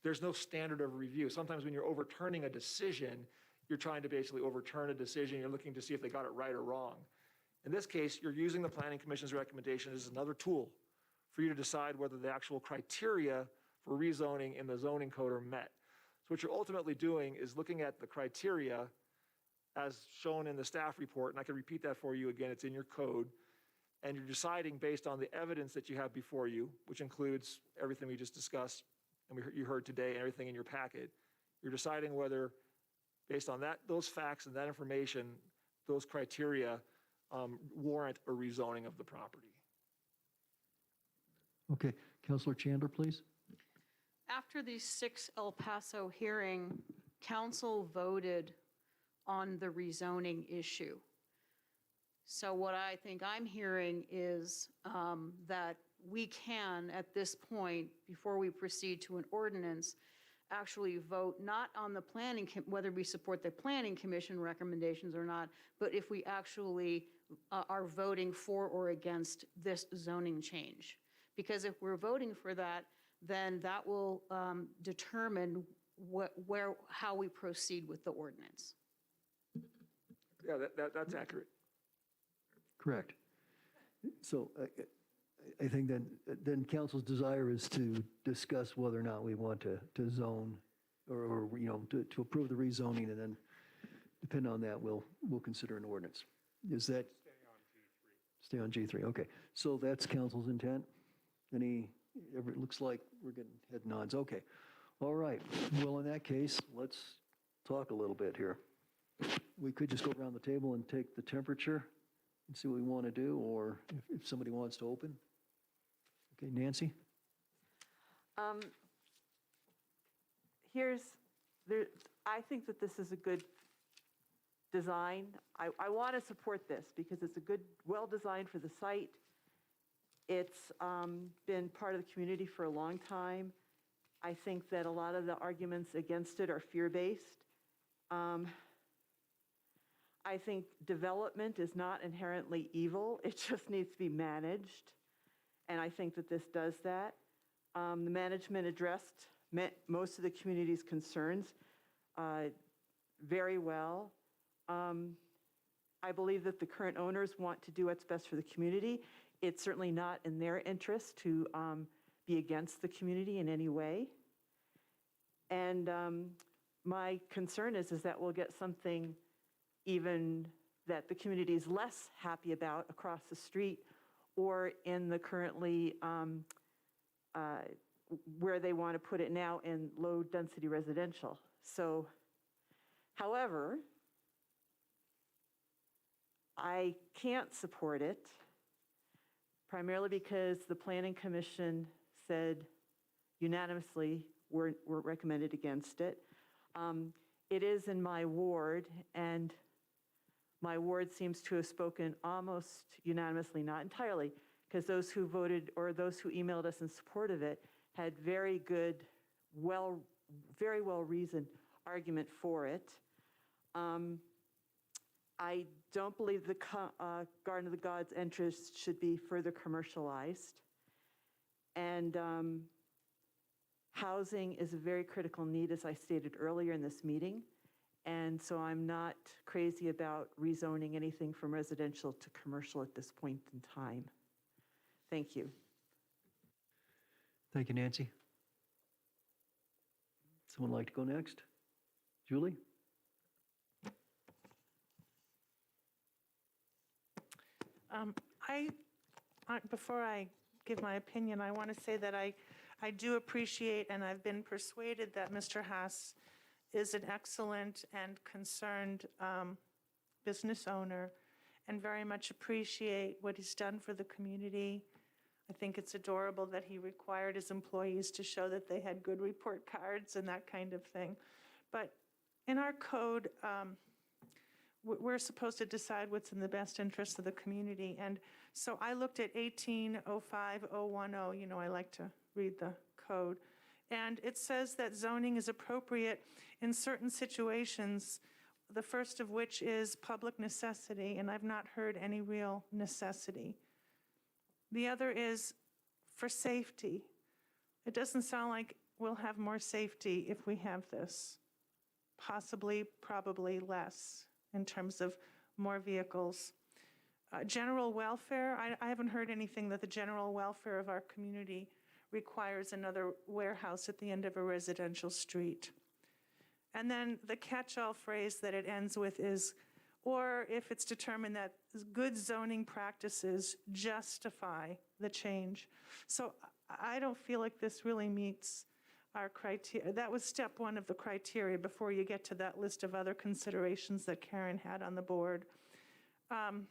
there's no standard of review. Sometimes when you're overturning a decision, you're trying to basically overturn a decision. You're looking to see if they got it right or wrong. In this case, you're using the Planning Commission's recommendation as another tool for you to decide whether the actual criteria for rezoning in the zoning code are met. So what you're ultimately doing is looking at the criteria as shown in the staff report, and I can repeat that for you again, it's in your code, and you're deciding based on the evidence that you have before you, which includes everything we just discussed and you heard today and everything in your packet. You're deciding whether, based on those facts and that information, those criteria warrant a rezoning of the property. Okay, Councilor Chandler, please. After the 6 El Paso hearing, council voted on the rezoning issue. So what I think I'm hearing is that we can, at this point, before we proceed to an ordinance, actually vote not on the whether we support the Planning Commission recommendations or not, but if we actually are voting for or against this zoning change. Because if we're voting for that, then that will determine how we proceed with the ordinance. Yeah, that's accurate. Correct. So I think then council's desire is to discuss whether or not we want to zone or to approve the rezoning, and then depending on that, we'll consider an ordinance. Is that? Stay on G3. Okay. So that's council's intent? It looks like we're getting head nods. Okay. All right. Well, in that case, let's talk a little bit here. We could just go around the table and take the temperature and see what we want to do, or if somebody wants to open. Okay, Nancy? I think that this is a good design. I want to support this because it's a good, well-designed for the site. It's been part of the community for a long time. I think that a lot of the arguments against it are fear-based. I think development is not inherently evil. It just needs to be managed. And I think that this does that. The management addressed most of the community's concerns very well. I believe that the current owners want to do what's best for the community. It's certainly not in their interest to be against the community in any way. And my concern is that we'll get something even that the community is less happy about across the street or in the currently where they want to put it now in low-density residential. So, however, I can't support it, primarily because the Planning Commission said unanimously we're recommended against it. It is in my ward, and my ward seems to have spoken almost unanimously, not entirely, because those who voted or those who emailed us in support of it had very good, very well-reasoned argument for it. I don't believe the Garden of the Gods entrance should be further commercialized. And housing is a very critical need, as I stated earlier in this meeting. And so I'm not crazy about rezoning anything from residential to commercial at this point in time. Thank you. Thank you, Nancy. Someone like to go next? Julie? Before I give my opinion, I want to say that I do appreciate, and I've been persuaded that Mr. Haas is an excellent and concerned business owner, and very much appreciate what he's done for the community. I think it's adorable that he required his employees to show that they had good report cards and that kind of thing. But in our code, we're supposed to decide what's in the best interest of the community. And so I looked at 1805010. You know, I like to read the code. And it says that zoning is appropriate in certain situations, the first of which is public necessity, and I've not heard any real necessity. The other is for safety. It doesn't sound like we'll have more safety if we have this. Possibly, probably less in terms of more vehicles. General welfare, I haven't heard anything that the general welfare of our community requires another warehouse at the end of a residential street. And then the catch-all phrase that it ends with is, or if it's determined that good zoning practices justify the change. So I don't feel like this really meets our criteria. That was step one of the criteria before you get to that list of other considerations that Karen had on the board. I'm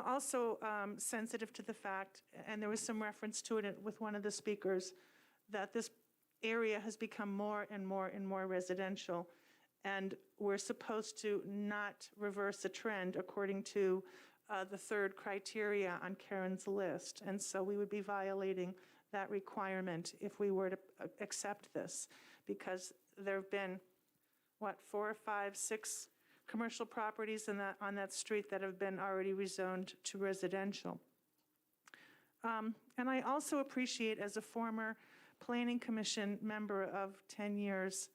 also sensitive to the fact, and there was some reference to it with one of the speakers, that this area has become more and more and more residential. And we're supposed to not reverse a trend according to the third criteria on Karen's list. And so we would be violating that requirement if we were to accept this, because there have been, 4, 5, 6 commercial properties on that street that have been already rezoned to residential. And I also appreciate, as a former Planning Commission member of 10 years,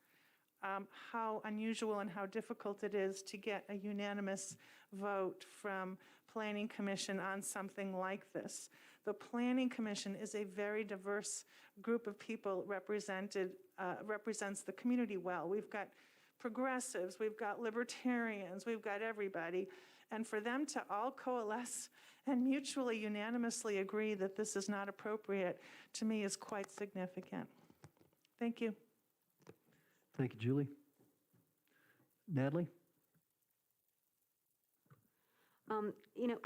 how unusual and how difficult it is to get a unanimous vote from Planning Commission on something like this. The Planning Commission is a very diverse group of people represents the community well. We've got progressives, we've got libertarians, we've got everybody. And for them to all coalesce and mutually unanimously agree that this is not appropriate, to me, is quite significant. Thank you. Thank you, Julie. Natalie?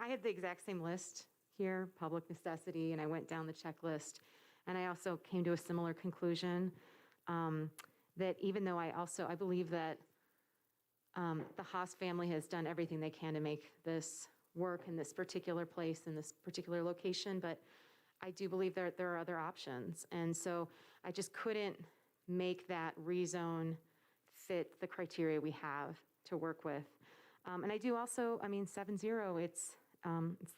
I had the exact same list here, public necessity, and I went down the checklist. And I also came to a similar conclusion that even though I believe that the Haas family has done everything they can to make this work in this particular place, in this particular location, but I do believe there are other options. And so I just couldn't make that rezone fit the criteria we have to work with. And I do also, 7-0, it's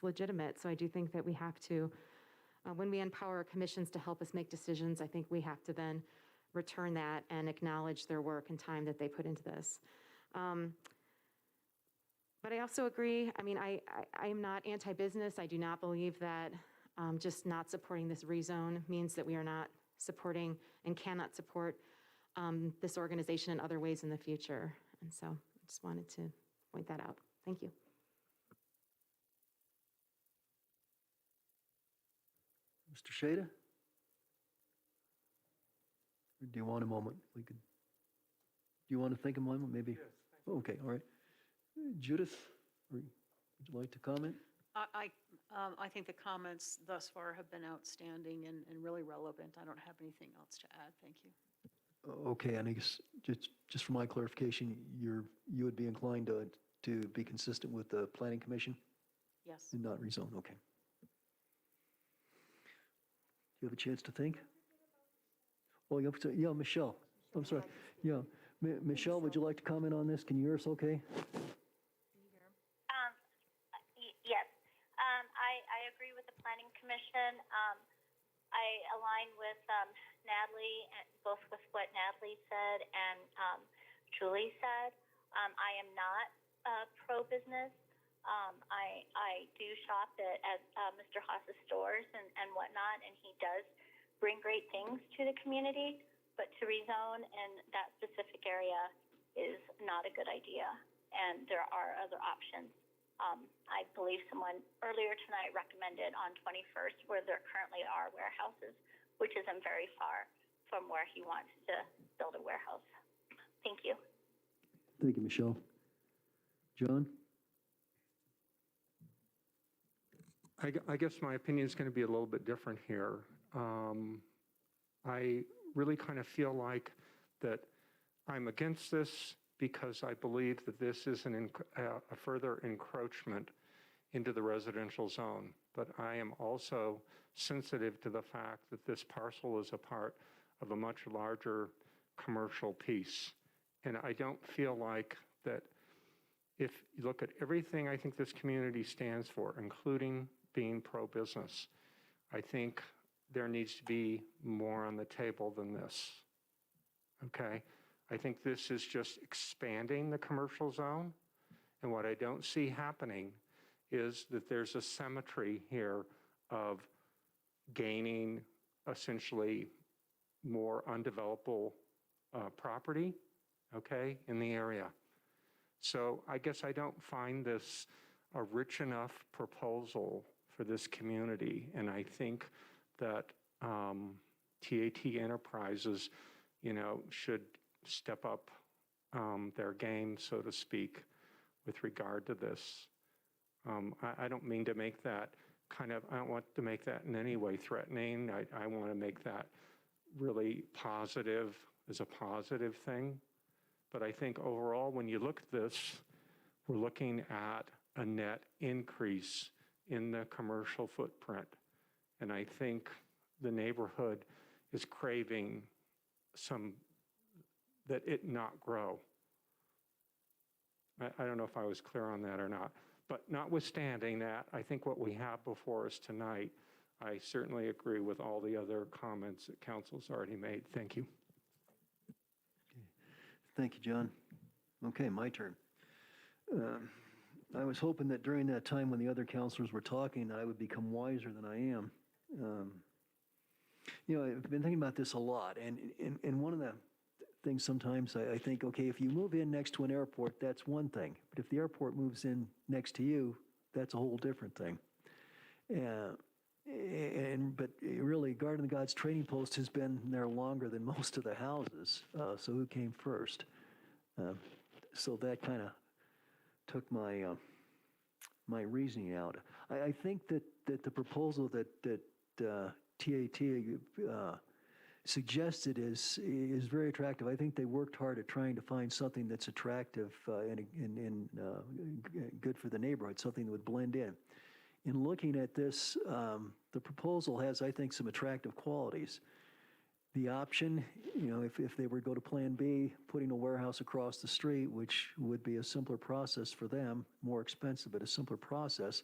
legitimate. So I do think that we have to, when we empower our commissions to help us make decisions, I think we have to then return that and acknowledge their work and time that they put into this. But I also agree, I am not anti-business. I do not believe that just not supporting this rezone means that we are not supporting and cannot support this organization in other ways in the future. And so I just wanted to point that out. Thank you. Mr. Shada? Or do you want a moment? Do you want to think a moment, maybe? Yes. Okay, all right. Judith, would you like to comment? I think the comments thus far have been outstanding and really relevant. I don't have anything else to add. Thank you. Okay, and I guess just for my clarification, you would be inclined to be consistent with the Planning Commission Yes. and not rezone, okay. You have a chance to think? Oh, yeah, Michelle, I'm sorry. Yeah, Michelle, would you like to comment on this? Can you hear us okay? Yes, I agree with the Planning Commission. I align with Natalie, both with what Natalie said and Julie said. I am not pro-business. I do shop at Mr. Haas's stores and whatnot, and he does bring great things to the community, but to rezone in that specific area is not a good idea, and there are other options. I believe someone earlier tonight recommended on 21st where there currently are warehouses, which isn't very far from where he wants to build a warehouse. Thank you. Thank you, Michelle. John? I guess my opinion is going to be a little bit different here. I really kind of feel like that I'm against this because I believe that this is a further encroachment into the residential zone. But I am also sensitive to the fact that this parcel is a part of a much larger commercial piece. And I don't feel like that if you look at everything I think this community stands for, including being pro-business, I think there needs to be more on the table than this, okay? I think this is just expanding the commercial zone, and what I don't see happening is that there's a symmetry here of gaining essentially more undevelopable property, okay, in the area. So I guess I don't find this a rich enough proposal for this community, and I think that TAT Enterprises, should step up their game, so to speak, with regard to this. I don't mean to make that I don't want to make that in any way threatening. I want to make that really positive, as a positive thing. But I think overall, when you look at this, we're looking at a net increase in the commercial footprint. And I think the neighborhood is craving that it not grow. I don't know if I was clear on that or not. But notwithstanding that, I think what we have before us tonight, I certainly agree with all the other comments that council's already made. Thank you. Thank you, John. Okay, my turn. I was hoping that during that time when the other counselors were talking, I would become wiser than I am. I've been thinking about this a lot, and one of the things sometimes I think, okay, if you move in next to an airport, that's one thing. But if the airport moves in next to you, that's a whole different thing. But really, Garden of God's trading post has been there longer than most of the houses. So who came first? So that kind of took my my reasoning out. I think that the proposal that TAT suggested is very attractive. I think they worked hard at trying to find something that's attractive and good for the neighborhood, something that would blend in. In looking at this, the proposal has, I think, some attractive qualities. The option, if they were to go to Plan B, putting a warehouse across the street, which would be a simpler process for them, more expensive, but a simpler process.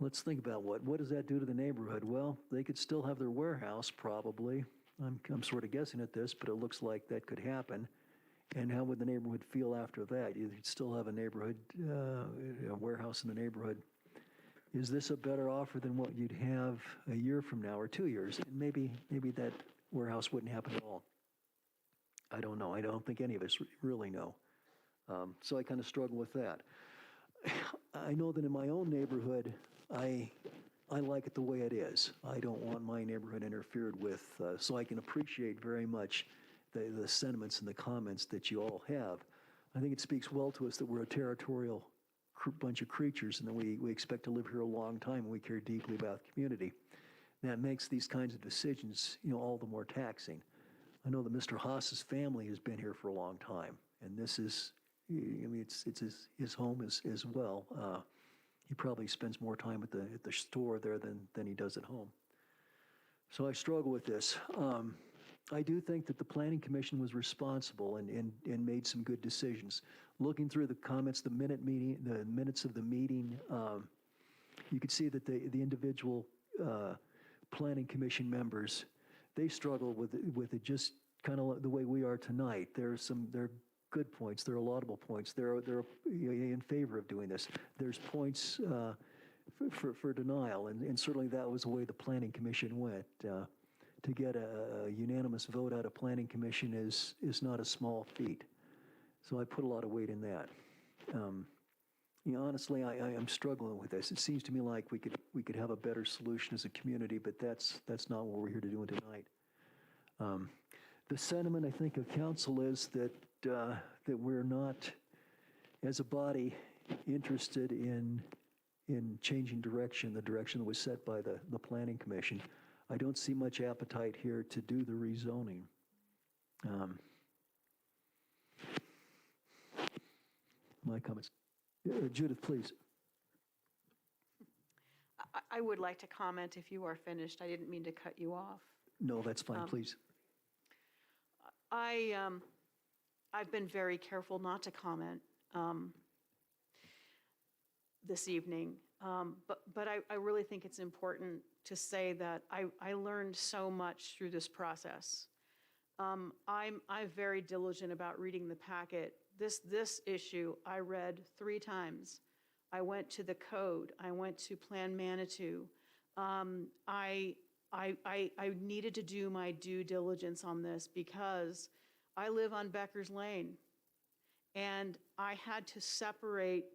Let's think about what does that do to the neighborhood? Well, they could still have their warehouse, probably. I'm sort of guessing at this, but it looks like that could happen. And how would the neighborhood feel after that? You'd still have a neighborhood, a warehouse in the neighborhood. Is this a better offer than what you'd have a year from now or 2 years? And maybe that warehouse wouldn't happen at all. I don't know. I don't think any of us really know. So I kind of struggle with that. I know that in my own neighborhood, I like it the way it is. I don't want my neighborhood interfered with, so I can appreciate very much the sentiments and the comments that you all have. I think it speaks well to us that we're a territorial bunch of creatures and that we expect to live here a long time and we care deeply about the community. That makes these kinds of decisions, all the more taxing. I know that Mr. Haas's family has been here for a long time, and this is, it's his home as well. He probably spends more time at the store there than he does at home. So I struggle with this. I do think that the Planning Commission was responsible and made some good decisions. Looking through the comments, the minutes of the meeting, you could see that the individual Planning Commission members, they struggle with it just kind of the way we are tonight. There are good points. There are laudable points. They're in favor of doing this. There's points for denial, and certainly that was the way the Planning Commission went. To get a unanimous vote out of Planning Commission is not a small feat. So I put a lot of weight in that. Honestly, I am struggling with this. It seems to me like we could have a better solution as a community, but that's not what we're here to do tonight. The sentiment, I think, of council is that we're not, as a body, interested in changing direction, the direction that was set by the Planning Commission. I don't see much appetite here to do the rezoning. My comments. Judith, please. I would like to comment if you are finished. I didn't mean to cut you off. No, that's fine, please. I've been very careful not to comment this evening, but I really think it's important to say that I learned so much through this process. I'm very diligent about reading the packet. This issue I read 3 times. I went to the code. I went to Plan Manitou. I needed to do my due diligence on this because I live on Becker's Lane, and I had to separate,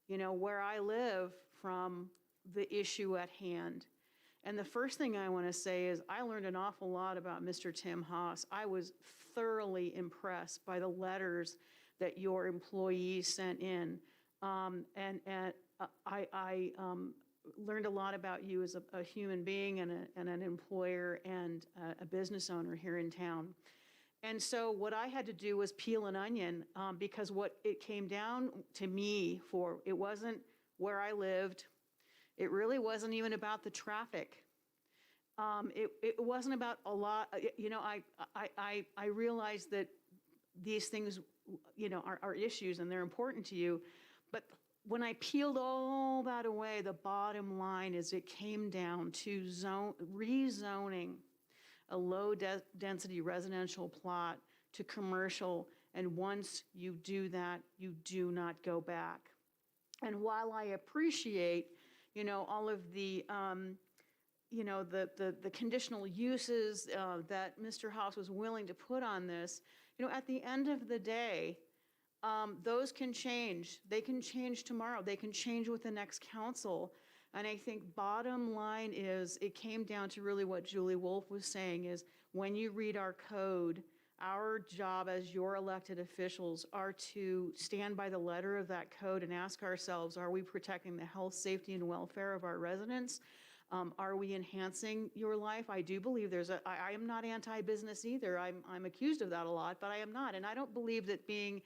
where I live from the issue at hand. And the first thing I want to say is I learned an awful lot about Mr. Tim Haas. I was thoroughly impressed by the letters that your employees sent in. And I learned a lot about you as a human being and an employer and a business owner here in town. And so what I had to do was peel an onion because what it came down to me for, it wasn't where I lived. It really wasn't even about the traffic. It wasn't about a lot, I realized that these things, are issues and they're important to you. But when I peeled all that away, the bottom line is it came down to rezoning a low-density residential plot to commercial. And once you do that, you do not go back. And while I appreciate, all of the, the conditional uses that Mr. Haas was willing to put on this, at the end of the day, those can change. They can change tomorrow. They can change with the next council. And I think bottom line is it came down to really what Julie Wolf was saying is when you read our code, Our job as your elected officials are to stand by the letter of that code and ask ourselves, are we protecting the health, safety, and welfare of our residents? Are we enhancing your life? I do believe I am not anti-business either. I'm accused of that a lot, but I am not. And I don't believe that being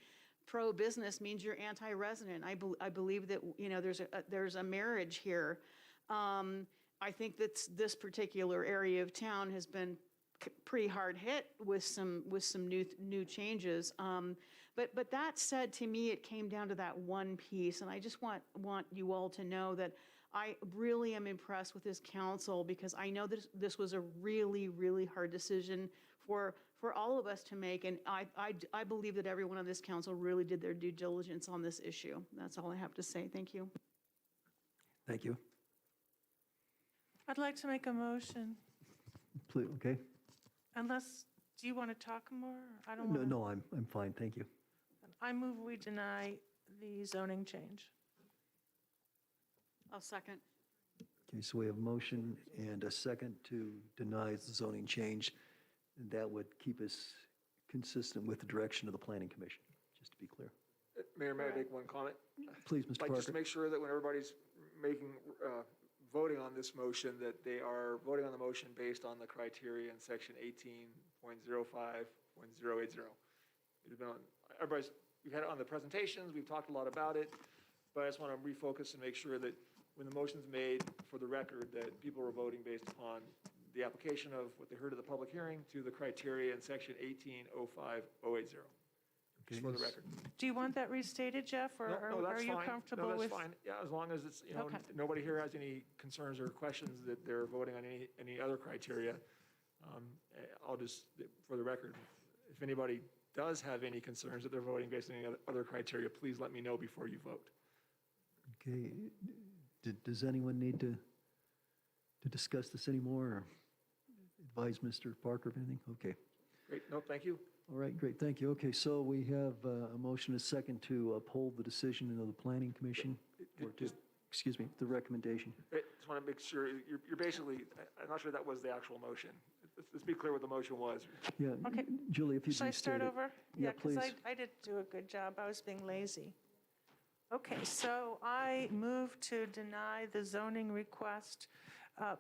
pro-business means you're anti-resident. I believe that, there's a marriage here. I think that this particular area of town has been pretty hard hit with some new changes. But that said, to me, it came down to that one piece, and I just want you all to know that I really am impressed with this council, because I know that this was a really, really hard decision for all of us to make, and I believe that everyone on this council really did their due diligence on this issue. That's all I have to say. Thank you. Thank you. I'd like to make a motion, Please, okay? unless, do you want to talk more? I don't want to. No, I'm fine, thank you. I move we deny the zoning change. I'll second. Okay, so we have a motion and a second to deny the zoning change. And that would keep us consistent with the direction of the Planning Commission, just to be clear. Mayor, may I make one comment? Please, Mr. Like, just to Parker. make sure that when everybody's voting on this motion, that they are voting on the motion based on the criteria in section 18.05.080. We've had it on the presentations, we've talked a lot about it, but I just want to refocus and make sure that when the motion's made, for the record, that people are voting based upon the application of what they heard at the public hearing to the criteria in section 18.05.080. Just for the record. Do you want that restated, Jeff, or No, that's are you fine. comfortable No, with? that's fine. Yeah, as long as it's, Okay. nobody here has any concerns or questions that they're voting on any other criteria. I'll just, for the record, if anybody does have any concerns that they're voting based on any other criteria, please let me know before you vote. Okay, does anyone need to discuss this anymore, or advise Mr. Parker of anything? Okay. Great, no, thank you. All right, great, thank you. Okay, so we have a motion, a second, to uphold the decision of the Planning Commission, or to, excuse me, the recommendation. I just want to make sure, you're basically, I'm not sure that was the actual motion. Let's be clear what the motion was. Yeah, Okay. Julie, if you'd Should I start restate it. over? Yeah, Because please. I did do a good job. I was being lazy. Okay, so I move to deny the zoning request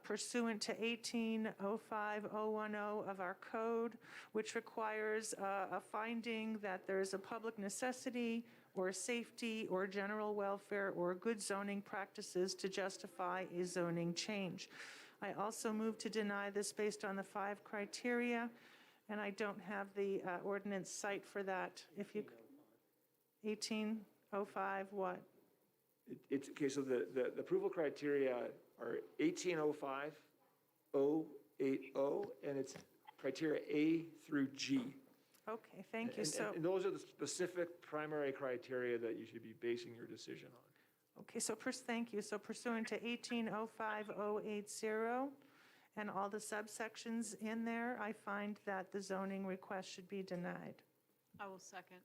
pursuant to 18.05.010 of our code, which requires a finding that there is a public necessity or safety or general welfare or good zoning practices to justify a zoning change. I also move to deny this based on the 5 criteria, and I don't have the ordinance site for that. If you, 18.05 what? It's, okay, so the approval criteria are 18.05.080, and it's criteria A through G. Okay, thank you. And those are the specific primary criteria that you should be basing your decision on. Okay, so thank you. So pursuant to 18.05.080 and all the subsections in there, I find that the zoning request should be denied. I will second.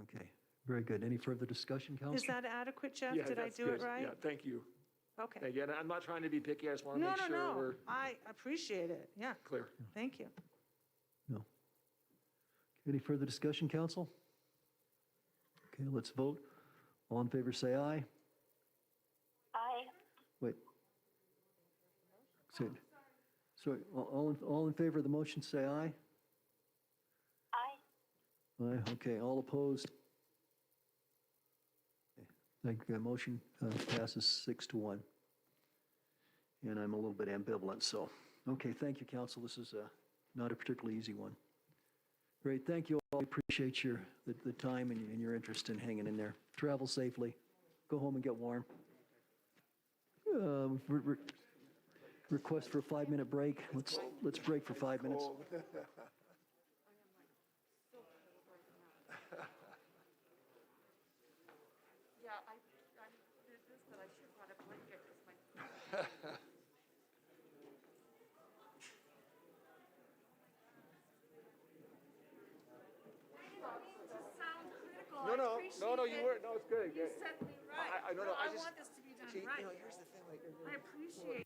Okay, very good. Any further discussion, Council? Is that adequate, Jeff? Yeah, Did I that's do good. it right? Yeah, thank you. Okay. Thank you. And I'm not trying to be picky, I just want to No, make no, sure no. we're I appreciate it. Yeah, clear. thank you. No. Any further discussion, Council? Okay, let's vote. All in favor, say aye. Aye. Wait. Sorry, all in favor of the motion, say aye. Aye. Aye, okay, all opposed? Okay, thank you, motion passes 6-1. And I'm a little bit ambivalent, so, okay, thank you, Council, this is not a particularly easy one. Great, thank you all, I appreciate the time and your interest in hanging in there. Travel safely, go home and get warm. Request for a 5-minute break, let's break for 5 minutes. Yeah, I did this, but I should have brought a blanket because my. No, you weren't, no, it's good. You set me right. I just want this to be done see, right. here's the thing, like, I appreciate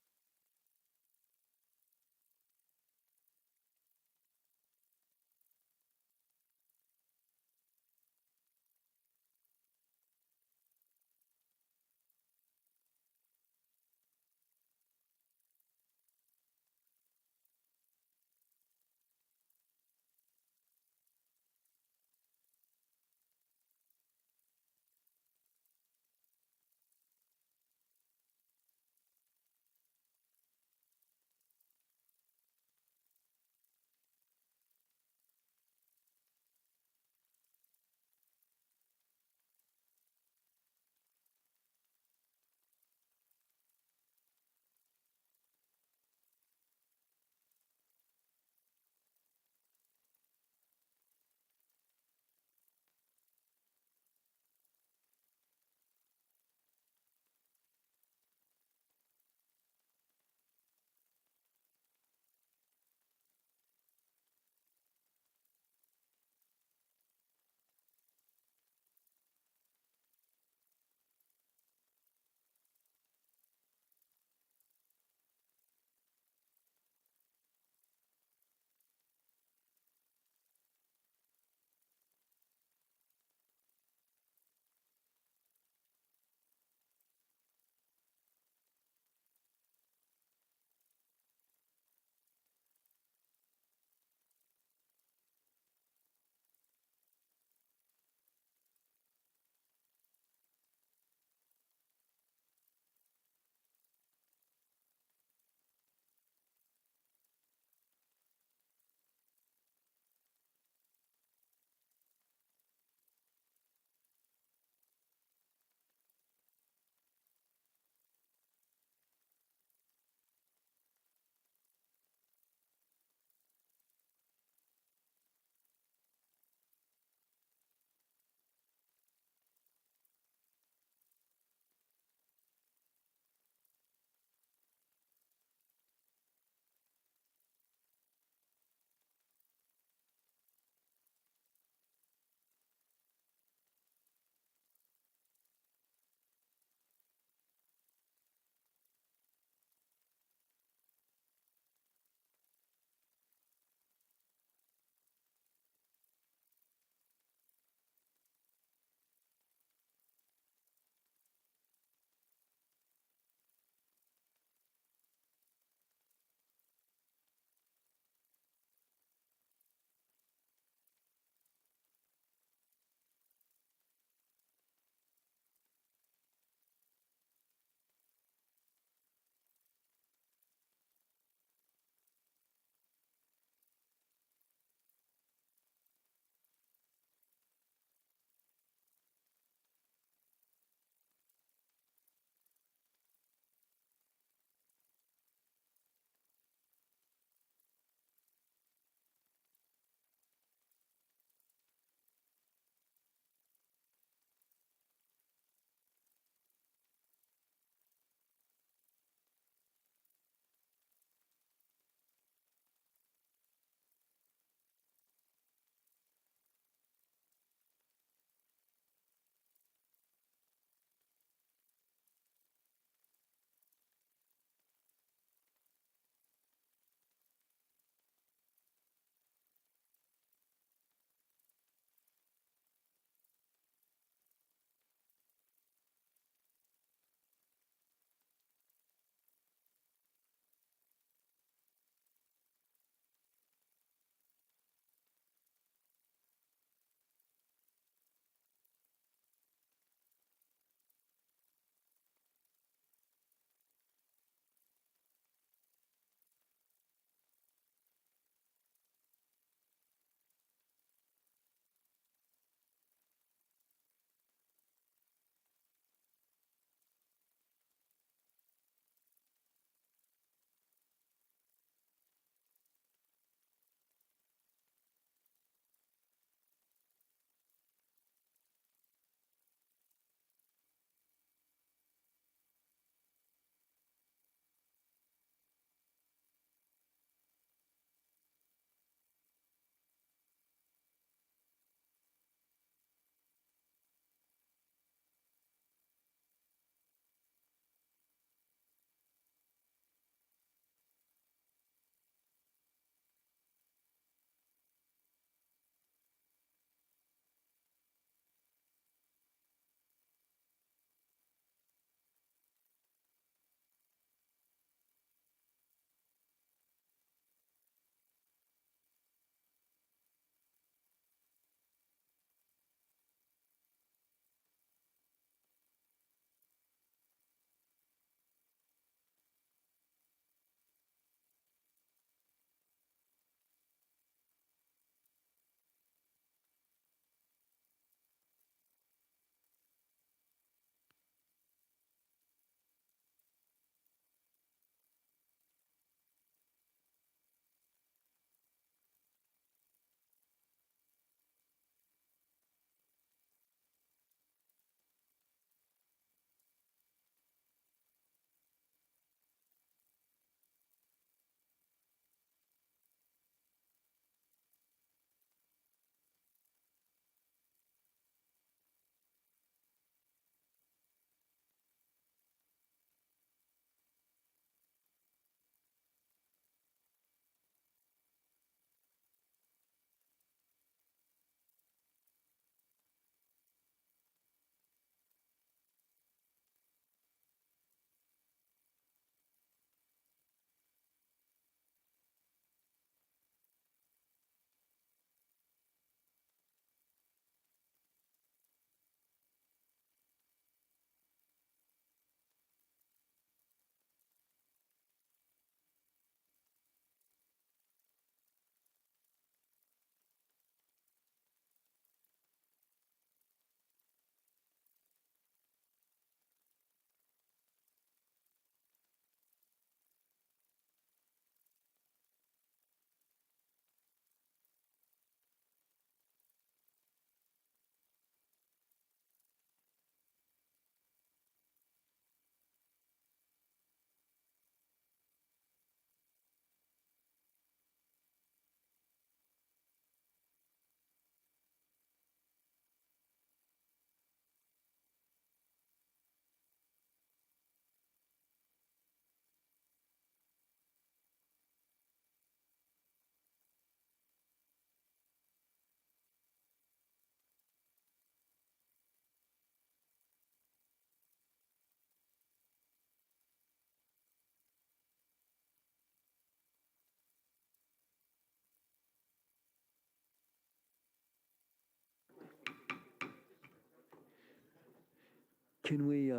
Can we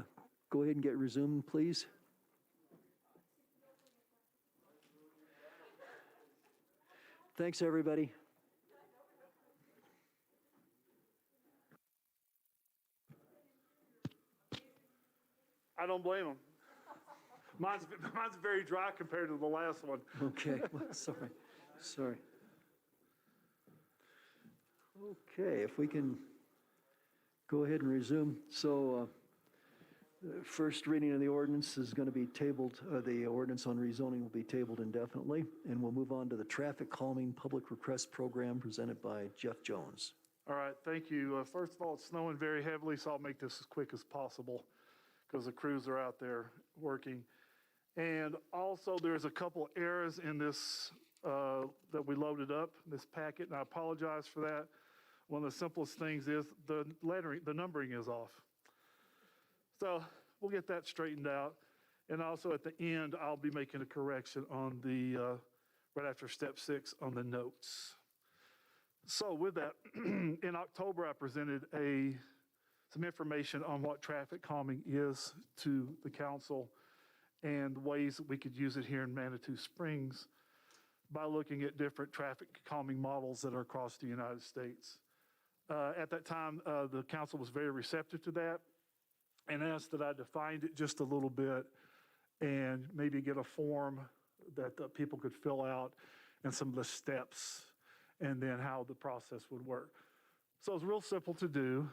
go ahead and get resumed, please? Thanks, everybody. I don't blame them. Mine's very dry compared to the last one. Okay, well, sorry. Okay, if we can go ahead and resume. So, the first reading of the ordinance is going to be tabled, the ordinance on rezoning will be tabled indefinitely, and we'll move on to the traffic calming public request program presented by Jeff Jones. All right, thank you. First of all, it's snowing very heavily, so I'll make this as quick as possible because the crews are out there working. And also, there's a couple errors in this that we loaded up, this packet, and I apologize for that. One of the simplest things is the numbering is off. So we'll get that straightened out. And also at the end, I'll be making a correction on the, right after step 6 on the notes. So with that, in October, I presented some information on what traffic calming is to the council and ways that we could use it here in Manitou Springs by looking at different traffic calming models that are across the United States. At that time, the council was very receptive to that and asked that I defined it just a little bit and maybe get a form that people could fill out and some of the steps and then how the process would work. So it's real simple to do.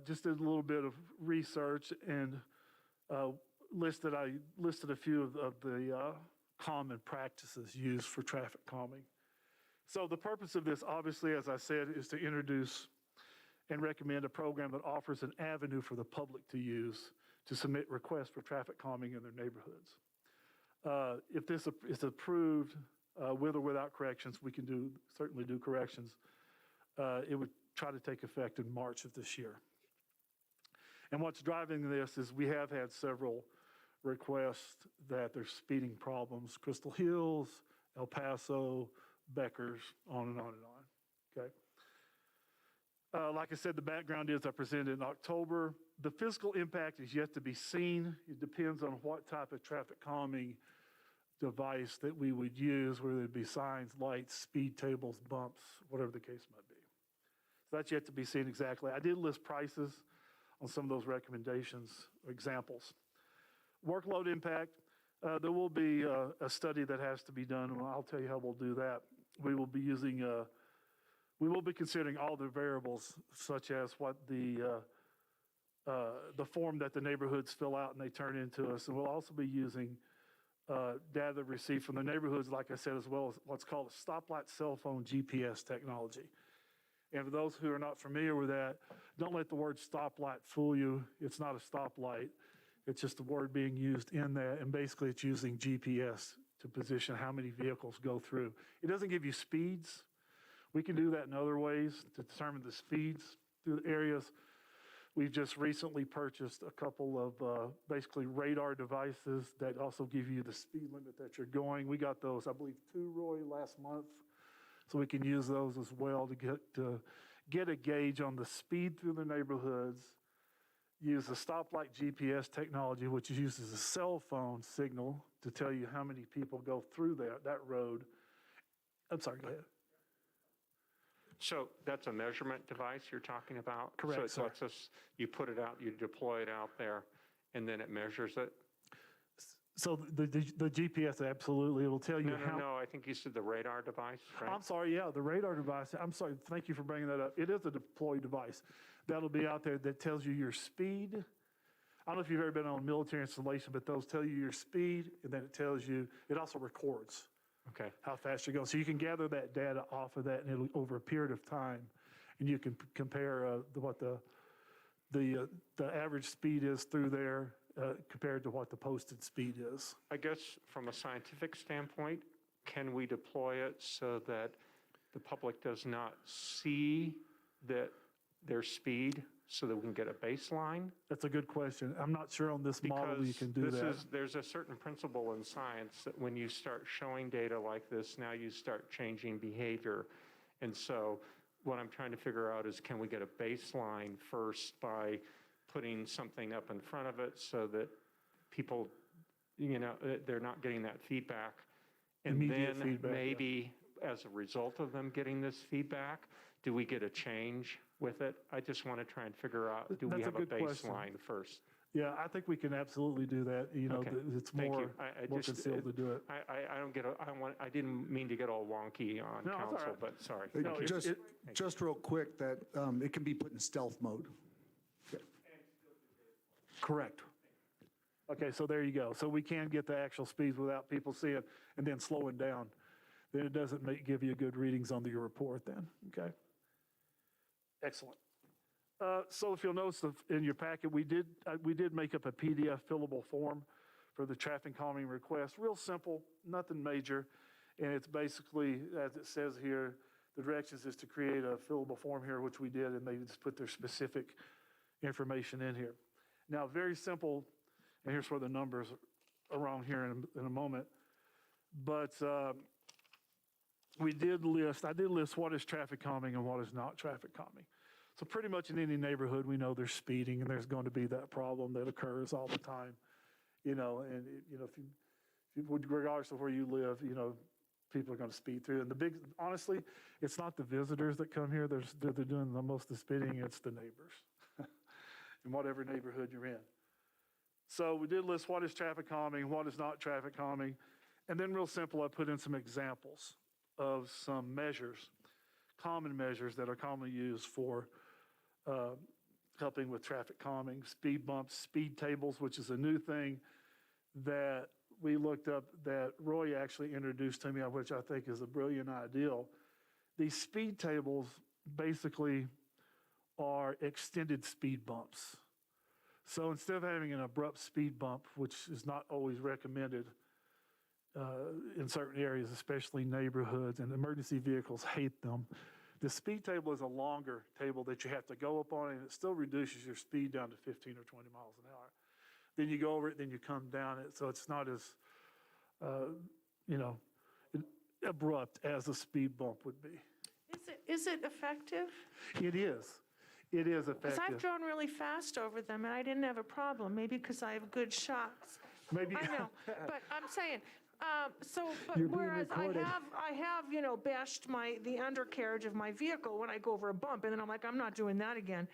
Just did a little bit of research and listed a few of the common practices used for traffic calming. So the purpose of this, obviously, as I said, is to introduce and recommend a program that offers an avenue for the public to use to submit requests for traffic calming in their neighborhoods. If this is approved with or without corrections, we can certainly do corrections. It would try to take effect in March of this year. And what's driving this is we have had several requests that there's speeding problems, Crystal Hills, El Paso, Beckers, on and on and on, okay? Like I said, the background is I presented in October. The physical impact is yet to be seen. It depends on what type of traffic calming device that we would use, whether it be signs, lights, speed tables, bumps, whatever the case might be. So that's yet to be seen exactly. I did list prices on some of those recommendations, examples. Workload impact, there will be a study that has to be done, and I'll tell you how we'll do that. We will be considering all the variables, such as what the form that the neighborhoods fill out and they turn into us. And we'll also be using data received from the neighborhoods, like I said, as well as what's called a stoplight cell phone GPS technology. And for those who are not familiar with that, don't let the word stoplight fool you. It's not a stoplight. It's just a word being used in that. And basically, it's using GPS to position how many vehicles go through. It doesn't give you speeds. We can do that in other ways to determine the speeds through the areas. We've just recently purchased a couple of basically radar devices that also give you the speed limit that you're going. We got those, I believe, 2, Roy, last month. So we can use those as well to get a gauge on the speed through the neighborhoods, use the stoplight GPS technology, which uses a cell phone signal to tell you how many people go through that road. I'm sorry, go ahead. So that's a measurement device you're talking about? Correct, So it's just, you put it out, you deploy it out there, and then it measures it? So the GPS, absolutely, it will tell you how. No, I think you said the radar device, right? I'm sorry, yeah, the radar device. I'm sorry, thank you for bringing that up. It is a deployed device that'll be out there that tells you your speed. I don't know if you've ever been on a military installation, but those tell you your speed, and then it also records how fast you're going. So you can gather that data off of that, and it'll over a period of time, and you can compare what the average speed is through there compared to what the posted speed is. I guess from a scientific standpoint, can we deploy it so that the public does not see their speed so that we can get a baseline? That's a good question. I'm not sure on this model you can do that. There's a certain principle in science that when you start showing data like this, now you start changing behavior. And so what I'm trying to figure out is, can we get a baseline first by putting something up in front of it so that people, they're not getting that feedback. And Immediate then feedback, yeah. maybe as a result of them getting this feedback, do we get a change with it? I just want to try and figure out, do we That's a have a good question. baseline first? Yeah, I think we can absolutely do that. Okay. It's Thank more, you. I more just- concealed to do it. I don't get, I didn't mean to get all wonky on No, it's all council, right. but sorry. No, Thank you. Just real quick, that it can be put in stealth mode. Correct. Okay, so there you go. So we can get the actual speeds without people seeing and then slowing down. Then it doesn't give you good readings on your report then, okay? Excellent. So if you'll notice in your packet, we did make up a PDF fillable form for the traffic calming request. Real simple, nothing major. And it's basically, as it says here, the directions is to create a fillable form here, which we did, and they just put their specific information in here. Now, very simple, and here's where the numbers are wrong here in a moment. But I did list what is traffic calming and what is not traffic calming. So pretty much in any neighborhood, we know there's speeding, and there's going to be that problem that occurs all the time. Regardless of where you live, people are going to speed through. And honestly, it's not the visitors that come here. They're doing the most of the speeding. It's the neighbors in whatever neighborhood you're in. So we did list what is traffic calming, what is not traffic calming. And then real simple, I put in some examples of some measures, common measures that are commonly used for helping with traffic calming, speed bumps, speed tables, which is a new thing that we looked up that Roy actually introduced to me, which I think is a brilliant idea. These speed tables basically are extended speed bumps. So instead of having an abrupt speed bump, which is not always recommended in certain areas, especially neighborhoods, and emergency vehicles hate them, the speed table is a longer table that you have to go up on, and it still reduces your speed down to 15 or 20 miles an hour. Then you go over it, then you come down it, so it's not as, abrupt as a speed bump would be. Is it effective? It is. It is Because I've effective. drove really fast over them, and I didn't have a problem, maybe because I have good shots. Maybe. I know, but I'm saying, but You're being whereas recorded. I have, bashed the undercarriage of my vehicle when I go over a bump, and then I'm like, I'm not doing that again,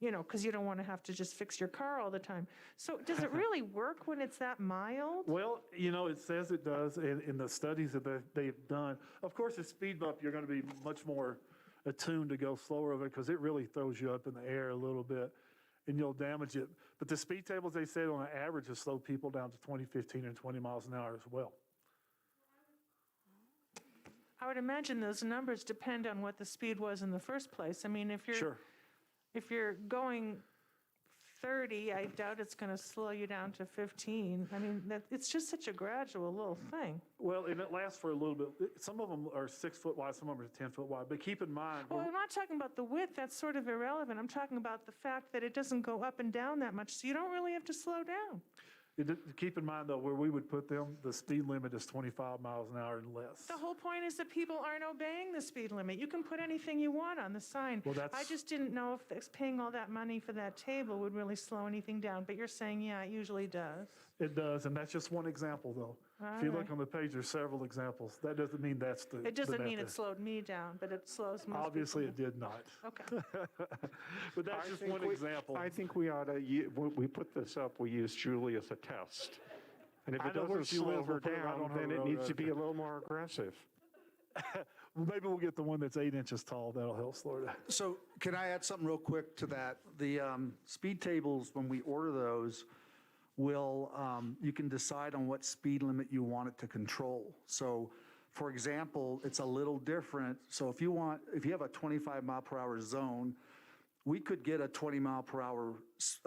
because you don't want to have to just fix your car all the time. So does it really work when it's that mild? Well, it says it does in the studies that they've done. Of course, a speed bump, you're going to be much more attuned to go slower over it because it really throws you up in the air a little bit and you'll damage it. But the speed tables, they said on an average, will slow people down to 20, 15, and 20 miles an hour as well. I would imagine those numbers depend on what the speed was in the first place. I mean, if you're going 30, I doubt it's going to slow you down to 15. I mean, it's just such a gradual little thing. Well, and it lasts for a little bit. Some of them are 6 foot wide, some of them are 10 foot wide. But keep in mind, Well, I'm not talking about the width. That's sort of irrelevant. I'm talking about the fact that it doesn't go up and down that much, so you don't really have to slow down. keep in mind though, where we would put them, the speed limit is 25 miles an hour and less. The whole point is that people aren't obeying the speed limit. You can put anything you want on the sign. Well, that's- I just didn't know if paying all that money for that table would really slow anything down, but you're saying, yeah, it usually does. It does, and that's just one example though. If you look on the page, there's several examples. That doesn't mean that's the It doesn't mean it method. slowed me down, but it slows most Obviously, people. it did not. Okay. But that's just one example. I think we ought to, when we put this up, we use Julie as a test. And if I it know where doesn't she slow lives, we'll her put it right down, on her then it road needs to right be there. a little more aggressive. Well, maybe we'll get the one that's 8 inches tall. That'll help slow her down. So can I add something real quick to that? The speed tables, when we order those, you can decide on what speed limit you want it to control. So for example, it's a little different. So if you have a 25 mile per hour zone, we could get a 20 mile per hour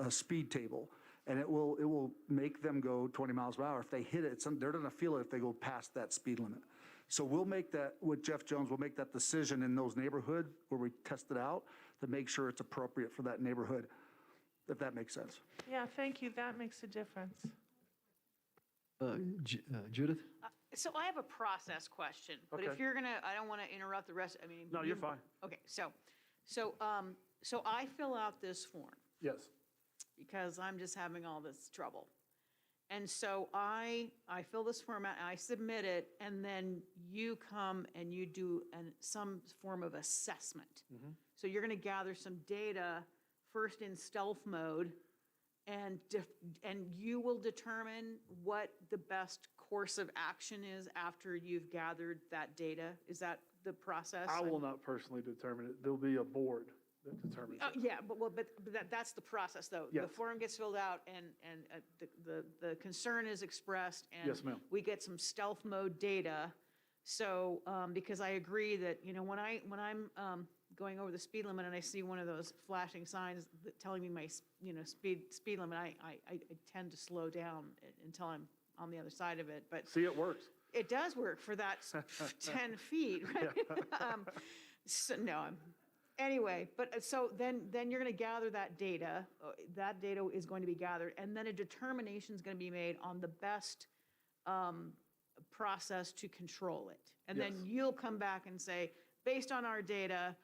speed table, and it will make them go 20 miles per hour. If they hit it, they're going to feel it if they go past that speed limit. So we'll make that, with Jeff Jones, we'll make that decision in those neighborhoods where we test it out to make sure it's appropriate for that neighborhood, if that makes sense. Yeah, thank you. That makes a difference. Judith? So I have a process question, but if Okay. you're gonna, I don't want to interrupt the rest, I mean. No, you're fine. Okay, so I fill out this form. Yes. because I'm just having all this trouble. And so I fill this form out, I submit it, and then you come and you do some form of assessment. So you're going to gather some data first in stealth mode, and you will determine what the best course of action is after you've gathered that data. Is that the process? I will not personally determine it. There'll be a board that determines it. Yeah, but that's the process, though. Yes. The form gets filled out, and the concern is expressed, and Yes, ma'am. we get some stealth mode data. So, because I agree that, when I'm going over the speed limit and I see one of those flashing signs telling me my, speed limit, I tend to slow down until I'm on the other side of it. But See, it works. it does work for that 10 feet, right? Anyway, but so then you're going to gather that data. That data is going to be gathered, and then a determination is going to be made on the best process to control it. And then Yes. you'll come back and say, based on our data,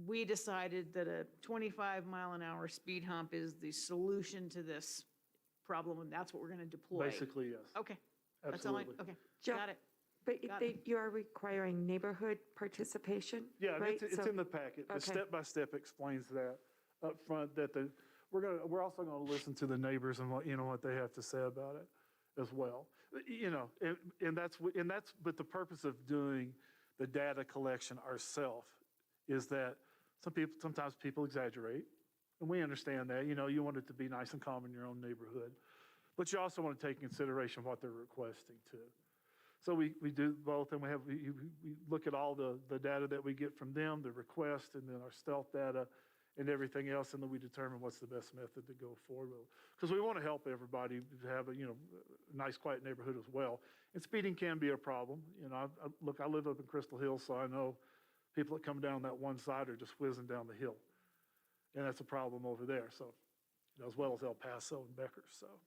we decided that a 25-mile-an-hour speed hump is the solution to this problem, and that's what we're going to deploy. Basically, yes. Okay. That's all Absolutely. okay. Jo- Got it. But Got it. you are requiring neighborhood participation? Yeah, right? it's So- in the packet. The okay. step-by-step explains that up front, that we're also going to listen to the neighbors and what they have to say about it as well. But the purpose of doing the data collection ourselves is that sometimes people exaggerate, and we understand that. You want it to be nice and calm in your own neighborhood, but you also want to take consideration of what they're requesting too. So we do both, and we look at all the data that we get from them, the request, and then our stealth data and everything else, and then we determine what's the best method to go forward with. Because we want to help everybody to have a nice, quiet neighborhood as well. And speeding can be a problem. I live up in Crystal Hills, so I know people that come down that one side are just whizzing down the hill, and that's a problem over there. So, as well as El Paso and Becker. So,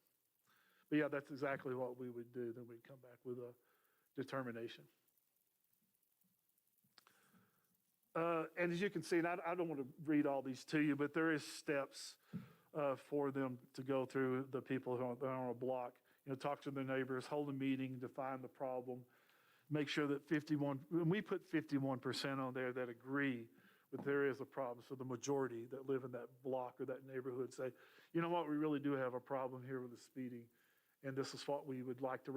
but yeah, that's exactly what we would do. Then we'd come back with a determination. And as you can see, and I don't want to read all these to you, but there is steps for them to go through, the people who are on a block. Talk to their neighbors, hold a meeting, define the problem, make sure that we put 51% on there that agree that there is a problem. So the majority that live in that block or that neighborhood say, you know what, we really do have a problem here with the speeding. And this is what we would like to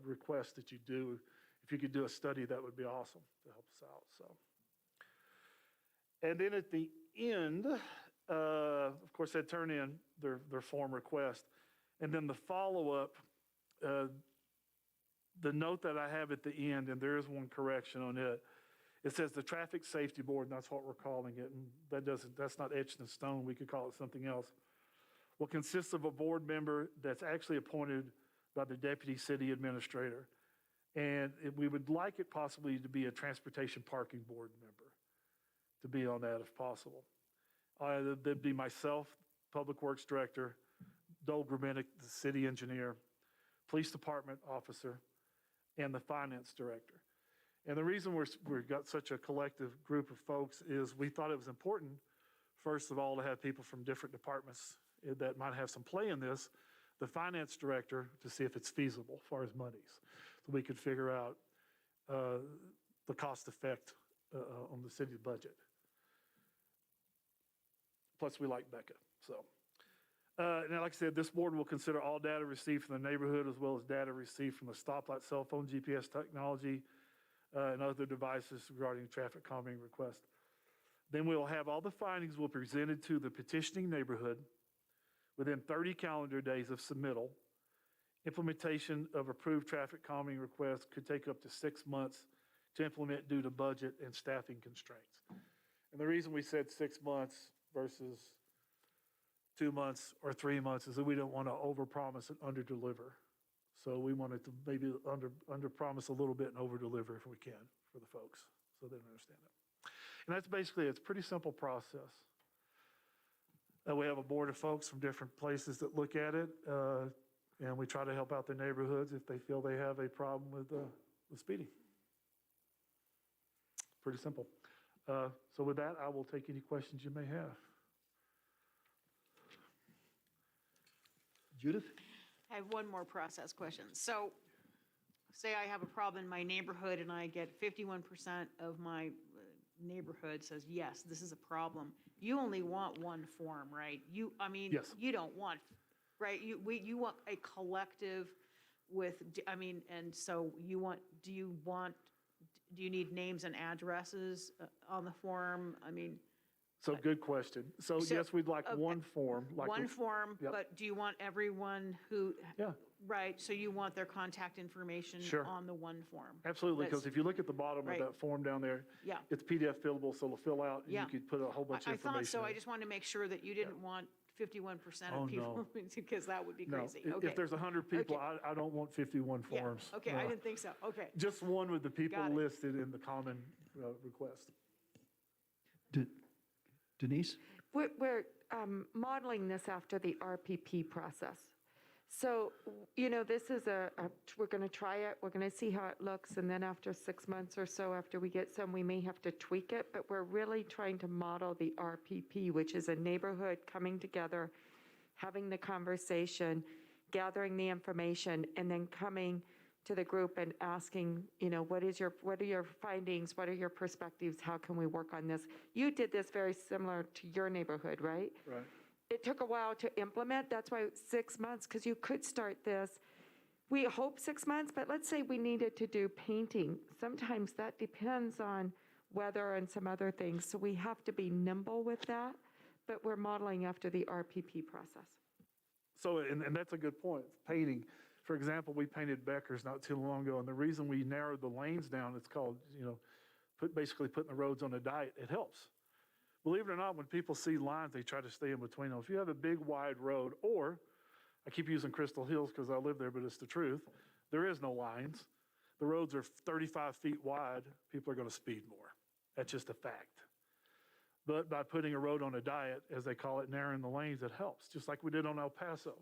request that you do. If you could do a study, that would be awesome to help us out. So, and then at the end, of course, they turn in their form request. And then the follow-up, the note that I have at the end, and there is one correction on it, it says the Traffic Safety Board, and that's what we're calling it. And that's not etched in stone. We could call it something else. Will consist of a board member that's actually appointed by the deputy city administrator. And we would like it possibly to be a transportation parking board member to be on that if possible. There'd be myself, Public Works Director, Dole Grumenick, the city engineer, police department officer, and the finance director. And the reason we've got such a collective group of folks is we thought it was important, first of all, to have people from different departments that might have some play in this, the finance director, to see if it's feasible as far as monies. So we could figure out the cost effect on the city's budget. Plus, we like Becca. So, now, like I said, this board will consider all data received from the neighborhood as well as data received from the stoplight, cell phone, GPS technology, and other devices regarding traffic calming requests. Then we'll have all the findings will be presented to the petitioning neighborhood within 30 calendar days of submittal. Implementation of approved traffic calming requests could take up to 6 months to implement due to budget and staffing constraints. And the reason we said 6 months versus 2 months or 3 months is that we don't want to overpromise and underdeliver. So we wanted to maybe underpromise a little bit and overdeliver if we can for the folks, so they understand it. And that's basically, it's a pretty simple process. We have a board of folks from different places that look at it, and we try to help out their neighborhoods if they feel they have a problem with speeding. Pretty simple. So with that, I will take any questions you may have. Judith? I have one more process question. So say I have a problem in my neighborhood and I get 51% of my neighborhood says, yes, this is a problem. You only want one form, right? Yes. You don't want, right? You want a collective with, and so do you need names and addresses on the form? So good question. So yes, we'd like one form. One form, Yep. but do you want everyone who? Yeah. Right, so you want their contact information Sure. on the one form? Absolutely, because That's- if you look at the bottom right. of that form down there, Yeah. it's PDF fillable, so it'll fill out, and Yeah. you could put a whole bunch of I information. thought so, in I it. just wanted to make sure that you didn't want 51% Oh, of people, no. because that would be No, crazy. if Okay. there's 100 people, I don't want 51 Yeah, forms. okay, I didn't think so, okay. Just one with the people Got it. listed in the common request. Denise? We're modeling this after the RPP process. So, this is we're going to try it, we're going to see how it looks, and then after 6 months or so, after we get some, we may have to tweak it, but we're really trying to model the RPP, which is a neighborhood coming together, having the conversation, gathering the information, and then coming to the group and asking, what are your findings, what are your perspectives, how can we work on this? You did this very similar to your neighborhood, right? Right. It took a while to implement, that's why 6 months, because you could start this. We hope 6 months, but let's say we needed to do painting. Sometimes that depends on weather and some other things, so we have to be nimble with that, but we're modeling after the RPP process. So, and that's a good point, painting. For example, we painted Becker's not too long ago, and the reason we narrowed the lanes down, it's called, basically putting the roads on a diet, it helps. Believe it or not, when people see lines, they try to stay in between them. If you have a big, wide road, or, I keep using Crystal Hills because I live there, but it's the truth, there is no lines. The roads are 35 feet wide, people are going to speed more. That's just a fact. But by putting a road on a diet, as they call it, narrowing the lanes, it helps, just like we did on El Paso.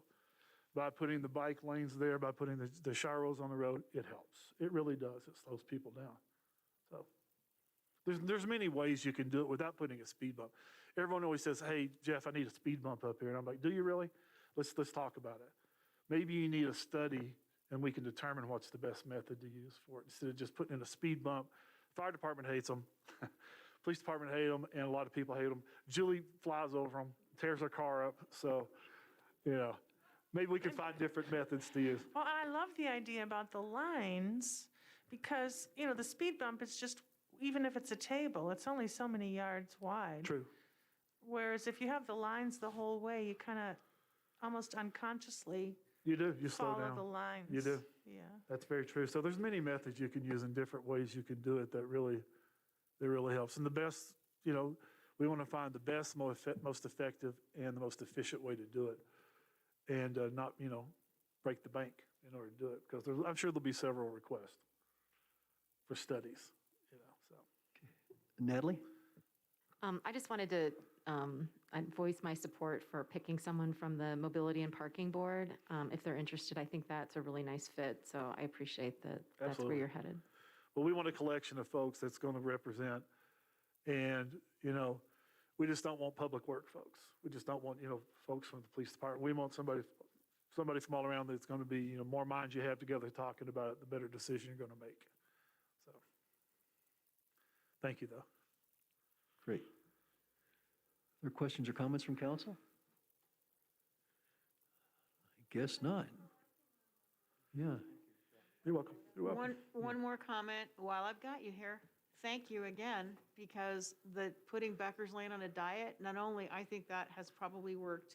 By putting the bike lanes there, by putting the gyros on the road, it helps. It really does. It slows people down. So there's many ways you can do it without putting a speed bump. Everyone always says, hey, Jeff, I need a speed bump up here. And I'm like, do you really? Let's talk about it. Maybe you need a study and we can determine what's the best method to use for it instead of just putting in a speed bump. Fire department hates them. Police department hate them, and a lot of people hate them. Julie flies over them, tears her car up. So, maybe we can find different methods to use. Well, I love the idea about the lines because, the speed bump is just, even if it's a table, it's only so many yards wide. True. Whereas if you have the lines the whole way, you kind of almost unconsciously You do. You slow follow down. the lines. You do. Yeah. That's very true. So there's many methods you can use and different ways you can do it that really helps. And the best, we want to find the best, most effective, and the most efficient way to do it, and not, break the bank in order to do it. Because I'm sure there'll be several requests for studies. So. Natalie? I just wanted to voice my support for picking someone from the Mobility and Parking Board. If they're interested, I think that's a really nice fit. So I appreciate that that's Absolutely. where you're headed. Well, we want a collection of folks that's going to represent, and, we just don't want public work folks. We just don't want, folks from the police department. We want somebody from all around that's going to be, more minds you have together talking about it, the better decision you're going to make. So, thank you, though. Great. Other questions or comments from council? I guess not. Yeah. You're welcome. You're welcome. One more comment while I've got you here. Thank you again, because the putting Becker's Lane on a diet, not only, I think that has probably worked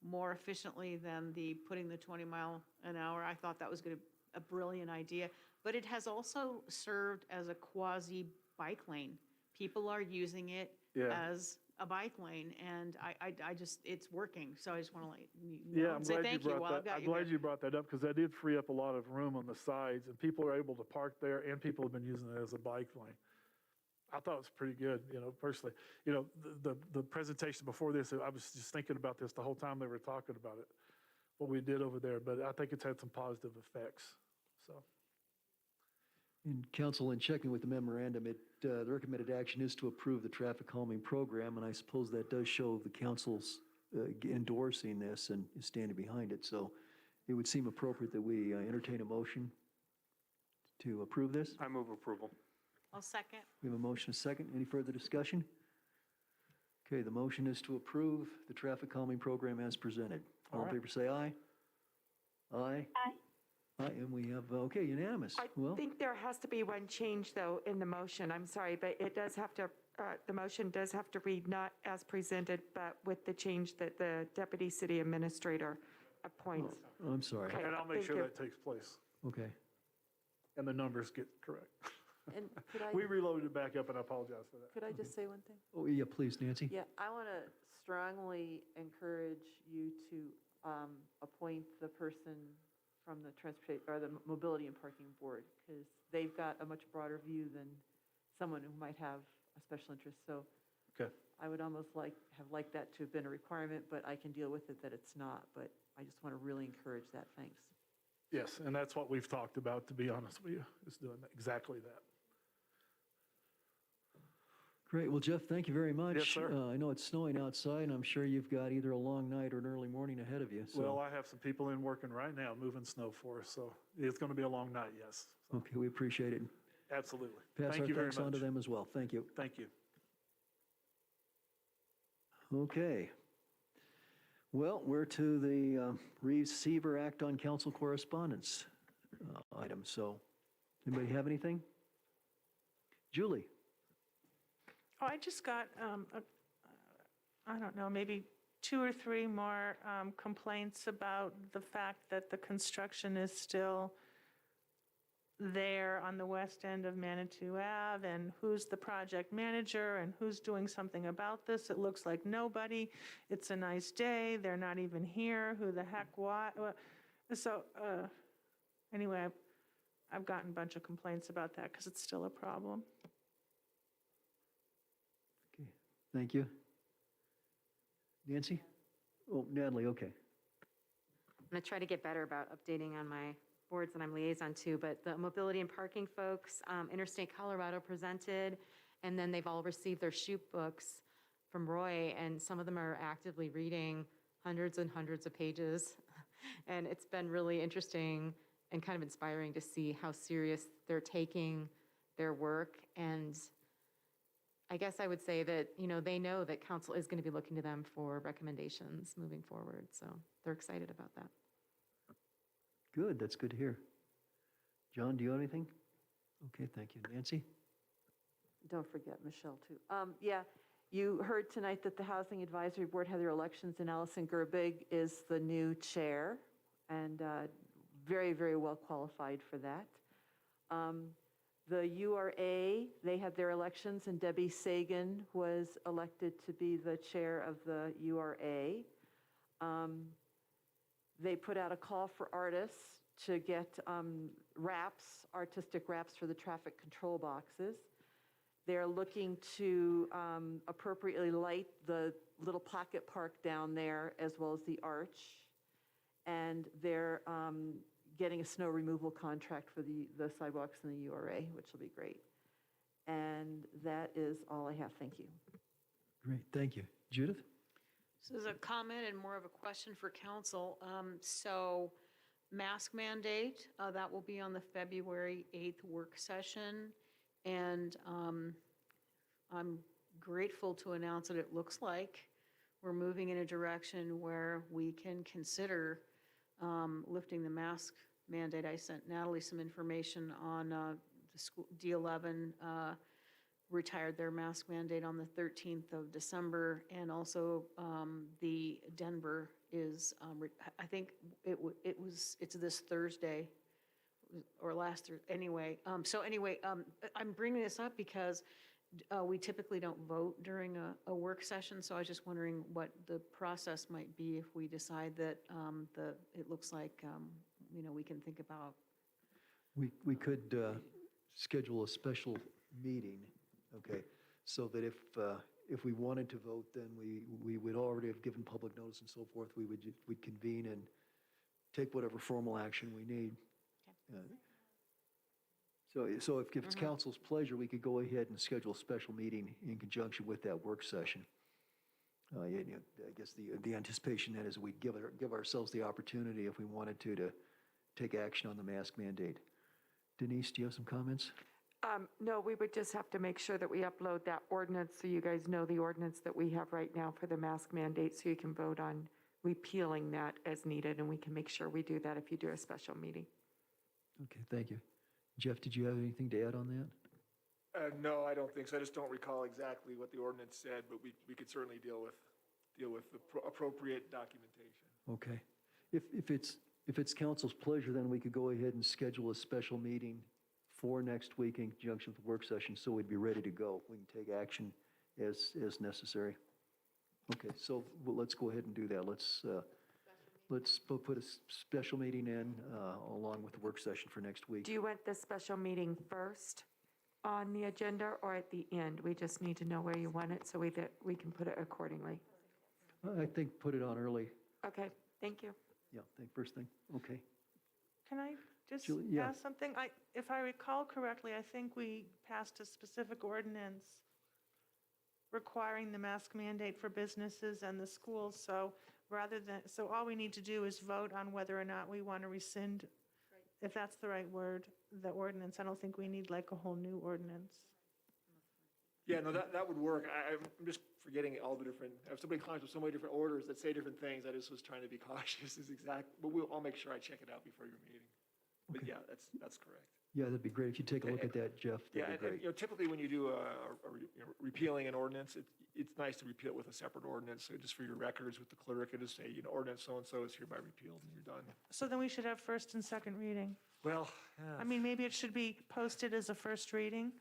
more efficiently than the putting the 20 mile an hour. I thought that was a brilliant idea, but it has also served as a quasi bike lane. People are using it as a bike lane, and I just, it's working. So I just want to I'm say glad thank you you brought while I've that. got I'm you glad here. you brought that up because that did free up a lot of room on the sides, and people are able to park there, and people have been using it as a bike lane. I thought it was pretty good, personally. The presentation before this, I was just thinking about this the whole time they were talking about it, what we did over there, but I think it's had some positive effects. So. And council, in checking with the memorandum, the recommended action is to approve the traffic calming program, and I suppose that does show the council's endorsing this and standing behind it. So it would seem appropriate that we entertain a motion to approve this. I move approval. I'll second. We have a motion, a second. Any further discussion? Okay, the motion is to approve the traffic calming program as presented. All in favor, say aye. Aye. Aye. Aye, and we have, okay, unanimous. I Well, think there has to be one change, though, in the motion. I'm sorry, but it does have to, the motion does have to read not as presented, but with the change that the deputy city administrator appoints. I'm sorry. Okay, And I'll make thank sure you. that takes place Okay. and the numbers get correct. And could I, We reloaded it back up and I apologize for that. could I just say one thing? Oh, yeah, please, Nancy. Yeah, I want to strongly encourage you to appoint the person from the transportation, or the Mobility and Parking Board, because they've got a much broader view than someone who might have a special interest. So Okay. I would almost have liked that to have been a requirement, but I can deal with it that it's not. But I just want to really encourage that. Thanks. Yes, and that's what we've talked about, to be honest with you, is doing exactly that. Great. Well, Jeff, thank you very much. Yes, sir. I know it's snowing outside, and I'm sure you've got either a long night or an early morning ahead of you. So. Well, I have some people in working right now moving snow for us, so it's going to be a long night, yes. Okay, we appreciate it. Absolutely. Pass Thank our you very thanks on to much. them as well. Thank you. Thank you. Okay. Well, we're to the Receiver Act on Council Correspondence item. So, anybody have anything? Julie? Oh, I just got, I don't know, maybe 2 or 3 more complaints about the fact that the construction is still there on the west end of Manitou Ave, and who's the project manager, and who's doing something about this. It looks like nobody. It's a nice day. They're not even here. Who the heck, what? So, anyway, I've gotten a bunch of complaints about that because it's still a problem. Okay, thank you. Nancy? Oh, Natalie, okay. I'm going to try to get better about updating on my boards that I'm liaison to, but the mobility and parking folks, Interstate Colorado presented, and then they've all received their shoot books from Roy, and some of them are actively reading hundreds and hundreds of pages. And it's been really interesting and kind of inspiring to see how serious they're taking their work. And I guess I would say that, you know, they know that council is going to be looking to them for recommendations moving forward. So they're excited about that. Good, that's good to hear. John, do you have anything? Okay, thank you. Nancy? Don't forget Michelle, too. Yeah, you heard tonight that the Housing Advisory Board had their elections, and Allison Gerbig is the new chair, and very, very well qualified for that. The URA, they had their elections, and Debbie Sagan was elected to be the chair of the URA. They put out a call for artists to get wraps, artistic wraps for the traffic control boxes. They're looking to appropriately light the little pocket park down there, as well as the arch. And they're getting a snow removal contract for the sidewalks in the URA, which will be great. And that is all I have. Thank you. Great, thank you. Judith? This is a comment and more of a question for council. So mask mandate, that will be on the February 8th work session. And I'm grateful to announce that it looks like we're moving in a direction where we can consider lifting the mask mandate. I sent Natalie some information on the school, D11 retired their mask mandate on the 13th of December, and also the Denver is, I think it's this Thursday or last Thursday, anyway. So anyway, I'm bringing this up because we typically don't vote during a work session, so I was just wondering what the process might be if we decide that it looks like, you know, we can think about. We could schedule a special meeting, okay, so that if we wanted to vote, then we would already have given public notice and so forth. We'd convene and take whatever formal action we need. So if it's council's pleasure, we could go ahead and schedule a special meeting in conjunction with that work session. I guess the anticipation then is we give ourselves the opportunity, if we wanted to take action on the mask mandate. Denise, do you have some comments? No, we would just have to make sure that we upload that ordinance so you guys know the ordinance that we have right now for the mask mandate, so you can vote on repealing that as needed, and we can make sure we do that if you do a special meeting. Okay, thank you. Jeff, did you have anything to add on that? No, I don't think so. I just don't recall exactly what the ordinance said, but we could certainly deal with the appropriate documentation. Okay. If it's council's pleasure, then we could go ahead and schedule a special meeting for next week in conjunction with the work session, so we'd be ready to go. We can take action as necessary. Okay, so let's go ahead and do that. Let's put a special meeting in along with the work session for next week. Do you want the special meeting first on the agenda or at the end? We just need to know where you want it so we can put it accordingly. I think put it on early. Okay, thank you. Yeah, first thing. Okay. Can I just Julie, yeah. ask something? If I recall correctly, I think we passed a specific ordinance requiring the mask mandate for businesses and the schools. So all we need to do is vote on whether or not we want to rescind, if that's the right word, the ordinance. I don't think we need like a whole new ordinance. Yeah, no, that would work. I'm just forgetting all the different, I have so many clients with so many different orders that say different things. I just was trying to be cautious but I'll make sure I check it out before your meeting. But Okay. yeah, that's correct. Yeah, that'd be great. If you take a look at that, Jeff, Yeah, that'd be and great. typically when you do repealing an ordinance, it's nice to repeal it with a separate ordinance. So just for your records with the clerk, it just say, ordinance so-and-so is hereby repealed and you're done. So then we should have first and second reading. Well, I mean, maybe it should be posted as a first reading,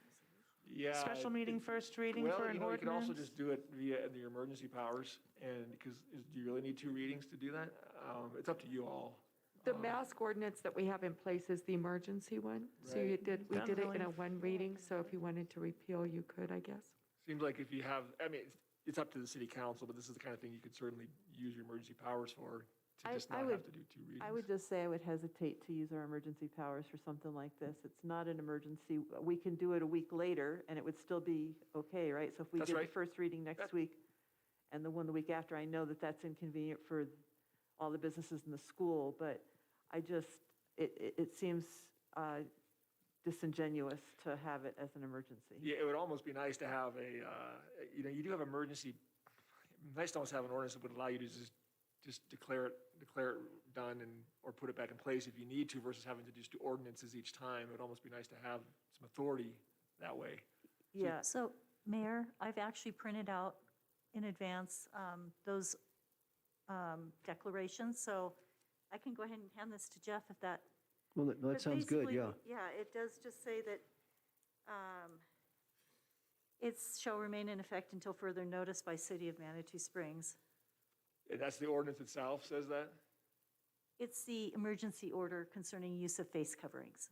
yeah. special meeting, first reading for an Well, you could also ordinance. just do it via the emergency powers, and because, do you really need 2 readings to do that? It's up to you all. The mask ordinance that we have in place is the emergency one. So we Right. did it in Definitely. a one reading, so if you wanted to repeal, you could, I guess. Seems like if you have, it's up to the city council, but this is the kind of thing you could certainly use your emergency powers for, to just not have to do 2 readings. I would just say I would hesitate to use our emergency powers for something like this. It's not an emergency. We can do it a week later, and it would still be okay, right? So if we That's did the right. first reading next week and the one the week after, I know that that's inconvenient for all the businesses in the school, but it seems disingenuous to have it as an emergency. Yeah, it would almost be nice to have you do have emergency, nice to almost have an ordinance that would allow you to just declare it done or put it back in place if you need to versus having to just do ordinances each time. It would almost be nice to have some authority that way. Yeah. So, Mayor, I've actually printed out in advance those declarations, so I can go ahead and hand this to Jeff if that. Well, that but sounds good, basically, yeah. Yeah, it does just say that it shall remain in effect until further notice by City of Manitou Springs. And that's the ordinance itself says that? It's the emergency order concerning use of face coverings.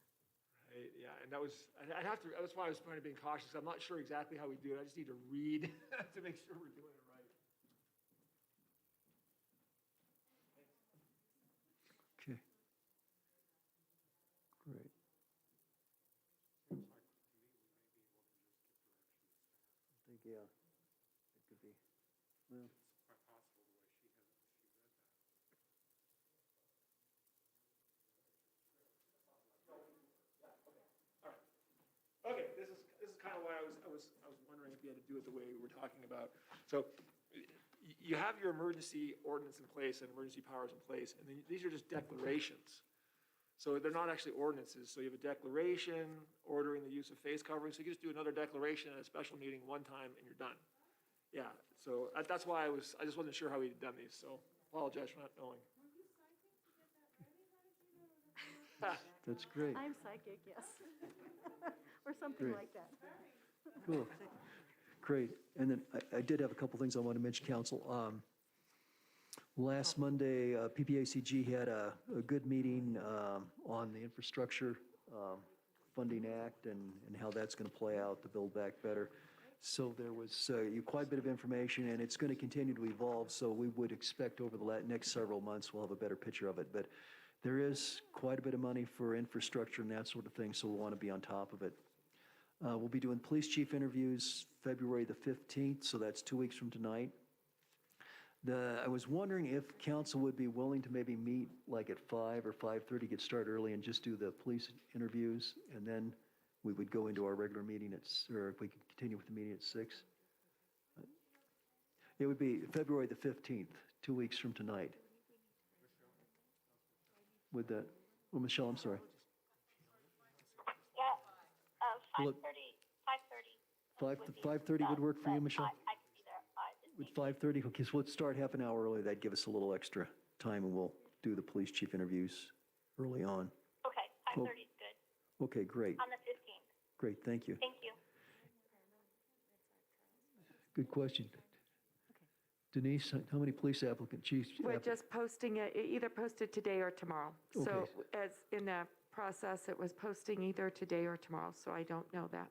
Right, yeah, and that's why I was trying to be cautious. I'm not sure exactly how we do it. I just need to read to make sure we're doing it right. Okay. Great. I think, yeah, it could be, well. Okay, this is kind of why I was wondering if you had to do it the way we were talking about. So you have your emergency ordinance in place and emergency powers in place, and then these are just declarations. So they're not actually ordinances. So you have a declaration ordering the use of face covering. So you just do another declaration at a special meeting one time and you're done. Yeah, so that's why I just wasn't sure how we'd done these, so apologize for not knowing. That's great. I'm psychic, yes. Or something Great. like that. Cool. Great. And then I did have a couple things I want to mention, Council. Last Monday, PPACG had a good meeting on the Infrastructure Funding Act and how that's going to play out to build back better. So there was quite a bit of information, and it's going to continue to evolve, so we would expect over the next several months we'll have a better picture of it. But there is quite a bit of money for infrastructure and that sort of thing, so we'll want to be on top of it. We'll be doing police chief interviews February the 15th, so that's 2 weeks from tonight. I was wondering if council would be willing to maybe meet like at 5 or 5:30, get started early and just do the police interviews, and then we would go into our regular meeting or if we could continue with the meeting at 6. It would be February the 15th, 2 weeks from tonight. Would that, well, Michelle, I'm sorry. Yeah, 5:30, Look, 5:30. 5:30 would work for you, Michelle? I can be there at 5. Would 5:30, okay, so let's start half an hour early. That'd give us a little extra time, and we'll do the police chief interviews early on. Okay, 5:30 is good. Okay, great, On the 15th. great, thank you. Thank you. Good question. Denise, how many police chiefs? We're just posting it, either posted today or tomorrow. So Okay. as in the process, it was posting either today or tomorrow, so I don't know that.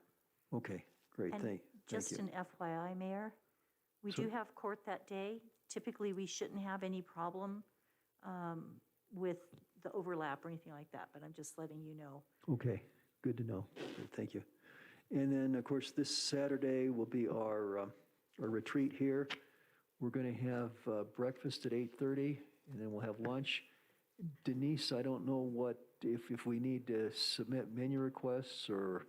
Okay, great, And thank just you. an FYI, Mayor, we So- do have court that day. Typically, we shouldn't have any problem with the overlap or anything like that, but I'm just letting you know. Okay, good to know. Good, thank you. And then, of course, this Saturday will be our retreat here. We're going to have breakfast at 8:30, and then we'll have lunch. Denise, I don't know if we need to submit menu requests or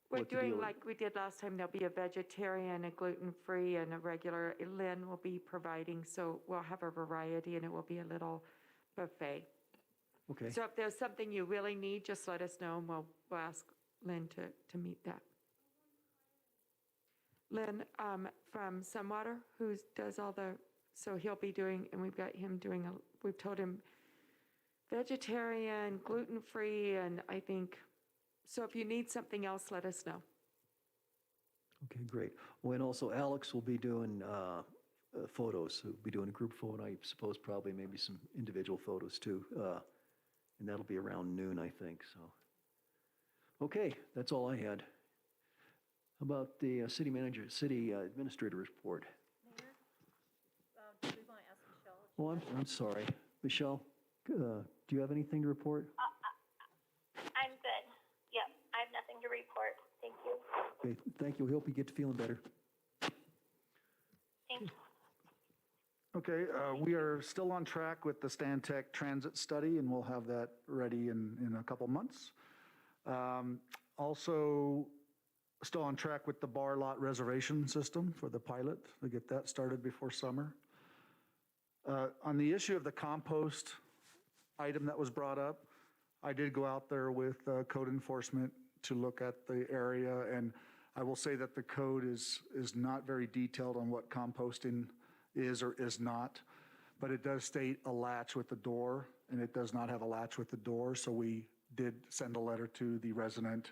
We're what the doing deal- like we did last time. There'll be a vegetarian, a gluten-free, and a regular. Lynn will be providing, so we'll have a variety, and it will be a little buffet. Okay, So if there's something you really need, just let us know, and we'll ask Lynn to meet that. Lynn from Sunwater, who does all so he'll be doing, and we've got him doing, we've told him vegetarian, gluten-free, and I think, so if you need something else, let us know. okay, great. Oh, and also Alex will be doing photos. He'll be doing a group photo, I suppose probably maybe some individual photos too. And that'll be around noon, I think, so. Okay, that's all I had. How about the city administrator report? Mayor, do we want to ask Michelle? Oh, I'm sorry. Michelle, do you have anything to report? I'm good. Yep, I have nothing to report. Thank you. Okay, thank you. We hope you get to feeling better. Thank you. Okay, we are still on track with the Stantec transit study, and we'll have that ready in a couple months. Also, still on track with the bar lot reservation system for the pilot, to get that started before summer. On the issue of the compost item that was brought up, I did go out there with code enforcement to look at the area, and I will say that the code is not very detailed on what composting is or is not, but it does state a latch with the door, and it does not have a latch with the door, so we did send a letter to the resident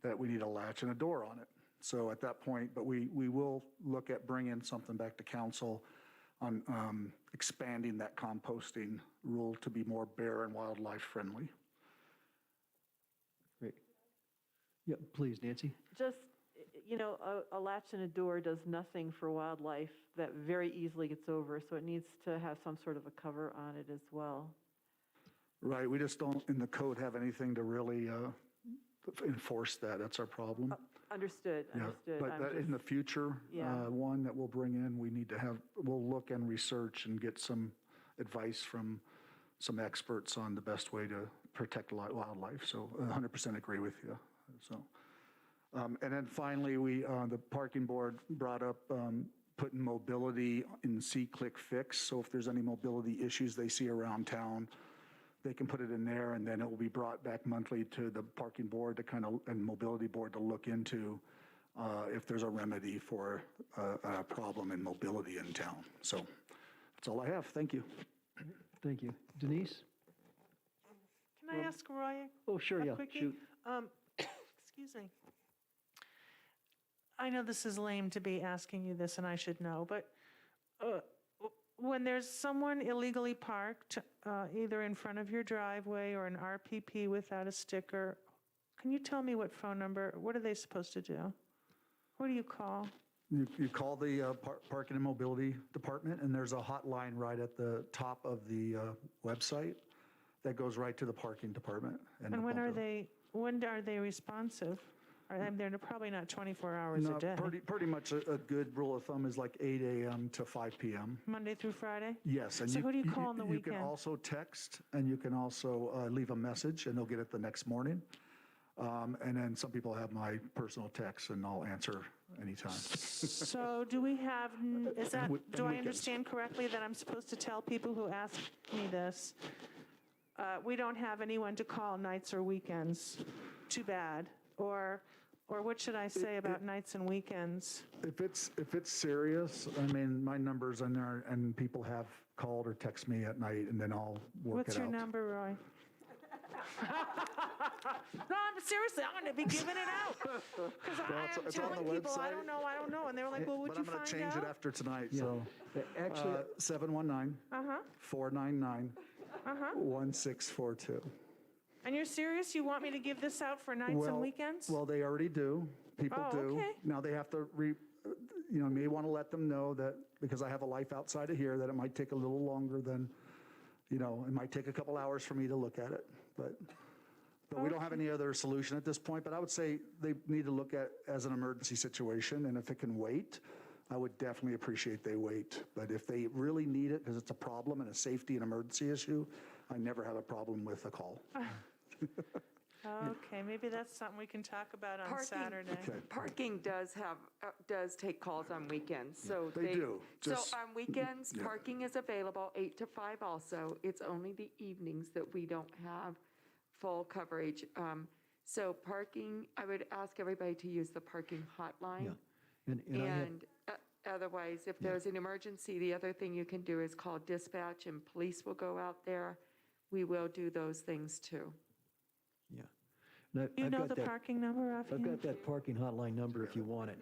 that we need a latch and a door on it. So at that point, but we will look at bringing something back to council on expanding that composting rule to be more bear and wildlife friendly. Great. Yeah, please, Nancy. Just, a latch and a door does nothing for wildlife that very easily gets over, so it needs to have some sort of a cover on it as well. Right, we just don't in the code have anything to really enforce that. That's our problem. Understood, Yeah, understood. but I'm that in just- the future, Yeah. one that we'll bring in, we'll look and research and get some advice from some experts on the best way to protect wildlife. So 100% agree with you. So, and then finally, the parking board brought up putting mobility in see-click fix. So if there's any mobility issues they see around town, they can put it in there, and then it will be brought back monthly to the parking board and mobility board to look into if there's a remedy for a problem in mobility in town. So that's all I have. Thank you. Thank you. Denise? Can I ask Roy? Oh, sure, yeah, quickie? shoot. Excuse me. I know this is lame to be asking you this, and I should know, but when there's someone illegally parked, either in front of your driveway or an RPP without a sticker, can you tell me what phone number, what are they supposed to do? What do you call? You call the Parking and Mobility Department, and there's a hotline right at the top of the website that goes right to the parking department. And when are they responsive? I'm there probably not 24 hours a No, day. pretty much a good rule of thumb is like 8 a.m. to 5 p.m. Monday through Friday? Yes. And So who do you call on the You weekend? can also text, and you can also leave a message, and they'll get it the next morning. And then some people have my personal text, and I'll answer anytime. So do we have, is that, do I understand correctly that I'm supposed to tell people who ask me this, we don't have anyone to call nights or weekends? Too bad. Or what should I say about nights and weekends? If it's serious, I mean, my number's in there, and people have called or text me at night, and then I'll work What's it out. your number, Roy? No, seriously, I'm going to be giving it out. Because I'm it's on telling the people, I website. don't know. And they were like, well, would But you I'm going find to change out? it after tonight, Yeah. so. Actually, 719-499-1642. And you're serious? You want me to give this out for nights and weekends? Well, they already do. People Oh, do. okay. Now they have to may want to let them know that, because I have a life outside of here, that it might take a little longer than, it might take a couple hours for me to look at it. But we don't have any other solution at this point. But I would say they need to look at as an emergency situation, and if it can wait, I would definitely appreciate they wait. But if they really need it because it's a problem and a safety and emergency issue, I never have a problem with a call. Okay, maybe that's something we can talk about on Saturday. Parking does take calls on weekends, so They do. So Just- on weekends, yeah. parking is available 8 to 5 also. It's only the evenings that we don't have full coverage. So parking, I would ask everybody to use the parking hotline. Yeah. And I had, And otherwise, if there's an emergency, the other thing you can do is call dispatch, and police will go out there. We will do those things too. yeah. And You I've know got the that- parking number I've offhand? got that parking hotline number if you want it.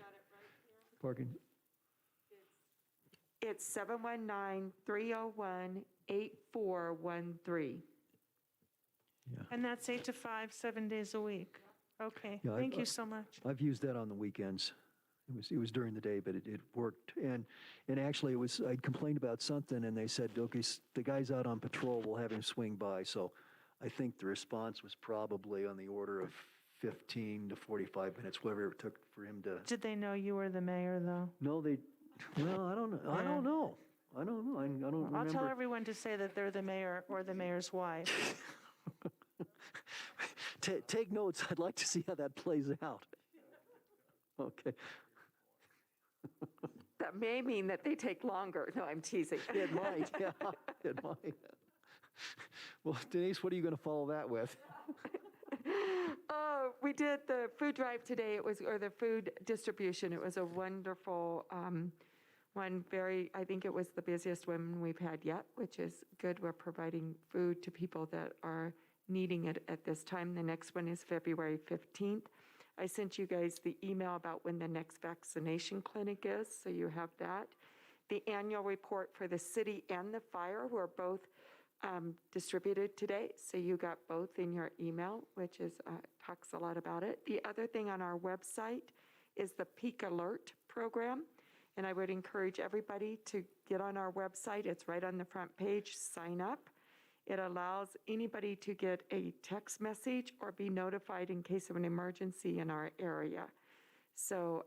Parking, It's 719-301-8413. And that's 8 to 5, 7 days a week. Okay, Yeah, thank you so much. I've used that on the weekends. It was during the day, but it worked. And actually, I complained about something, and they said, okay, the guy's out on patrol, we'll have him swing by. So I think the response was probably on the order of 15 to 45 minutes, whatever it took for him to. Did they know you were the mayor, though? No, well, I don't know. I don't know. I don't remember. I'll tell everyone to say that they're the mayor or the mayor's wife. Take notes. I'd like to see how that plays out. Okay. That may mean that they take longer. No, I'm teasing. It might, yeah, it might. Well, Denise, what are you going to follow that with? We did the food drive today. Or the food distribution. It was a wonderful one. I think it was the busiest one we've had yet, which is good. We're providing food to people that are needing it at this time. The next one is February 15th. I sent you guys the email about when the next vaccination clinic is, so you have that. The annual report for the city and the fire were both distributed today, so you got both in your email, which talks a lot about it. The other thing on our website is the Peak Alert program, and I would encourage everybody to get on our website. It's right on the front page. Sign up. It allows anybody to get a text message or be notified in case of an emergency in our area. So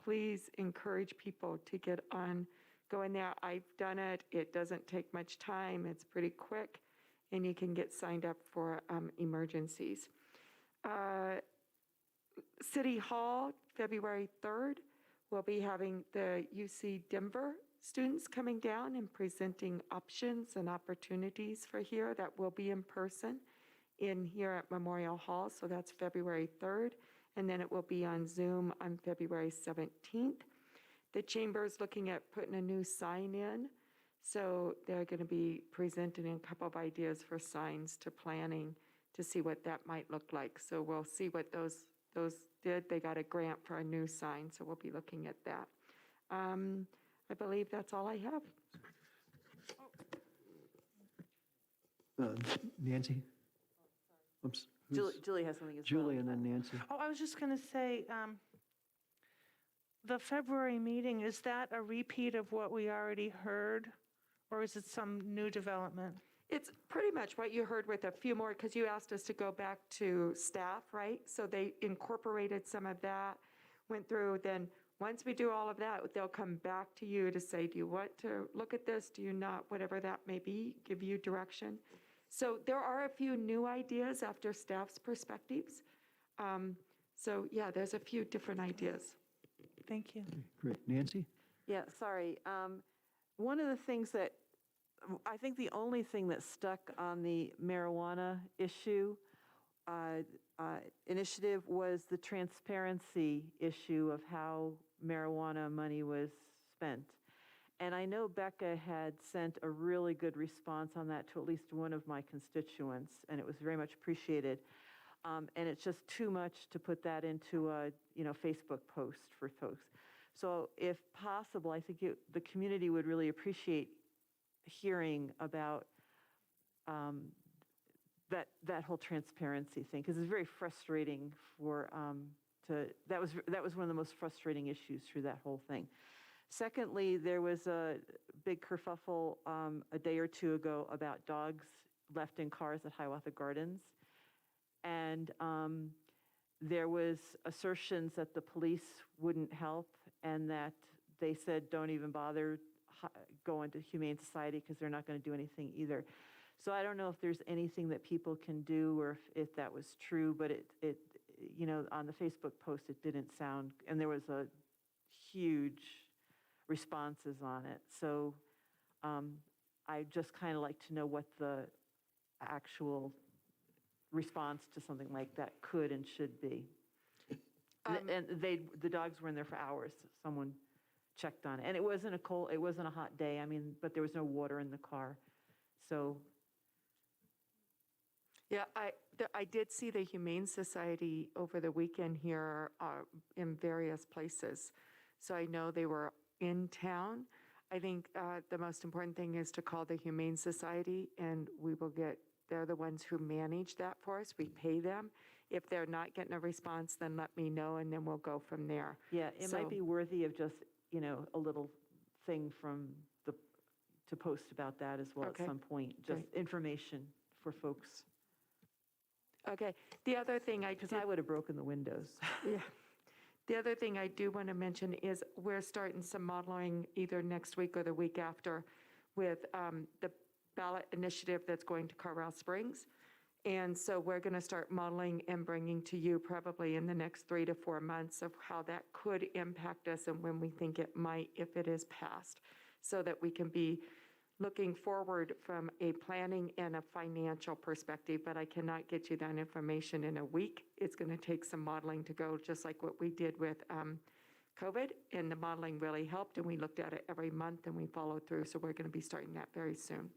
please encourage people to get on, go in there. I've done it. It doesn't take much time. It's pretty quick, and you can get signed up for emergencies. City Hall, February 3rd, we'll be having the UC Denver students coming down and presenting options and opportunities for here. That will be in person in here at Memorial Hall, so that's February 3rd, and then it will be on Zoom on February 17th. The chamber is looking at putting a new sign in, so they're going to be presenting a couple of ideas for signs to planning to see what that might look like. So we'll see what those did. They got a grant for a new sign, so we'll be looking at that. I believe that's all I have. Nancy? Julie has something as well. Julie and then Nancy. Oh, I was just going to say, the February meeting, is that a repeat of what we already heard, or is it some new development? It's pretty much what you heard with a few more, because you asked us to go back to staff, right? So they incorporated some of that, went through, then once we do all of that, they'll come back to you to say, do you want to look at this? Do you not? Whatever that may be, give you direction. So there are a few new ideas after staff's perspectives. So yeah, there's a few different ideas. Thank you. Great. Nancy? Yeah, sorry. One of the things that, I think the only thing that stuck on the marijuana issue initiative was the transparency issue of how marijuana money was spent. And I know Becca had sent a really good response on that to at least one of my constituents, and it was very much appreciated. And it's just too much to put that into a Facebook post for folks. So if possible, I think the community would really appreciate hearing about that whole transparency thing, because it's very frustrating for that was one of the most frustrating issues through that whole thing. Secondly, there was a big kerfuffle a day or two ago about dogs left in cars at Hiawatha Gardens, and there was assertions that the police wouldn't help and that they said don't even bother going to Humane Society because they're not going to do anything either. So I don't know if there's anything that people can do or if that was true, but it on the Facebook post it didn't sound, and there was a huge responses on it. So I just kind of like to know what the actual response to something like that could and should be. And the dogs were in there for hours. Someone checked on it, and it wasn't a hot day. I mean, but there was no water in the car, so. Yeah, I did see the Humane Society over the weekend here in various places. So I know they were in town. I think the most important thing is to call the Humane Society, and they're the ones who manage that for us. We pay them. If they're not getting a response, then let me know, and then we'll go from there. Yeah, it might be worthy of just, a little thing to post about that as well at some point. Just information for folks. Okay, the other thing Because I would have broken the windows. Yeah. The other thing I do want to mention is we're starting some modeling either next week or the week after with the ballot initiative that's going to Carlisle Springs. And so we're going to start modeling and bringing to you probably in the next 3 to 4 months of how that could impact us and when we think it might if it is passed, so that we can be looking forward from a planning and a financial perspective, but I cannot get you that information in a week. It's going to take some modeling to go, just like what we did with COVID, and the modeling really helped, and we looked at it every month and we followed through, so we're going to be starting that very soon.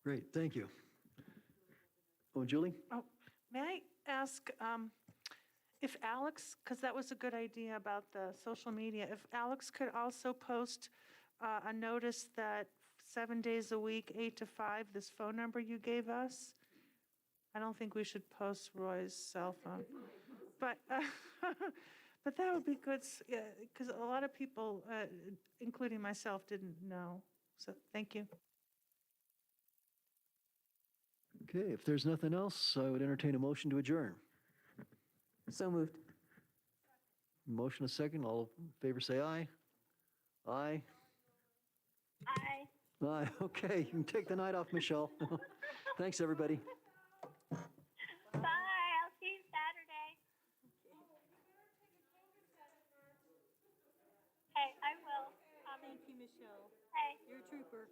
Great, thank you. Oh, Julie? Oh, may I ask if Alex, because that was a good idea about the social media, if Alex could also post a notice that 7 days a week, 8 to 5, this phone number you gave us? I don't think we should post Roy's cell phone. But that would be good, because a lot of people, including myself, didn't know. So thank you. Okay, if there's nothing else, I would entertain a motion to adjourn. So moved. Motion a second. All in favor say aye. Aye. Aye. Aye. Okay, you can take the night off, Michelle. Thanks, everybody. Bye. I'll see you Saturday. Hey, I will. Thank you, Michelle. Hey. You're a trooper.